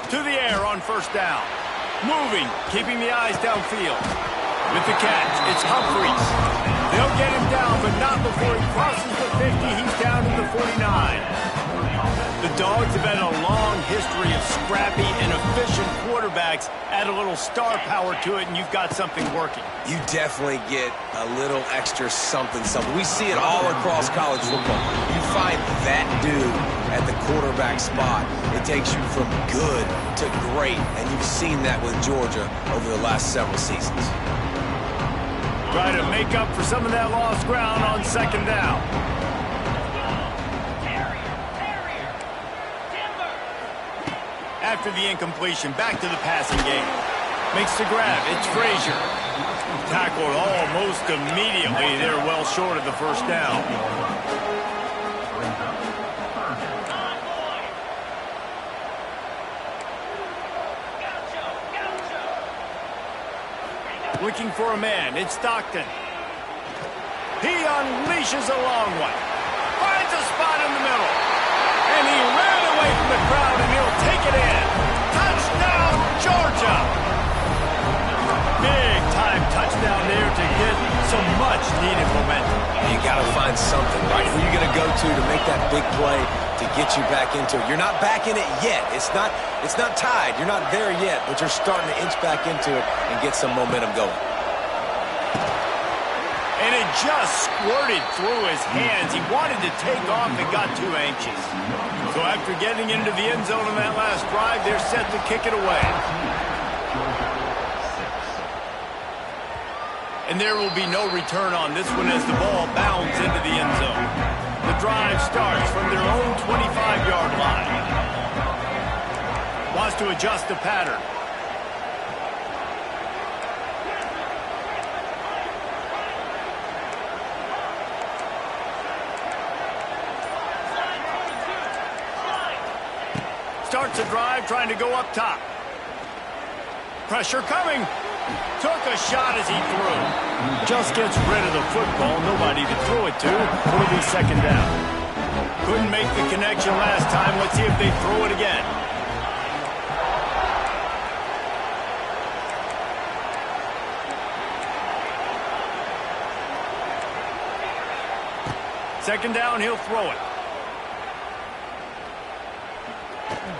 To the air on first down. Moving, keeping the eyes downfield. With the catch, it's Humphries. They'll get him down, but not before he crosses the 50. He's down to the 49. The Dogs have had a long history of scrappy and efficient quarterbacks. Add a little star power to it, and you've got something working. You definitely get a little extra something. We see it all across college football. You find that dude at the quarterback spot, it takes you from good to great, and you've seen that with Georgia over the last several seasons. Try to make up for some of that lost ground on second down. After the incompletion, back to the passing game. Makes the grab. It's Frazier. Tackled almost immediately. They're well short of the first down. Looking for a man. It's Stockton. He unleashes a long one. Finds a spot in the middle. And he ran away from the crowd, and he'll take it in. Touchdown, Georgia! Big-time touchdown there to get some much-needed momentum. You got to find something, right? Who are you going to go to make that big play to get you back into it? You're not back in it yet. It's not tied. You're not there yet, but you're starting to inch back into it and get some momentum going. And it just squirted through his hands. He wanted to take off and got too anxious. So after getting into the end zone in that last drive, they're set to kick it away. And there will be no return on this one as the ball bounds into the end zone. The drive starts from their own 25-yard line. Wants to adjust the pattern. Starts a drive trying to go up top. Pressure coming. Took a shot as he threw. Just gets rid of the football. Nobody to throw it to. It'll be second down. Couldn't make the connection last time. Let's see if they throw it again. Second down, he'll throw it.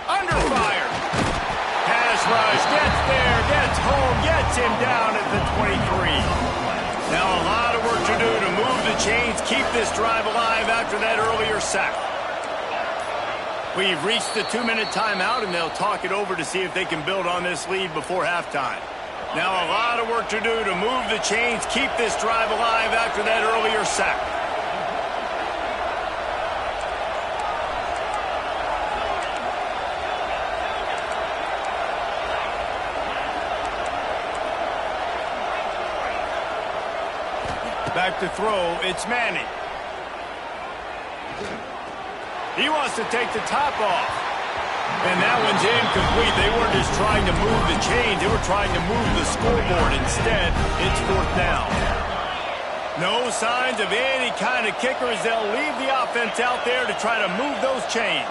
Under fire. Pass rush, gets there, gets home, gets him down at the 23. Now a lot of work to do to move the chains, keep this drive alive after that earlier sack. We've reached the 2-minute timeout, and they'll talk it over to see if they can build on this lead before halftime. Now a lot of work to do to move the chains, keep this drive alive after that earlier sack. Back to throw, it's Manning. He wants to take the top off. And that one's incomplete. They weren't just trying to move the chains. They were trying to move the scoreboard. Instead, it's 4th down. No signs of any kind of kickers. They'll leave the offense out there to try to move those chains.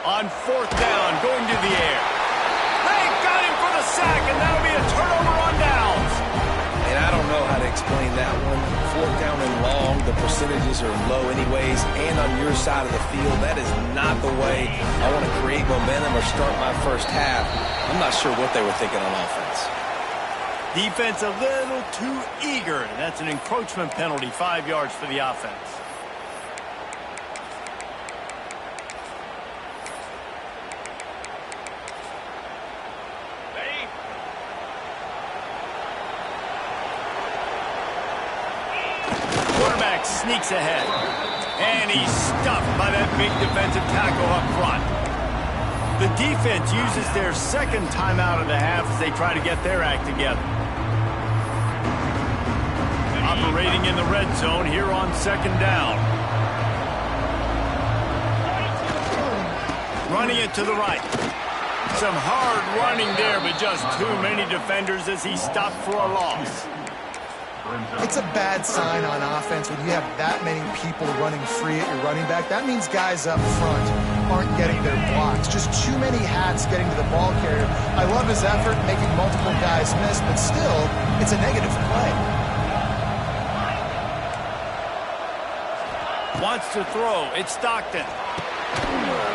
On 4th down, going to the air. They've got him for the sack, and that'll be a turnover on downs. And I don't know how to explain that one. 4th down and long, the percentages are low anyways, and on your side of the field, that is not the way I want to create momentum or start my first half. I'm not sure what they were thinking on offense. Defense a little too eager. That's an encroachment penalty, 5 yards for the offense. Sneaks ahead. And he's stuffed by that big defensive tackle up front. The defense uses their second timeout of the half as they try to get their act together. Operating in the red zone here on 2nd down. Running it to the right. Some hard running there, but just too many defenders as he stopped for a loss. It's a bad sign on offense when you have that many people running free at your running back. That means guys up front aren't getting their blocks. Just too many hats getting to the ball carrier. I love his effort making multiple guys miss, but still, it's a negative play. Wants to throw. It's Stockton.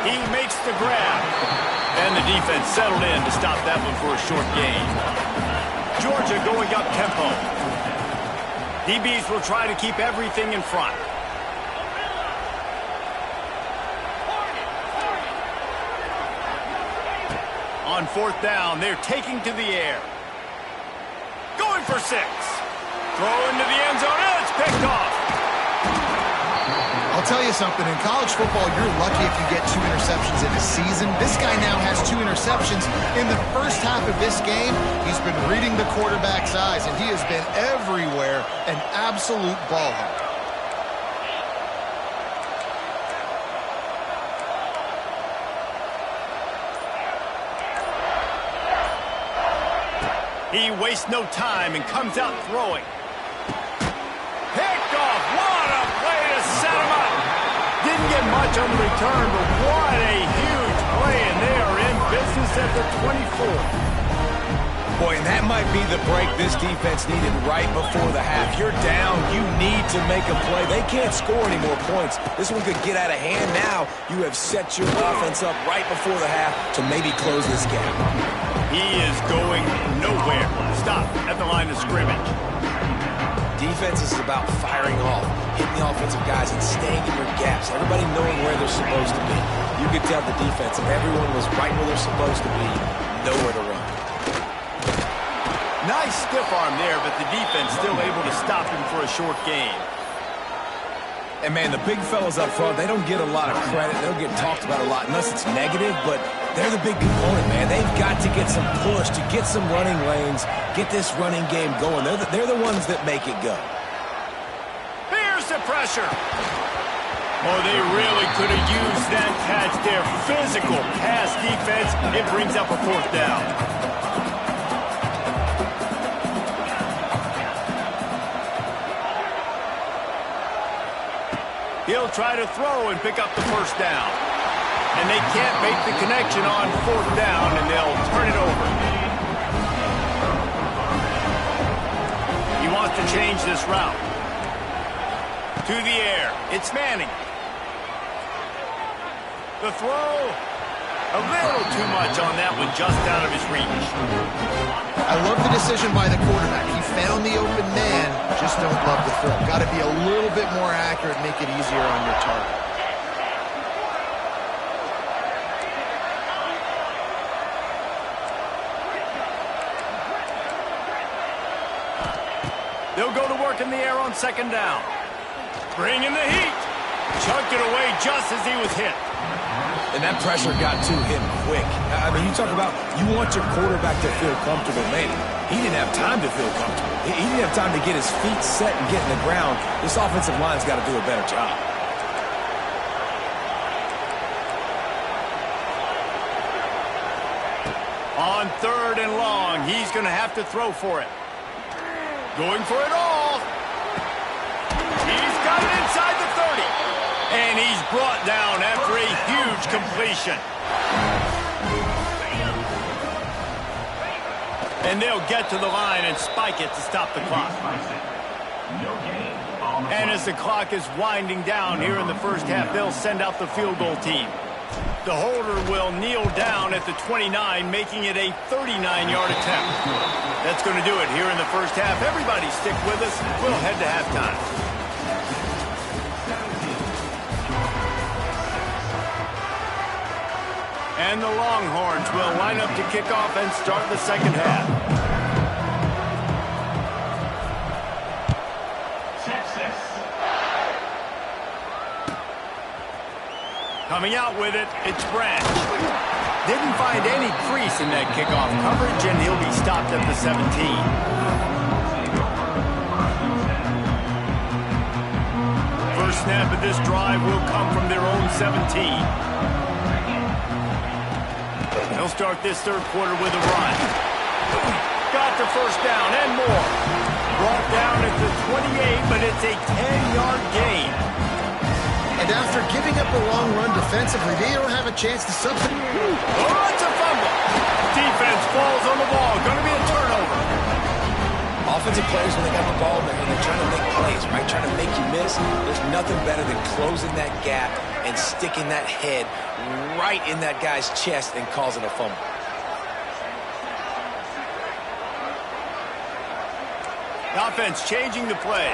He makes the grab. And the defense settled in to stop that one for a short gain. Georgia going up tempo. DBs will try to keep everything in front. On 4th down, they're taking to the air. Going for 6. Throw into the end zone, and it's picked off. I'll tell you something, in college football, you're lucky if you get 2 interceptions in a season. This guy now has 2 interceptions. In the first half of this game, he's been reading the quarterback's eyes, and he has been everywhere, an absolute ball hawk. He wastes no time and comes out throwing. Picked off. What a play to set him up. Didn't get much on the return, but what a huge play, and they are in business at the 24. Boy, and that might be the break this defense needed right before the half. You're down. You need to make a play. They can't score any more points. This one could get out of hand now. You have set your offense up right before the half to maybe close this gap. He is going nowhere. Stop at the line of scrimmage. Defense is about firing off, hitting the offensive guys, and staying in your gaps. Everybody knowing where they're supposed to be. You could tell the defense, if everyone was right where they're supposed to be, nowhere to run. Nice stiff arm there, but the defense still able to stop him for a short gain. And, man, the big fellas up front, they don't get a lot of credit. They don't get talked about a lot unless it's negative, but they're the big component, man. They've got to get some push, to get some running lanes, get this running game going. They're the ones that make it go. Here's the pressure. Oh, they really could have used that catch there. Physical pass defense. It brings up a 4th down. He'll try to throw and pick up the first down. And they can't make the connection on fourth down, and they'll turn it over. He wants to change this route. To the air. It's Manning. The throw. A little too much on that one, just out of his reach. I love the decision by the quarterback. He found the open man, just don't love the throw. Got to be a little bit more accurate, make it easier on your target. They'll go to work in the air on second down. Bring in the heat. Chucked it away just as he was hit. And that pressure got to him quick. I mean, you talk about you want your quarterback to feel comfortable. Man, he didn't have time to feel comfortable. He didn't have time to get his feet set and get in the ground. This offensive line's got to do a better job. On third and long, he's going to have to throw for it. Going for it all. He's got it inside the 30. And he's brought down after a huge completion. And they'll get to the line and spike it to stop the clock. And as the clock is winding down here in the first half, they'll send out the field goal team. The holder will kneel down at the 29, making it a 39-yard attempt. That's going to do it here in the first half. Everybody stick with us. We'll head to halftime. And the Longhorns will line up to kick off and start the second half. Coming out with it, it's Branch. Didn't find any crease in that kickoff coverage, and he'll be stopped at the 17. First snap of this drive will come from their own 17. They'll start this third quarter with a run. Got the first down and more. Brought down at the 28, but it's a 10-yard gain. And after giving up a long run defensively, they don't have a chance to substitute. Oh, it's a fumble. Defense falls on the ball. Going to be a turnover. Offensive players, when they got the ball, they're trying to make plays, right? Trying to make you miss. There's nothing better than closing that gap and sticking that head right in that guy's chest and causing a fumble. The offense changing the play.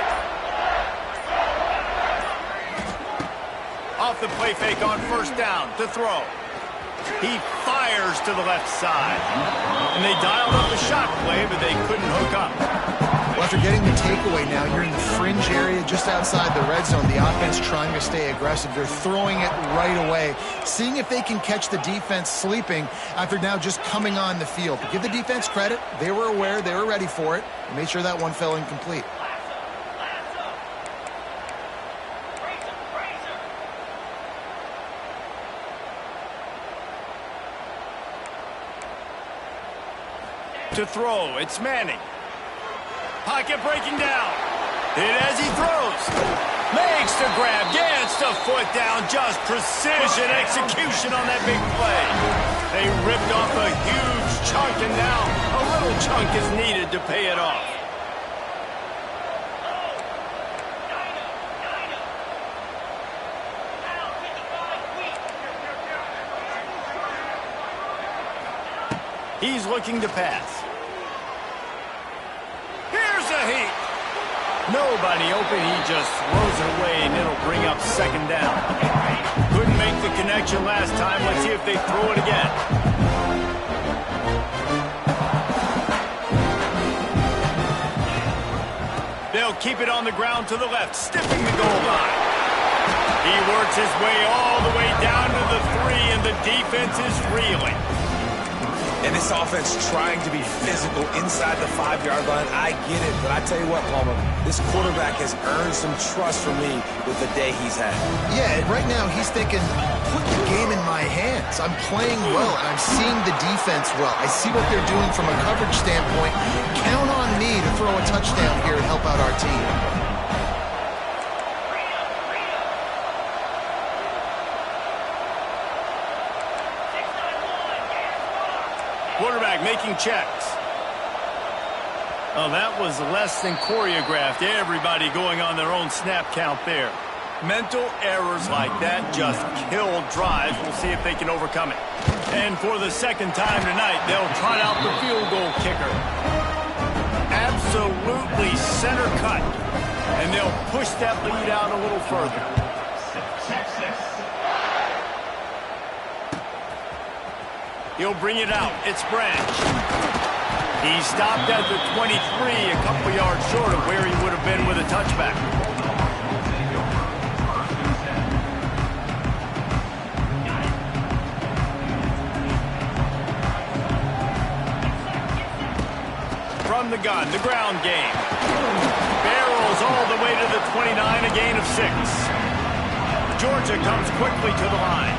Off the play fake on first down to throw. He fires to the left side. And they dialed up the shot play, but they couldn't hook up. Well, after getting the takeaway now, you're in the fringe area just outside the red zone. The offense trying to stay aggressive. They're throwing it right away, seeing if they can catch the defense sleeping after now just coming on the field. But give the defense credit. They were aware. They were ready for it. And made sure that one fell incomplete. To throw, it's Manning. Pocket breaking down. Hit as he throws. Makes the grab, gets the foot down. Just precision execution on that big play. They ripped off a huge chunk, and now a little chunk is needed to pay it off. He's looking to pass. Here's the heat. Nobody open. He just throws it away, and it'll bring up second down. Couldn't make the connection last time. Let's see if they throw it again. They'll keep it on the ground to the left, stiffing the goal line. He works his way all the way down to the 3, and the defense is reeling. And this offense trying to be physical inside the 5-yard line. I get it, but I tell you what, Palmer, this quarterback has earned some trust from me with the day he's had. Yeah, right now he's thinking, put the game in my hands. I'm playing well, and I'm seeing the defense well. I see what they're doing from a coverage standpoint. Count on me to throw a touchdown here and help out our team. quarterback making checks. Oh, that was less than choreographed. Everybody going on their own snap count there. Mental errors like that just kill drives. We'll see if they can overcome it. And for the second time tonight, they'll trot out the field goal kicker. Absolutely center cut. And they'll push that lead out a little further. He'll bring it out. It's Branch. He stopped at the 23, a couple yards short of where he would have been with a touchback. From the gun, the ground game. Barrels all the way to the 29, a gain of 6. Georgia comes quickly to the line.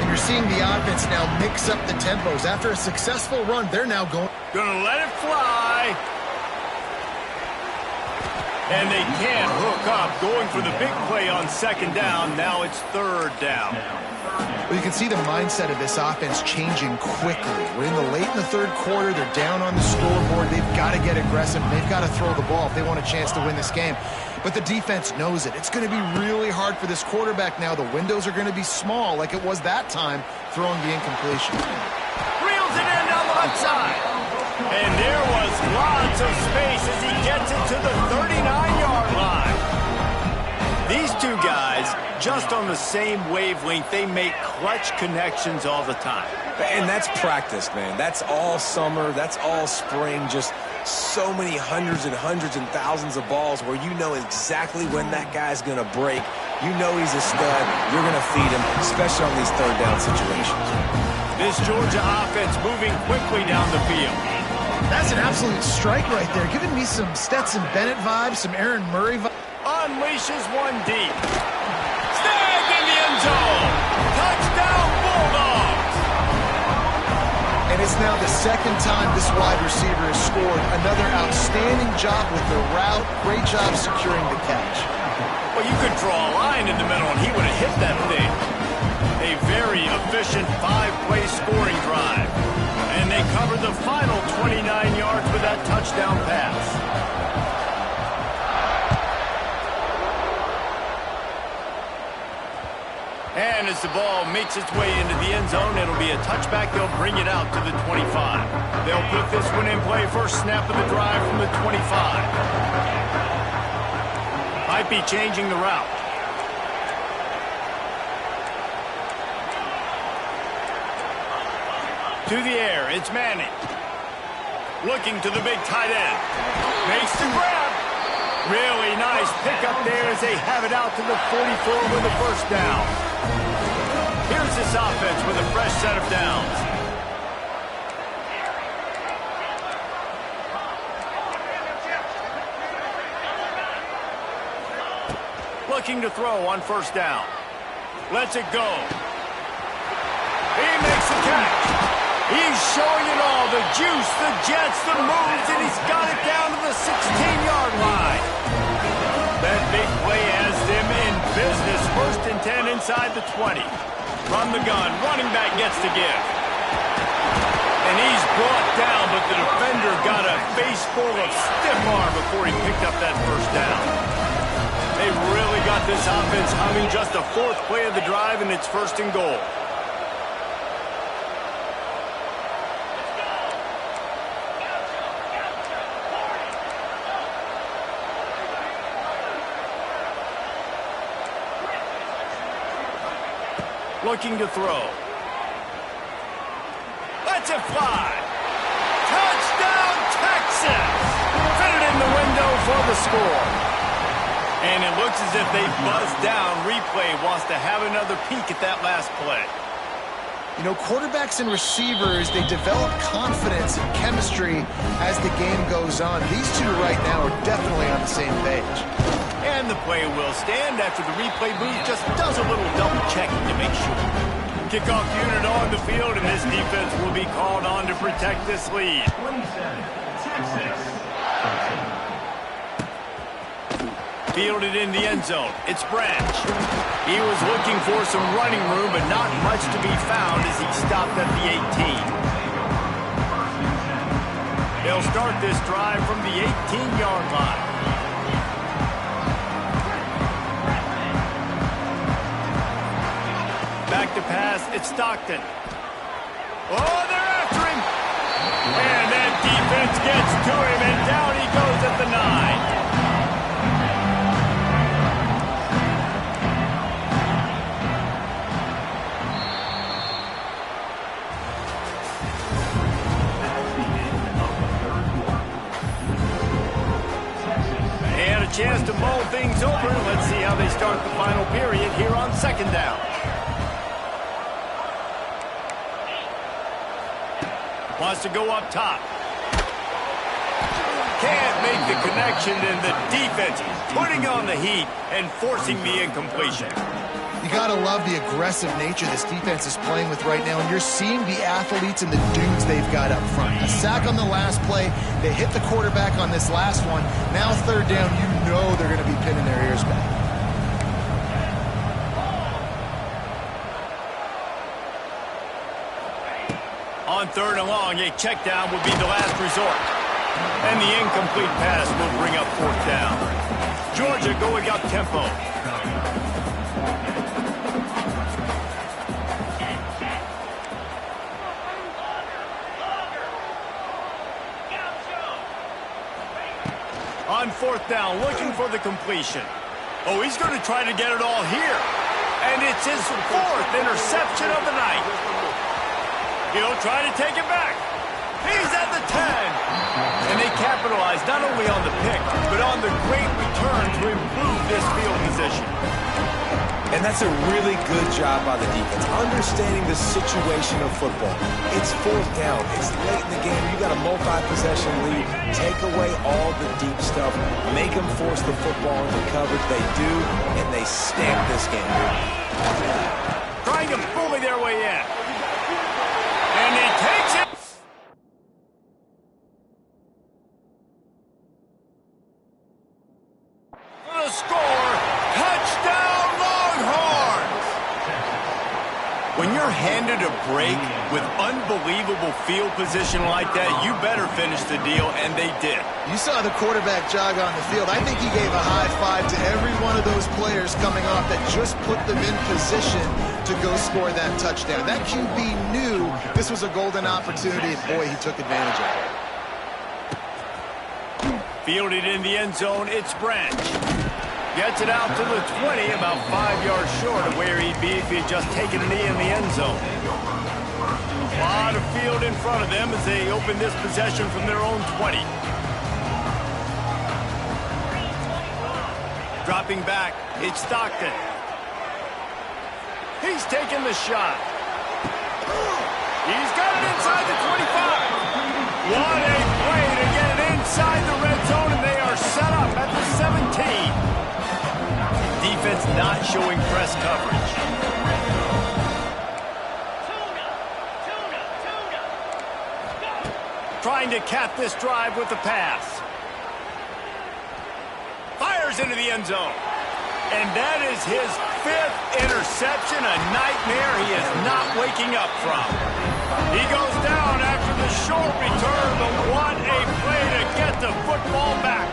And you're seeing the offense now mix up the tempos. After a successful run, they're now Gonna let it fly. And they can't hook up. Going for the big play on second down. Now it's third down. Well, you can see the mindset of this offense changing quickly. We're in the third quarter. They're down on the scoreboard. They've got to get aggressive. They've got to throw the ball if they want a chance to win this game. But the defense knows it. It's going to be really hard for this quarterback now. The windows are going to be small like it was that time throwing the incompletion. Reels it in down the left side. And there was lots of space as he gets it to the 39-yard line. These two guys, just on the same wavelength, they make clutch connections all the time. And that's practice, man. That's all summer. That's all spring. Just so many hundreds and thousands of balls where you know exactly when that guy's going to break. You know he's a stud. You're going to feed him, especially on these third down situations. This Georgia offense moving quickly down the field. That's an absolute strike right there. Giving me some Stetson Bennett vibes, some Aaron Murray vibes. Unleashes one deep. Snagged in the end zone. Touchdown, Bulldogs. And it's now the second time this wide receiver has scored. Another outstanding job with the route. Great job securing the catch. Well, you could draw a line in the middle, and he would have hit that thing. A very efficient 5-play scoring drive. And they cover the final 29 yards with that touchdown pass. And as the ball makes its way into the end zone, it'll be a touchback. They'll bring it out to the 25. They'll put this one in play. First snap of the drive from the 25. Might be changing the route. To the air, it's Manning. Looking to the big tight end. Makes the grab. Really nice pickup there as they have it out to the 44 with the first down. Here's this offense with a fresh set of downs. Looking to throw on first down. Lets it go. He makes the catch. He's showing it all. The juice, the jets, the moves, and he's got it down to the 16-yard line. That big play has them in business. First and 10 inside the 20. From the gun, running back gets the give. And he's brought down, but the defender got a face full of stiff arm before he picked up that first down. They really got this offense humming. Just the fourth play of the drive, and it's first and goal. Looking to throw. Lets it fly. Touchdown, Texas! Fitted in the window for the score. And it looks as if they buzzed down. Replay wants to have another peek at that last play. You know, quarterbacks and receivers, they develop confidence and chemistry as the game goes on. These two right now are definitely on the same page. And the play will stand after the replay booth just does a little double checking to make sure. Kickoff unit on the field, and this defense will be called on to protect this lead. 27, Texas. Fielded in the end zone. It's Branch. He was looking for some running room, but not much to be found as he stopped at the 18. They'll start this drive from the 18-yard line. Back to pass, it's Stockton. Oh, they're after him! And that defense gets to him, and down he goes at the 9. And a chance to mull things over. Let's see how they start the final period here on 2nd down. Wants to go up top. Can't make the connection, and the defense putting on the heat and forcing the incompletion. You got to love the aggressive nature this defense is playing with right now, and you're seeing the athletes and the dudes they've got up front. A sack on the last play. They hit the quarterback on this last one. Now 3rd down, you know they're going to be pinning their ears back. On 3rd and long, a check down would be the last resort. And the incomplete pass will bring up 4th down. Georgia going up tempo. On 4th down, looking for the completion. Oh, he's going to try to get it all here. And it's his 4th interception of the night. He'll try to take it back. He's at the 10. And they capitalize not only on the pick, but on the great return to improve this field position. And that's a really good job by the defense, understanding the situation of football. It's 4th down. It's late in the game. You got a multi-possession lead. Take away all the deep stuff. Make them force the football into coverage. They do, and they stamp this game. Trying to bully their way in. And he takes it. The score, touchdown Longhorns! When you're handed a break with unbelievable field position like that, you better finish the deal, and they did. You saw the quarterback jog on the field. I think he gave a high five to every one of those players coming off that just put them in position to go score that touchdown. That QB knew this was a golden opportunity, and boy, he took advantage of it. Fielded in the end zone, it's Branch. Gets it out to the 20, about 5 yards short of where he'd be if he had just taken a knee in the end zone. A lot of field in front of them as they open this possession from their own 20. Dropping back, it's Stockton. He's taking the shot. He's got it inside the 25. What a play to get it inside the red zone, and they are set up at the 17. Defense not showing press coverage. Trying to cap this drive with the pass. Fires into the end zone. And that is his 5th interception, a nightmare he is not waking up from. He goes down after the short return, but what a play to get the football back.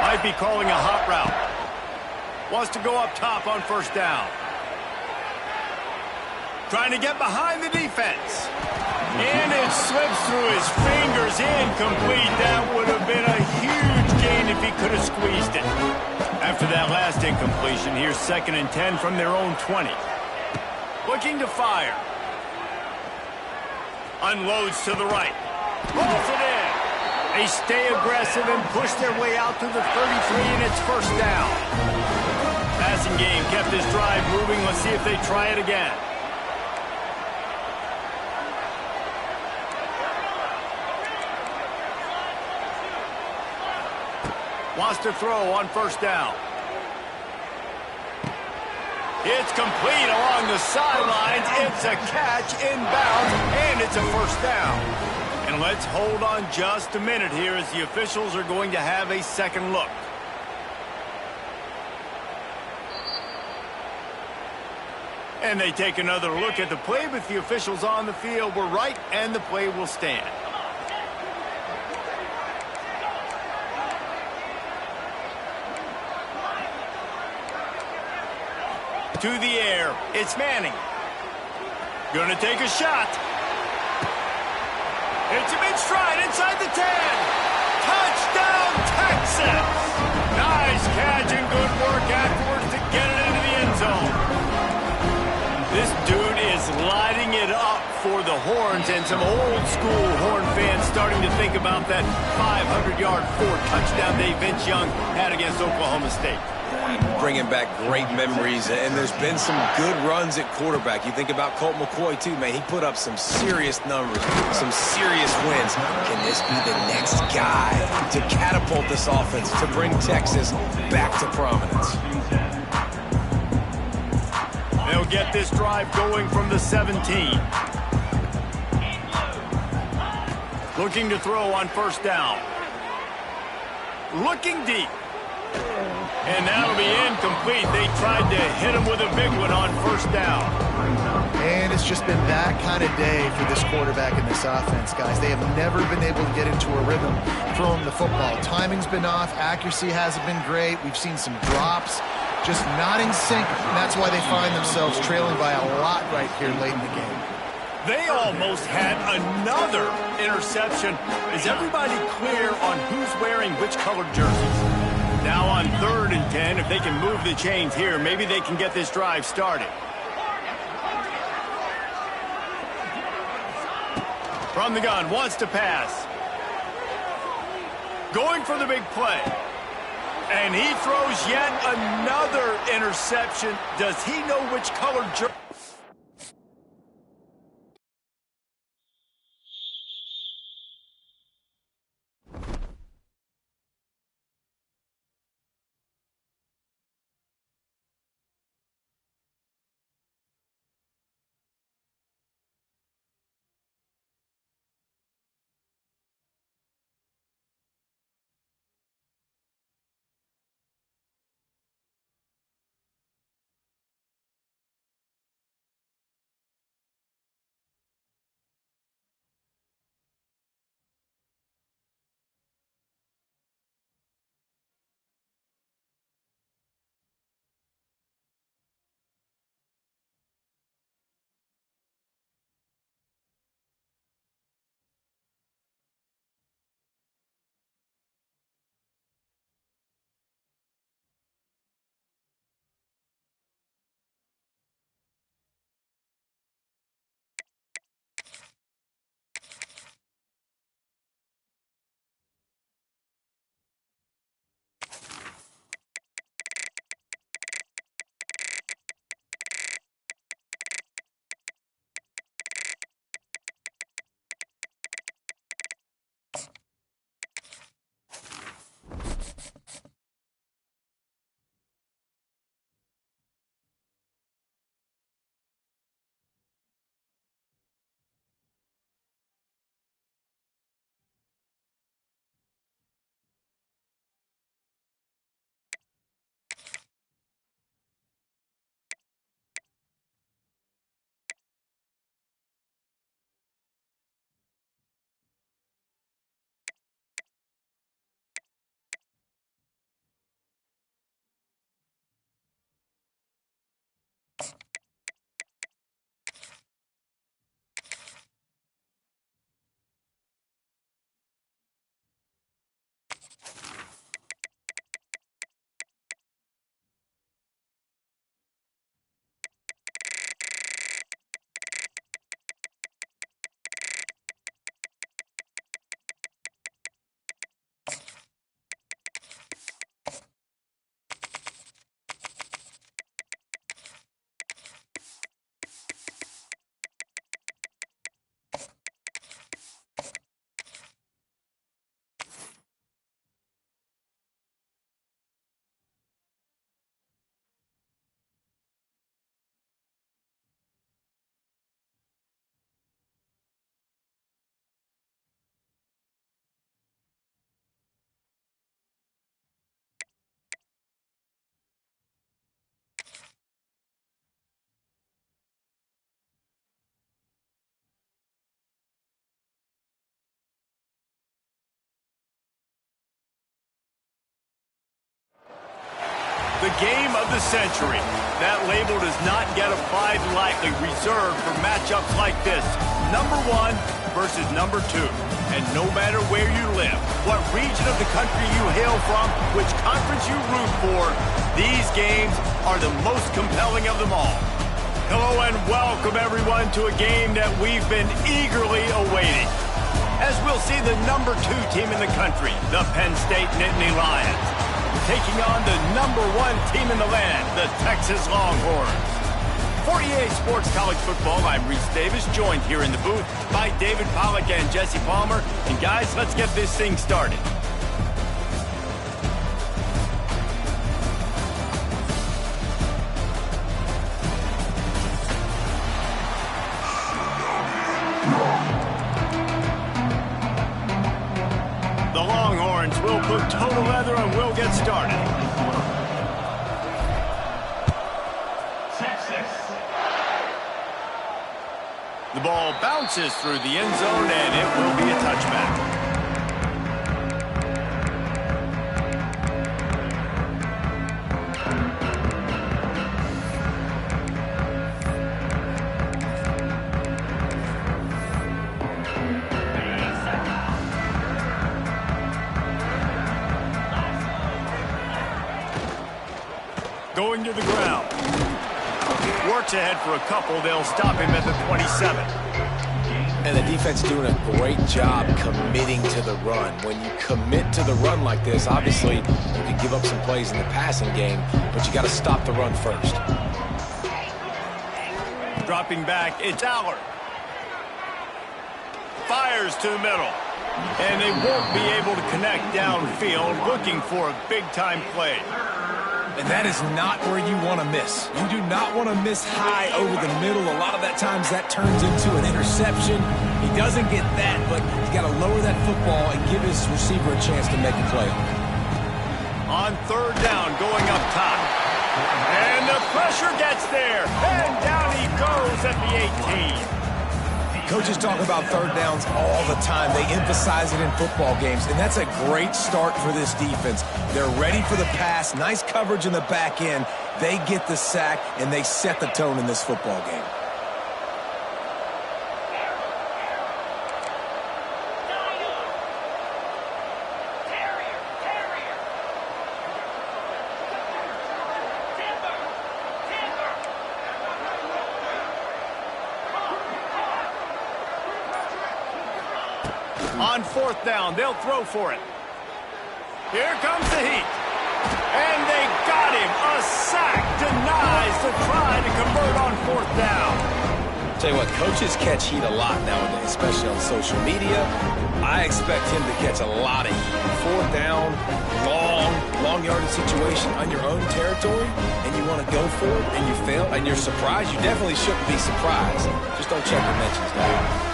Might be calling a hot route. Wants to go up top on 1st down. Trying to get behind the defense. And it slips through his fingers. Incomplete. That would have been a huge gain if he could have squeezed it. After that last incompletion, here's 2nd and 10 from their own 20. Looking to fire. Unloads to the right. Pulls it in. They stay aggressive and push their way out to the 33, and it's 1st down. Passing game kept this drive moving. Let's see if they try it again. Wants to throw on 1st down. It's complete along the sidelines. It's a catch inbounds, and it's a 1st down. And let's hold on just a minute here as the officials are going to have a second look. And they take another look at the play, but the officials on the field were right, and the play will stand. To the air, it's Manning. Gonna take a shot. It's a mid-stride inside the 10. Touchdown, Texas! Nice catch and good work afterwards to get it into the end zone. This dude is lighting it up for the Horns, and some old-school Horn fans starting to think about that 500-yard, 4-touchdown day Vince Young had against Oklahoma State. Bringing back great memories, and there's been some good runs at quarterback. You think about Colt McCoy, too, man. He put up some serious numbers, some serious wins. Can this be the next guy to catapult this offense, to bring Texas back to prominence? They'll get this drive going from the 17. Looking to throw on first down. Looking deep. And that'll be incomplete. They tried to hit him with a big one on first down. And it's just been that kind of day for this quarterback and this offense, guys. They have never been able to get into a rhythm throwing the football. Timing's been off. Accuracy hasn't been great. We've seen some drops, just not in sync. And that's why they find themselves trailing by a lot right here late in the game. They almost had another interception. Is everybody clear on who's wearing which colored jerseys? Now on 3rd and 10, if they can move the chains here, maybe they can get this drive started. From the gun, wants to pass. Going for the big play. And he throws yet another interception. Does he know which colored jersey? game of the century. That label does not get applied lightly, reserved for matchups like this. Number 1 versus number 2. And no matter where you live, what region of the country you hail from, which conference you root for, these games are the most compelling of them all. Hello and welcome everyone to a game that we've been eagerly awaiting. As we'll see the number 2 team in the country, the Penn State Nittany Lions, taking on the number 1 team in the land, the Texas Longhorns. For EA Sports College Football, I'm Reese Davis, joined here in the booth by David Pollack and Jesse Palmer. And guys, let's get this thing started. The Longhorns will put total leather and we'll get started. The ball bounces through the end zone, and it will be a touchback. Going to the ground. Works ahead for a couple. They'll stop him at the 27. And the defense doing a great job committing to the run. When you commit to the run like this, obviously you can give up some plays in the passing game, but you got to stop the run first. Dropping back, it's Allard. Fires to the middle. And they won't be able to connect downfield, looking for a big-time play. And that is not where you want to miss. You do not want to miss high over the middle. A lot of that times that turns into an interception. He doesn't get that, but he's got to lower that football and give his receiver a chance to make a play. On third down, going up top. And the pressure gets there. And down he goes at the 18. Coaches talk about third downs all the time. They emphasize it in football games, and that's a great start for this defense. They're ready for the pass, nice coverage in the back end. They get the sack, and they set the tone in this football game. On fourth down, they'll throw for it. Here comes the heat. And they got him. A sack denies the try to convert on fourth down. Tell you what, coaches catch heat a lot nowadays, especially on social media. I expect him to catch a lot of heat. Fourth down, long yardage situation on your own territory, and you want to go for it, and you fail, and you're surprised. You definitely shouldn't be surprised. Just don't check the mentions, guys.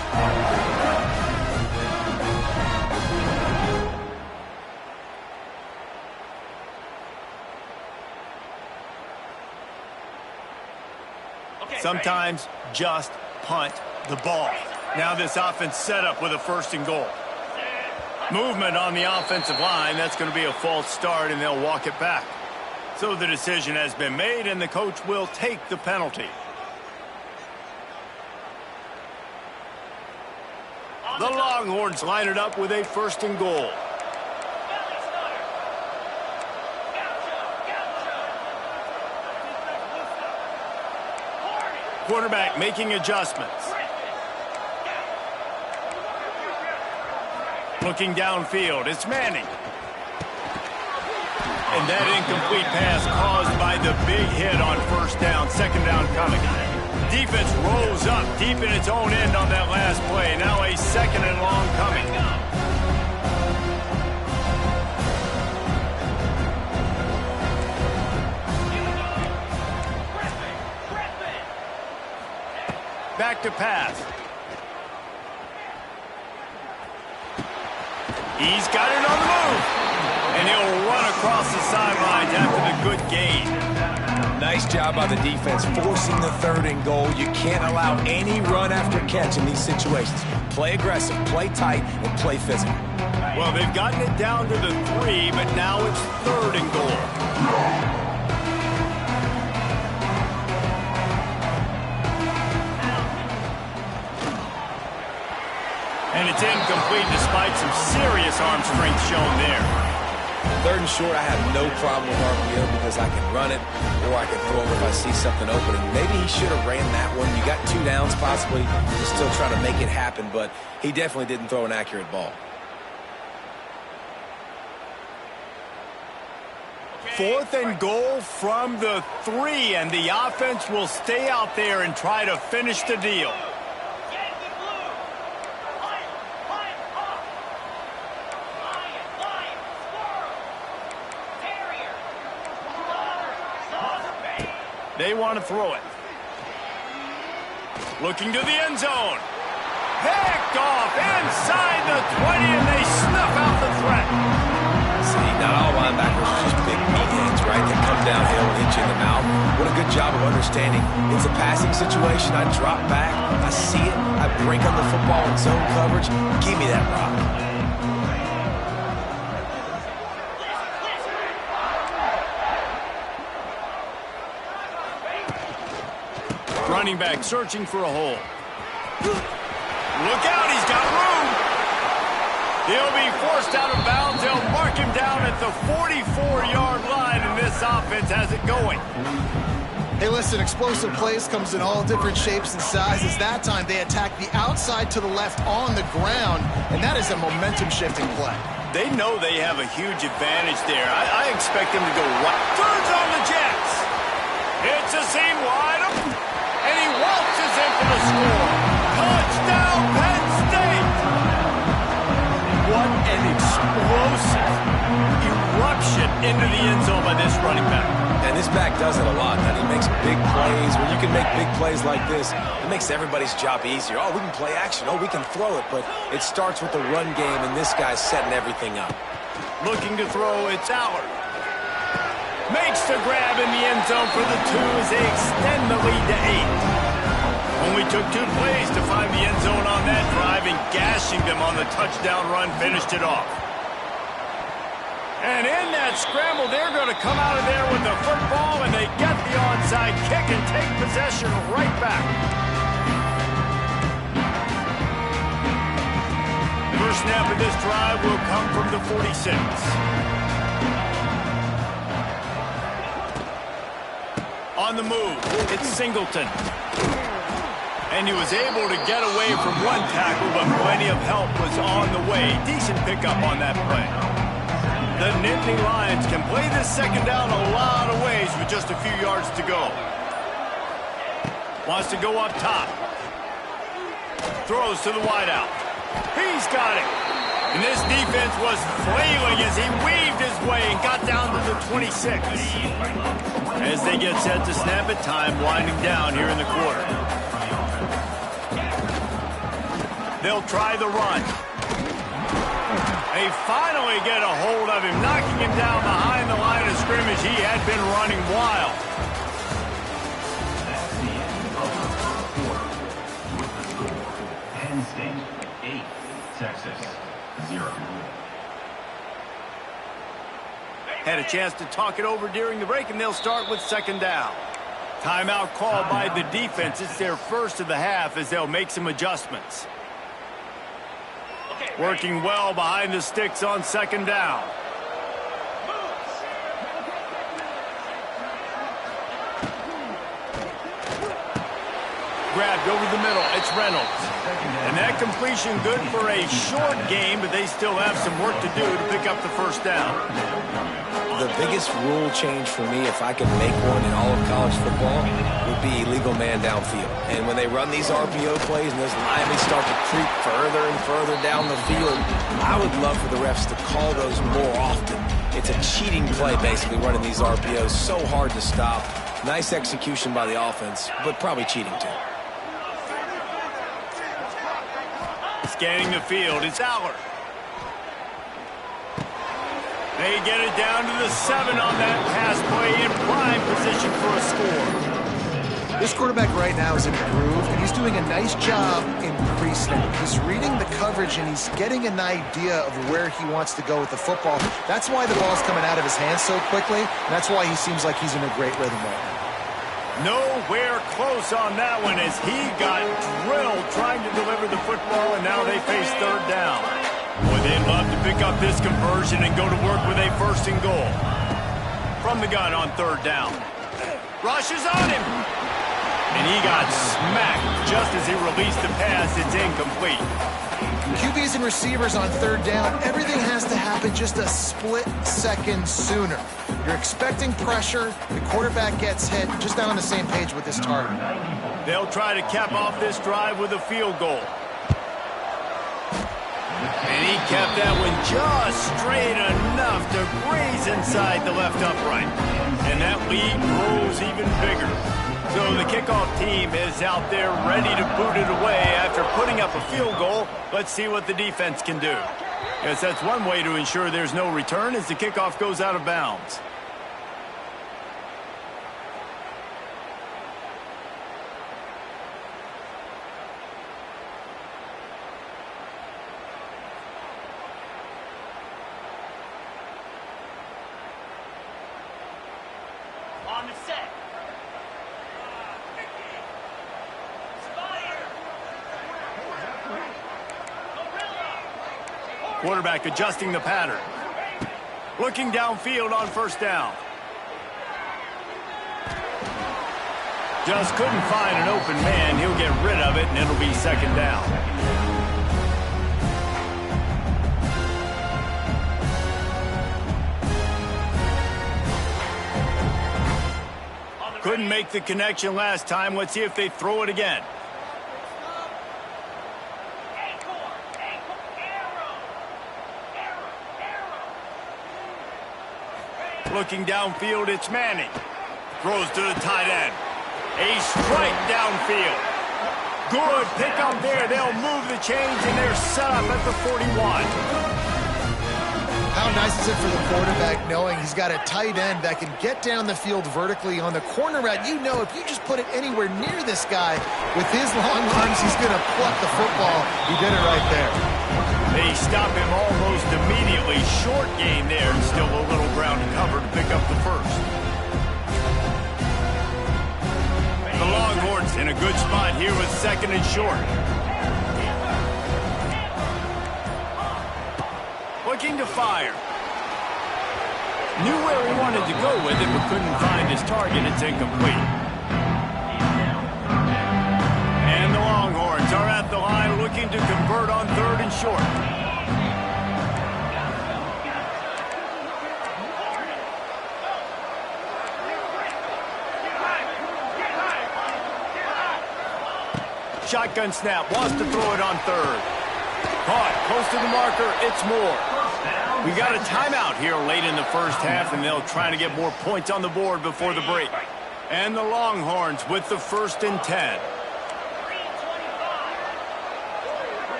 Sometimes just punt the ball. Now this offense set up with a 1st and goal. Movement on the offensive line. That's going to be a false start, and they'll walk it back. So the decision has been made, and the coach will take the penalty. The Longhorns line it up with a 1st and goal. Quarterback making adjustments. Looking downfield, it's Manning. And that incomplete pass caused by the big hit on 1st down, 2nd down coming. Defense rolls up deep in its own end on that last play. Now a 2nd and long coming. Back to pass. He's got it on the move. And he'll run across the sidelines after the good gain. Nice job by the defense forcing the 3rd and goal. You can't allow any run after catch in these situations. Play aggressive, play tight, and play physical. Well, they've gotten it down to the 3, but now it's 3rd and goal. It's incomplete despite some serious arm strength shown there. 3rd and short, I have no problem with RPO because I can run it or I can throw it if I see something open. And maybe he should have ran that one. You got 2 downs possibly. You're still trying to make it happen, but he definitely didn't throw an accurate ball. 4th and goal from the 3, and the offense will stay out there and try to finish the deal. They want to throw it. Looking to the end zone. Picked off inside the 20, and they snuff out the threat. See, not all linebackers are just big meatheads, right? They come downhill and hit you in the mouth. What a good job of understanding. It's a passing situation. I drop back. I see it. I break on the football in zone coverage. Give me that rock. Running back searching for a hole. Look out, he's got room. He'll be forced out of bounds. They'll mark him down at the 44-yard line, and this offense has it going. Hey, listen, explosive plays comes in all different shapes and sizes. That time they attack the outside to the left on the ground, and that is a momentum-shifting play. They know they have a huge advantage there. I expect them to go right. Turns on the Jets. It's a seam wide open. And he waltzes in for the score. Touchdown, Penn State! What an explosive eruption into the end zone by this running back. And this back does it a lot, man. He makes big plays. When you can make big plays like this, it makes everybody's job easier. Oh, we can play action. Oh, we can throw it. But it starts with the run game, and this guy's setting everything up. Looking to throw, it's Allard. Makes the grab in the end zone for the 2 as they extend the lead to 8. Only took 2 plays to find the end zone on that drive, and gashing them on the touchdown run finished it off. And in that scramble, they're going to come out of there with the football, and they get the onside kick and take possession right back. First snap of this drive will come from the 46. On the move, it's Singleton. And he was able to get away from one tackle, but plenty of help was on the way. Decent pickup on that play. The Nittany Lions can play this second down a lot of ways with just a few yards to go. Wants to go up top. Throws to the wideout. He's got it. And this defense was flailing as he weaved his way and got down to the 26. As they get set to snap it, time winding down here in the quarter. They'll try the run. They finally get a hold of him, knocking him down behind the line of scrimmage. He had been running wild. That's the end of the first quarter. With the score, Penn State 8, Texas 0. Had a chance to talk it over during the break, and they'll start with second down. Timeout called by the defense. It's their first of the half as they'll make some adjustments. Working well behind the sticks on second down. Grabbed over the middle. It's Reynolds. And that completion good for a short game, but they still have some work to do to pick up the first down. The biggest rule change for me, if I could make one in all of college football, would be illegal man downfield. And when they run these RPO plays and those linemen start to creep further and further down the field, I would love for the refs to call those more often. It's a cheating play, basically, running these RPOs. So hard to stop. Nice execution by the offense, but probably cheating too. Scanning the field, it's Allard. They get it down to the 7 on that pass play in prime position for a score. This quarterback right now is in a groove, and he's doing a nice job in pre-snap. He's reading the coverage, and he's getting an idea of where he wants to go with the football. That's why the ball's coming out of his hands so quickly, and that's why he seems like he's in a great rhythm right now. Nowhere close on that one as he got drilled trying to deliver the football, and now they face third down. Boy, they'd love to pick up this conversion and go to work with a 1st and goal. From the gun on third down. Rushes on him. And he got smacked just as he released the pass. It's incomplete. QBs and receivers on third down, everything has to happen just a split second sooner. You're expecting pressure, the quarterback gets hit, just not on the same page with this target. They'll try to cap off this drive with a field goal. And he kept that one just straight enough to graze inside the left upright. And that lead grows even bigger. So the kickoff team is out there ready to boot it away after putting up a field goal. Let's see what the defense can do. Yes, that's one way to ensure there's no return as the kickoff goes out of bounds. On the set. Quarterback adjusting the pattern. Looking downfield on 1st down. Just couldn't find an open man. He'll get rid of it, and it'll be 2nd down. Couldn't make the connection last time. Let's see if they throw it again. Looking downfield, it's Manning. Throws to the tight end. A strike downfield. Good pickup there. They'll move the chains, and they're set up at the 41. How nice is it for the quarterback knowing he's got a tight end that can get down the field vertically on the corner route? You know if you just put it anywhere near this guy with his long arms, he's going to pluck the football. He did it right there. They stop him almost immediately. Short gain there, and still a little ground to cover to pick up the 1st. The Longhorns in a good spot here with 2nd and short. Looking to fire. Knew where he wanted to go with it, but couldn't find his target. It's incomplete. And the Longhorns are at the line looking to convert on 3rd and short. Shotgun snap, wants to throw it on 3rd. Caught, close to the marker, it's Moore. We got a timeout here late in the 1st half, and they'll try to get more points on the board before the break. And the Longhorns with the 1st and 10.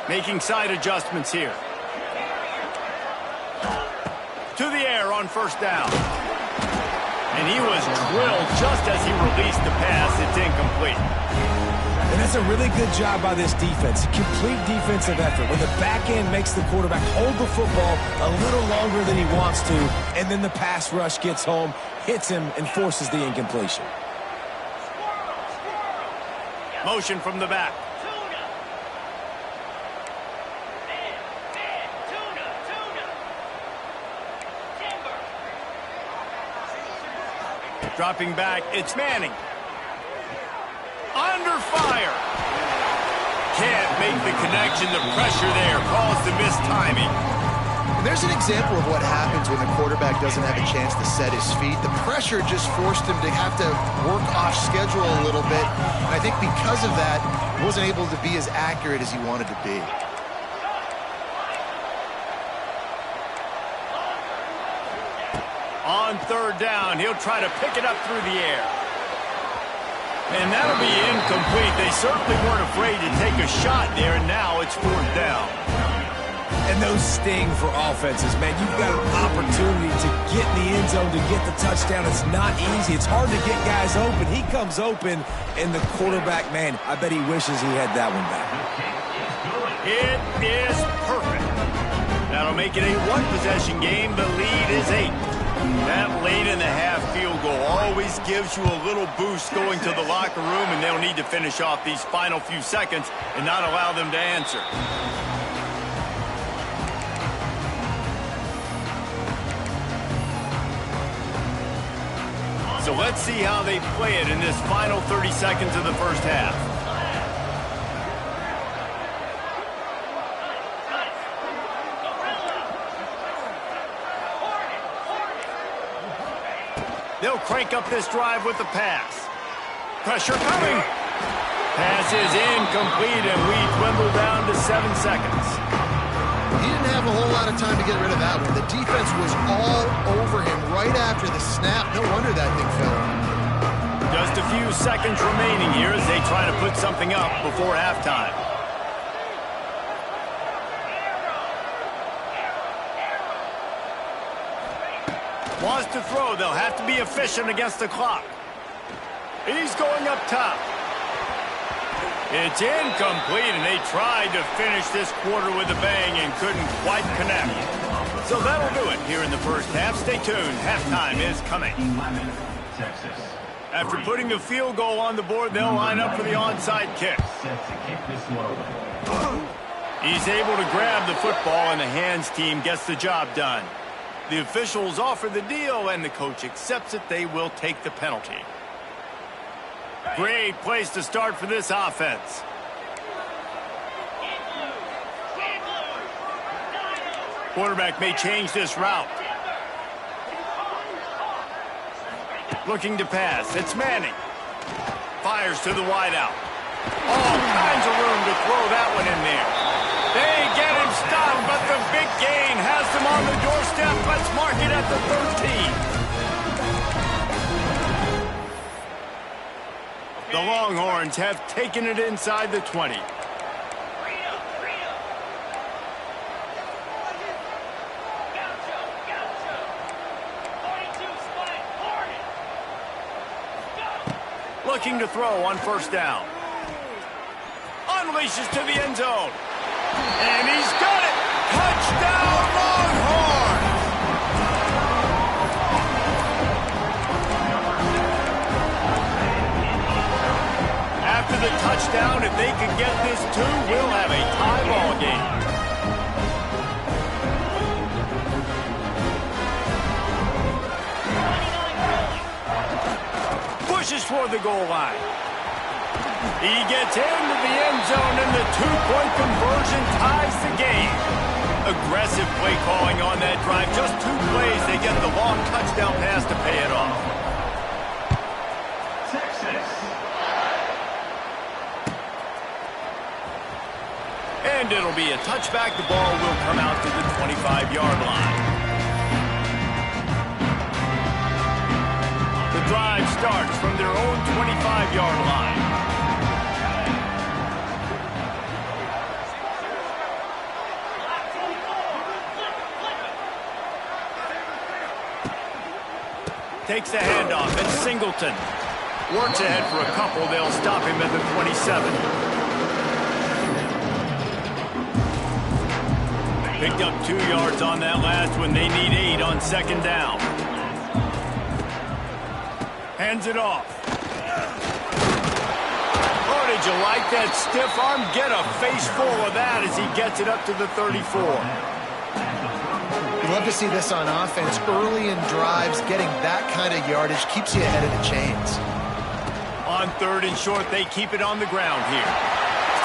Making side adjustments here. To the air on 1st down. And he was drilled just as he released the pass. It's incomplete. And that's a really good job by this defense. Complete defensive effort. When the back end makes the quarterback hold the football a little longer than he wants to, and then the pass rush gets home, hits him, and forces the incompletion. Motion from the back. Dropping back, it's Manning. Under fire. Can't make the connection. The pressure there caused the mistiming. And there's an example of what happens when the quarterback doesn't have a chance to set his feet. The pressure just forced him to have to work off schedule a little bit. And I think because of that, he wasn't able to be as accurate as he wanted to be. On 3rd down, he'll try to pick it up through the air. And that'll be incomplete. They certainly weren't afraid to take a shot there, and now it's 4th down. And those sting for offenses, man. You've got an opportunity to get in the end zone, to get the touchdown. It's not easy. It's hard to get guys open. He comes open, and the quarterback, man, I bet he wishes he had that one back. It is perfect. That'll make it a one-possession game. The lead is 8. 8.5 field goal always gives you a little boost going to the locker room, and they'll need to finish off these final few seconds and not allow them to answer. So let's see how they play it in this final 30 seconds of the first half. They'll crank up this drive with the pass. Pressure coming. Pass is incomplete, and we dwindle down to 7 seconds. He didn't have a whole lot of time to get rid of that one. The defense was all over him right after the snap. No wonder that thing fell. Just a few seconds remaining here as they try to put something up before halftime. Wants to throw. They'll have to be efficient against the clock. He's going up top. It's incomplete, and they tried to finish this quarter with a bang and couldn't quite connect. So that'll do it here in the first half. Stay tuned. Halftime is coming. Texas. After putting the field goal on the board, they'll line up for the onside kick. Set to kick this one away. He's able to grab the football, and the hands team gets the job done. The officials offer the deal, and the coach accepts it. They will take the penalty. Great place to start for this offense. Quarterback may change this route. Looking to pass. It's Manning. Fires to the wideout. All kinds of room to throw that one in there. They get him stopped, but the big gain has them on the doorstep. Let's mark it at the 13. The Longhorns have taken it inside the 20. Looking to throw on first down. Unleashes to the end zone. And he's got it! Touchdown, Longhorns! After the touchdown, if they can get this too, we'll have a tie ball game. Pushes toward the goal line. He gets into the end zone, and the two-point conversion ties the game. Aggressive play calling on that drive. Just 2 plays, they get the long touchdown pass to pay it off. Texas. And it'll be a touchback. The ball will come out to the 25-yard line. The drive starts from their own 25-yard line. Takes the handoff, and Singleton works ahead for a couple. They'll stop him at the 27. Picked up 2 yards on that last one. They need 8 on second down. Hands it off. Oh, did you like that stiff arm? Get a face full of that as he gets it up to the 34. You love to see this on offense. Early in drives, getting that kind of yardage keeps you ahead of the chains. On 3rd and short, they keep it on the ground here.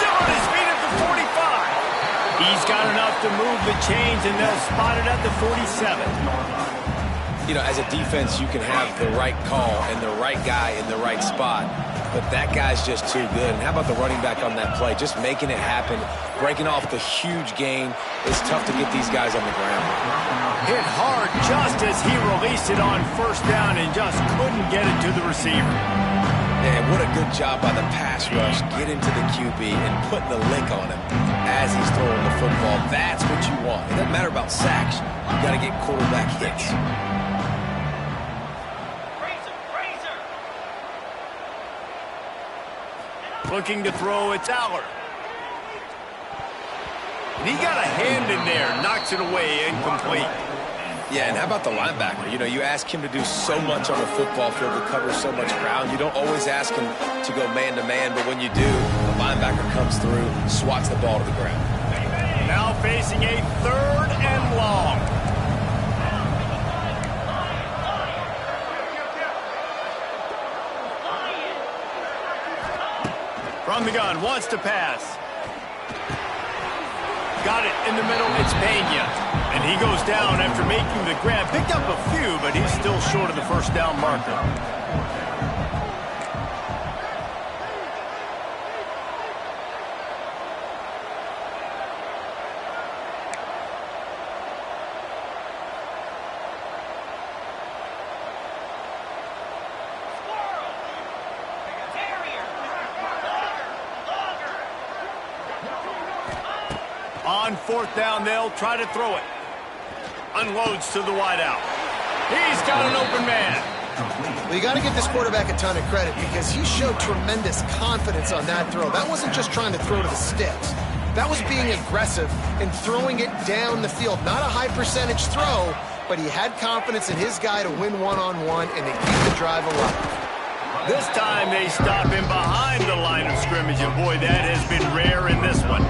Still on his feet at the 45. He's got enough to move the chains, and they'll spot it at the 47. You know, as a defense, you can have the right call and the right guy in the right spot, but that guy's just too good. And how about the running back on that play? Just making it happen, breaking off the huge gain. It's tough to get these guys on the ground. Hit hard just as he released it on first down and just couldn't get it to the receiver. Man, what a good job by the pass rush. Get into the QB and putting the lick on him as he's throwing the football. That's what you want. It doesn't matter about sacks. You got to get quarterback hits. Looking to throw, it's Aller. And he got a hand in there, knocks it away, incomplete. Yeah, and how about the linebacker? You know, you ask him to do so much on the football field, to cover so much ground. You don't always ask him to go man-to-man, but when you do, the linebacker comes through, swats the ball to the ground. Now facing a 3rd and long. From the gun, wants to pass. Got it in the middle, it's Pena. And he goes down after making the grab. Picked up a few, but he's still short of the first down marker. On 4th down, they'll try to throw it. Unloads to the wideout. He's got an open man. Well, you got to give this quarterback a ton of credit because he showed tremendous confidence on that throw. That wasn't just trying to throw to the sticks. That was being aggressive and throwing it down the field. Not a high percentage throw, but he had confidence in his guy to win one-on-one and to keep the drive alive. This time they stop him behind the line of scrimmage, and boy, that has been rare in this one.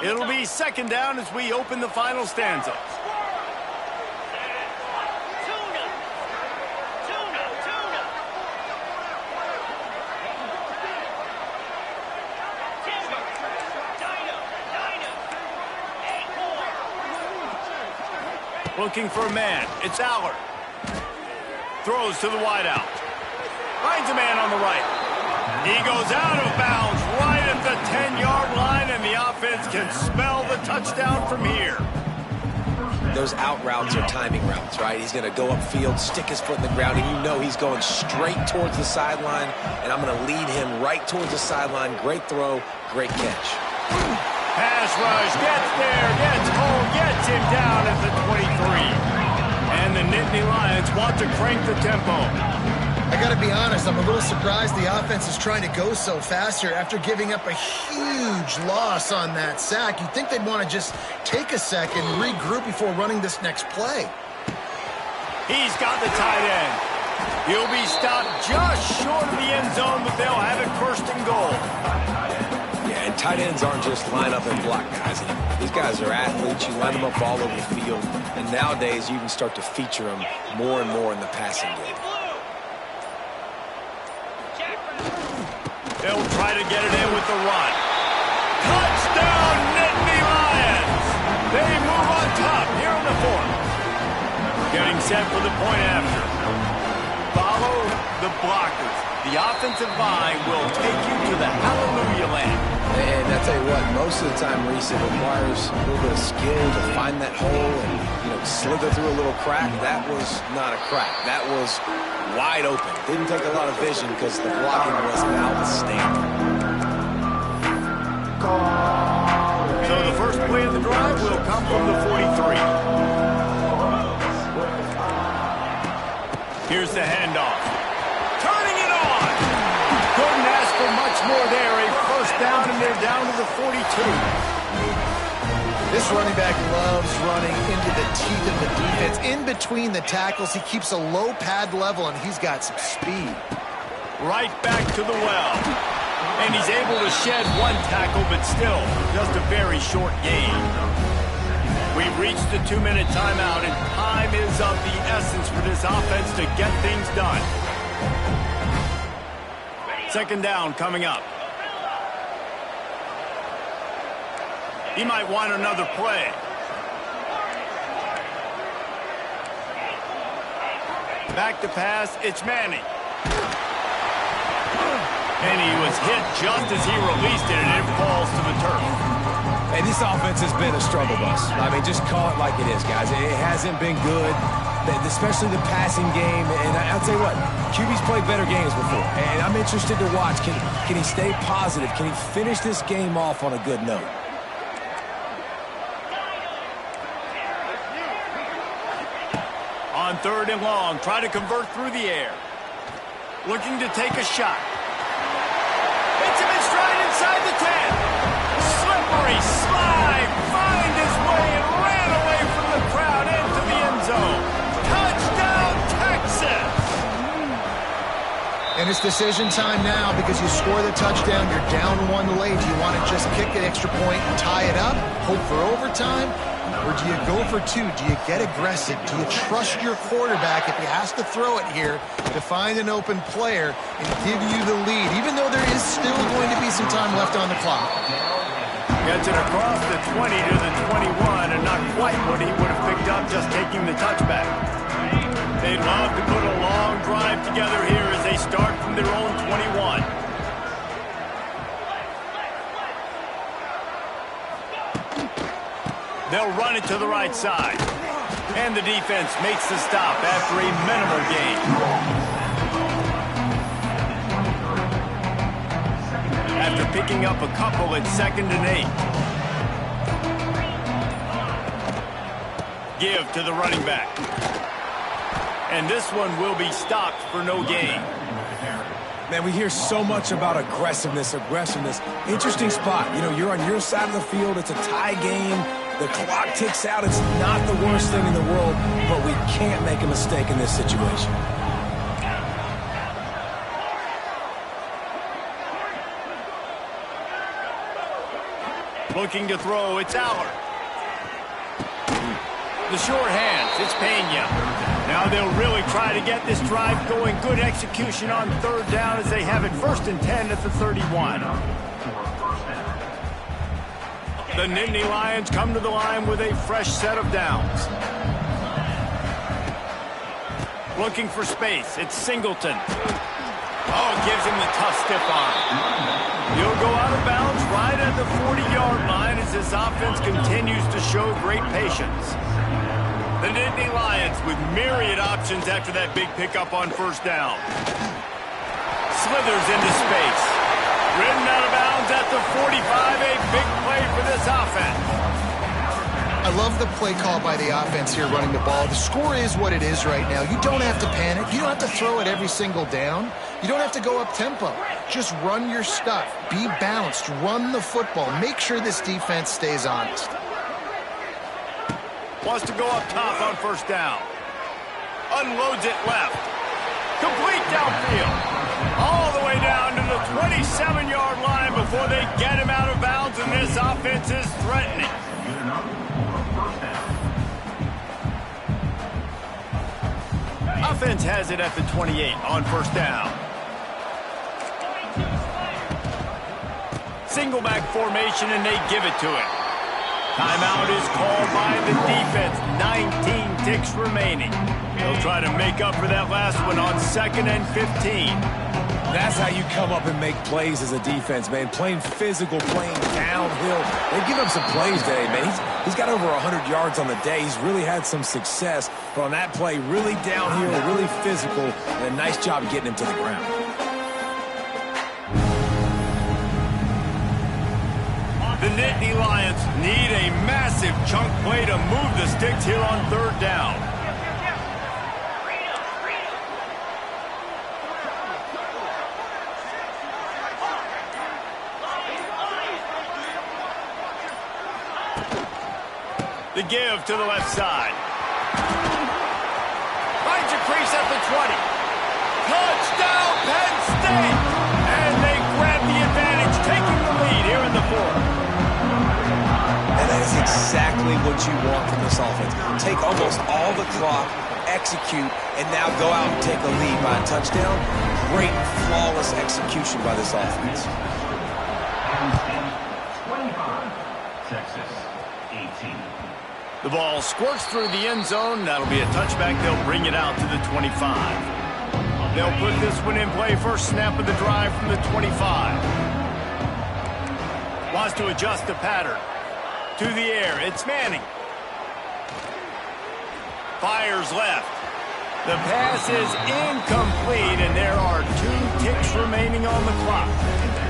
It'll be 2nd down as we open the final stanza. Looking for a man. It's Allard. Throws to the wideout. Finds a man on the right. He goes out of bounds right at the 10-yard line, and the offense can smell the touchdown from here. Those out routes are timing routes, right? He's going to go upfield, stick his foot in the ground, and you know he's going straight towards the sideline, and I'm going to lead him right towards the sideline. Great throw, great catch. Pass rush, gets there, gets home, gets him down at the 23. And the Nittany Lions want to crank the tempo. I got to be honest, I'm a little surprised the offense is trying to go so fast here after giving up a huge loss on that sack. You'd think they'd want to just take a second, regroup before running this next play. He's got the tight end. He'll be stopped just short of the end zone, but they'll have it 1st and goal. Yeah, and tight ends aren't just line up and block guys. These guys are athletes. You line them up all over the field. And nowadays, you even start to feature them more and more in the passing game. They'll try to get it in with the run. Touchdown, Nittany Lions! They move on top here in the 4th. Getting set for the point after. Follow the blockers. The offensive line will take you to the hallelujah land. And I tell you what, most of the time, Reese, it requires a little bit of skill to find that hole and, slither through a little crack. That was not a crack. That was wide open. Didn't take a lot of vision because the blocking was outstanding. So the first play of the drive will come from the 43. Here's the handoff. Turning it on. Couldn't ask for much more there. A 1st down, and they're down to the 42. This running back loves running into the teeth of the defense. In between the tackles, he keeps a low pad level, and he's got some speed. Right back to the well. And he's able to shed one tackle, but still just a very short gain. We've reached the 2-minute timeout, and time is of the essence for this offense to get things done. 2nd down coming up. He might want another play. Back to pass, it's Manning. And he was hit just as he released it, and it falls to the turf. Hey, this offense has been a struggle bus. I mean, just call it like it is, guys. It hasn't been good, especially the passing game. And I'll tell you what, QB's played better games before. And I'm interested to watch. Can he stay positive? Can he finish this game off on a good note? On 3rd and long, try to convert through the air. Looking to take a shot. Hits him in stride inside the 10. Slippery slide. Find his way and ran away from the crowd into the end zone. Touchdown, Texas! And it's decision time now because you score the touchdown, you're down 1 late. Do you want to just kick an extra point and tie it up, hope for overtime? Or do you go for 2? Do you get aggressive? Do you trust your quarterback if he has to throw it here to find an open player and give you the lead, even though there is still going to be some time left on the clock? Gets it across the 20 to the 21, and not quite what he would have picked up just taking the touchback. They'd love to put a long drive together here as they start from their own 21. They'll run it to the right side. And the defense makes the stop after a minimal gain. After picking up a couple at 2nd and 8. Give to the running back. And this one will be stopped for no gain. Man, we hear so much about aggressiveness. Interesting spot. You know, you're on your side of the field. It's a tie game. The clock ticks out. It's not the worst thing in the world, but we can't make a mistake in this situation. Looking to throw, it's Aller. The short hands, it's Pena. Now they'll really try to get this drive going. Good execution on 3rd down as they have it 1st and 10 at the 31. The Nittany Lions come to the line with a fresh set of downs. Looking for space, it's Singleton. Oh, gives him the tough stiff arm. He'll go out of bounds right at the 40-yard line as this offense continues to show great patience. The Nittany Lions with myriad options after that big pickup on 1st down. Slithers into space. Ridden out of bounds at the 45, a big play for this offense. I love the play call by the offense here running the ball. The score is what it is right now. You don't have to panic. You don't have to throw it every single down. You don't have to go up tempo. Just run your stuff. Be balanced. Run the football. Make sure this defense stays honest. Wants to go up top on 1st down. Unloads it left. Complete downfield. All the way down to the 27-yard line before they get him out of bounds, and this offense is threatening. Offense has it at the 28 on 1st down. Single back formation, and they give it to him. Timeout is called by the defense. 19 ticks remaining. They'll try to make up for that last one on 2nd and 15. That's how you come up and make plays as a defense, man. Playing physical, playing downhill. They give up some plays today, man. He's got over 100 yards on the day. He's really had some success. But on that play, really downhill, really physical, and a nice job getting him to the ground. The Nittany Lions need a massive chunk play to move the sticks here on 3rd down. The give to the left side. Finds a crease at the 20. Touchdown, Penn State! And they grab the advantage, taking the lead here in the 4th. And that is exactly what you want from this offense. Take almost all the clock, execute, and now go out and take a lead by a touchdown. Great, flawless execution by this offense. 25, Texas, 18. The ball squirts through the end zone. That'll be a touchback. They'll bring it out to the 25. They'll put this one in play. First snap of the drive from the 25. Wants to adjust the pattern. To the air. It's Manning. Fires left. The pass is incomplete, and there are 2 ticks remaining on the clock.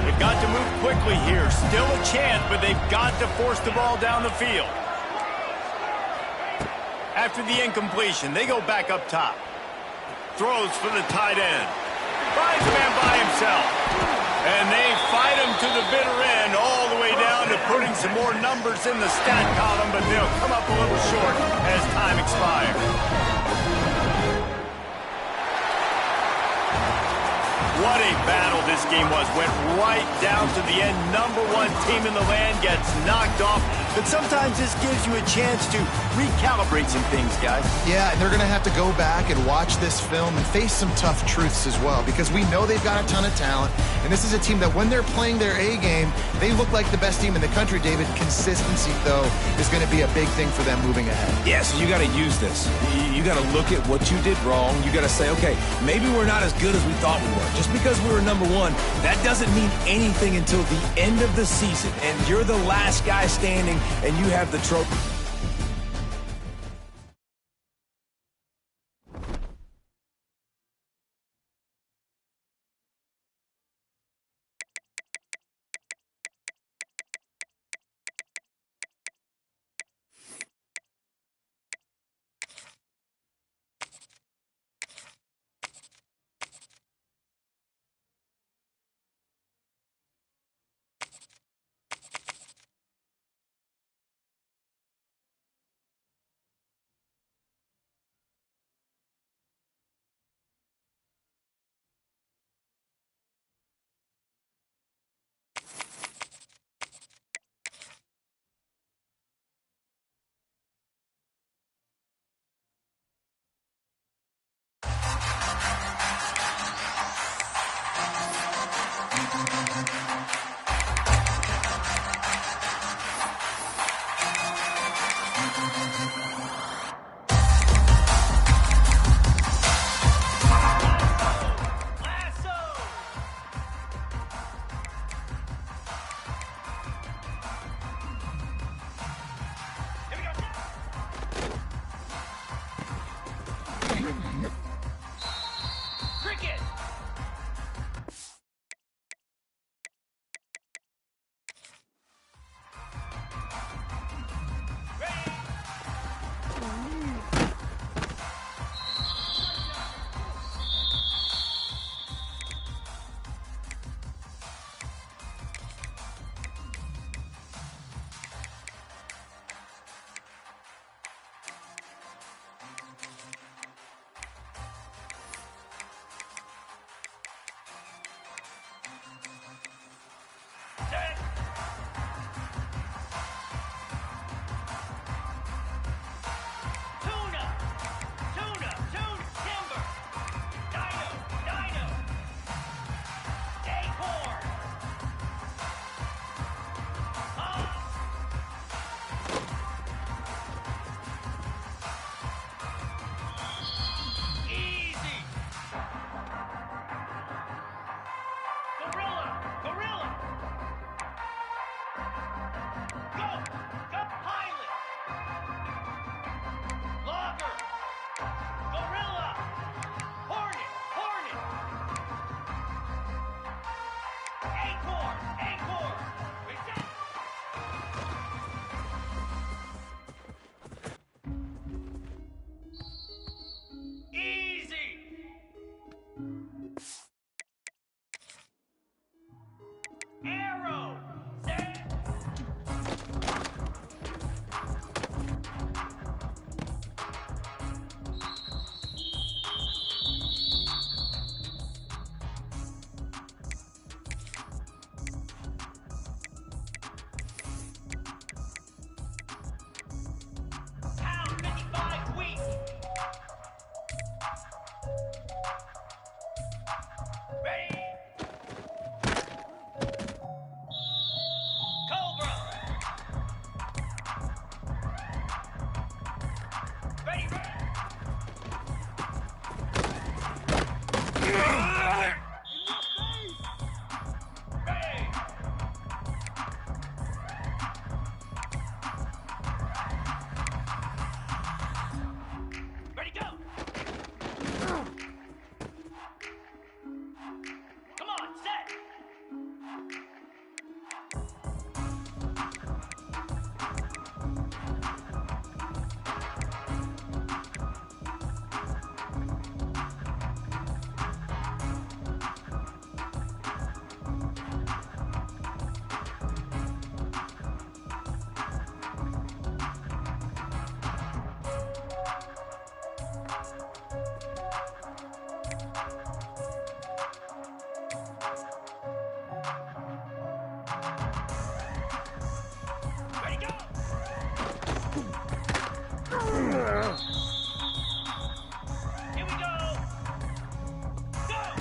They've got to move quickly here. Still a chance, but they've got to force the ball down the field. After the incompletion, they go back up top. Throws for the tight end. Finds a man by himself. And they fight him to the bitter end, all the way down to putting some more numbers in the stat column, but they'll come up a little short as time expires. What a battle this game was. Went right down to the end. Number one team in the land gets knocked off. But sometimes this gives you a chance to recalibrate some things, guys. Yeah, and they're going to have to go back and watch this film and face some tough truths as well, because we know they've got a ton of talent. And this is a team that when they're playing their A game, they look like the best team in the country, David. Consistency, though, is going to be a big thing for them moving ahead. Yeah, so you got to use this. You got to look at what you did wrong. You got to say, okay, maybe we're not as good as we thought we were. Just because we were number one, that doesn't mean anything until the end of the season, and you're the last guy standing, and you have the trophy.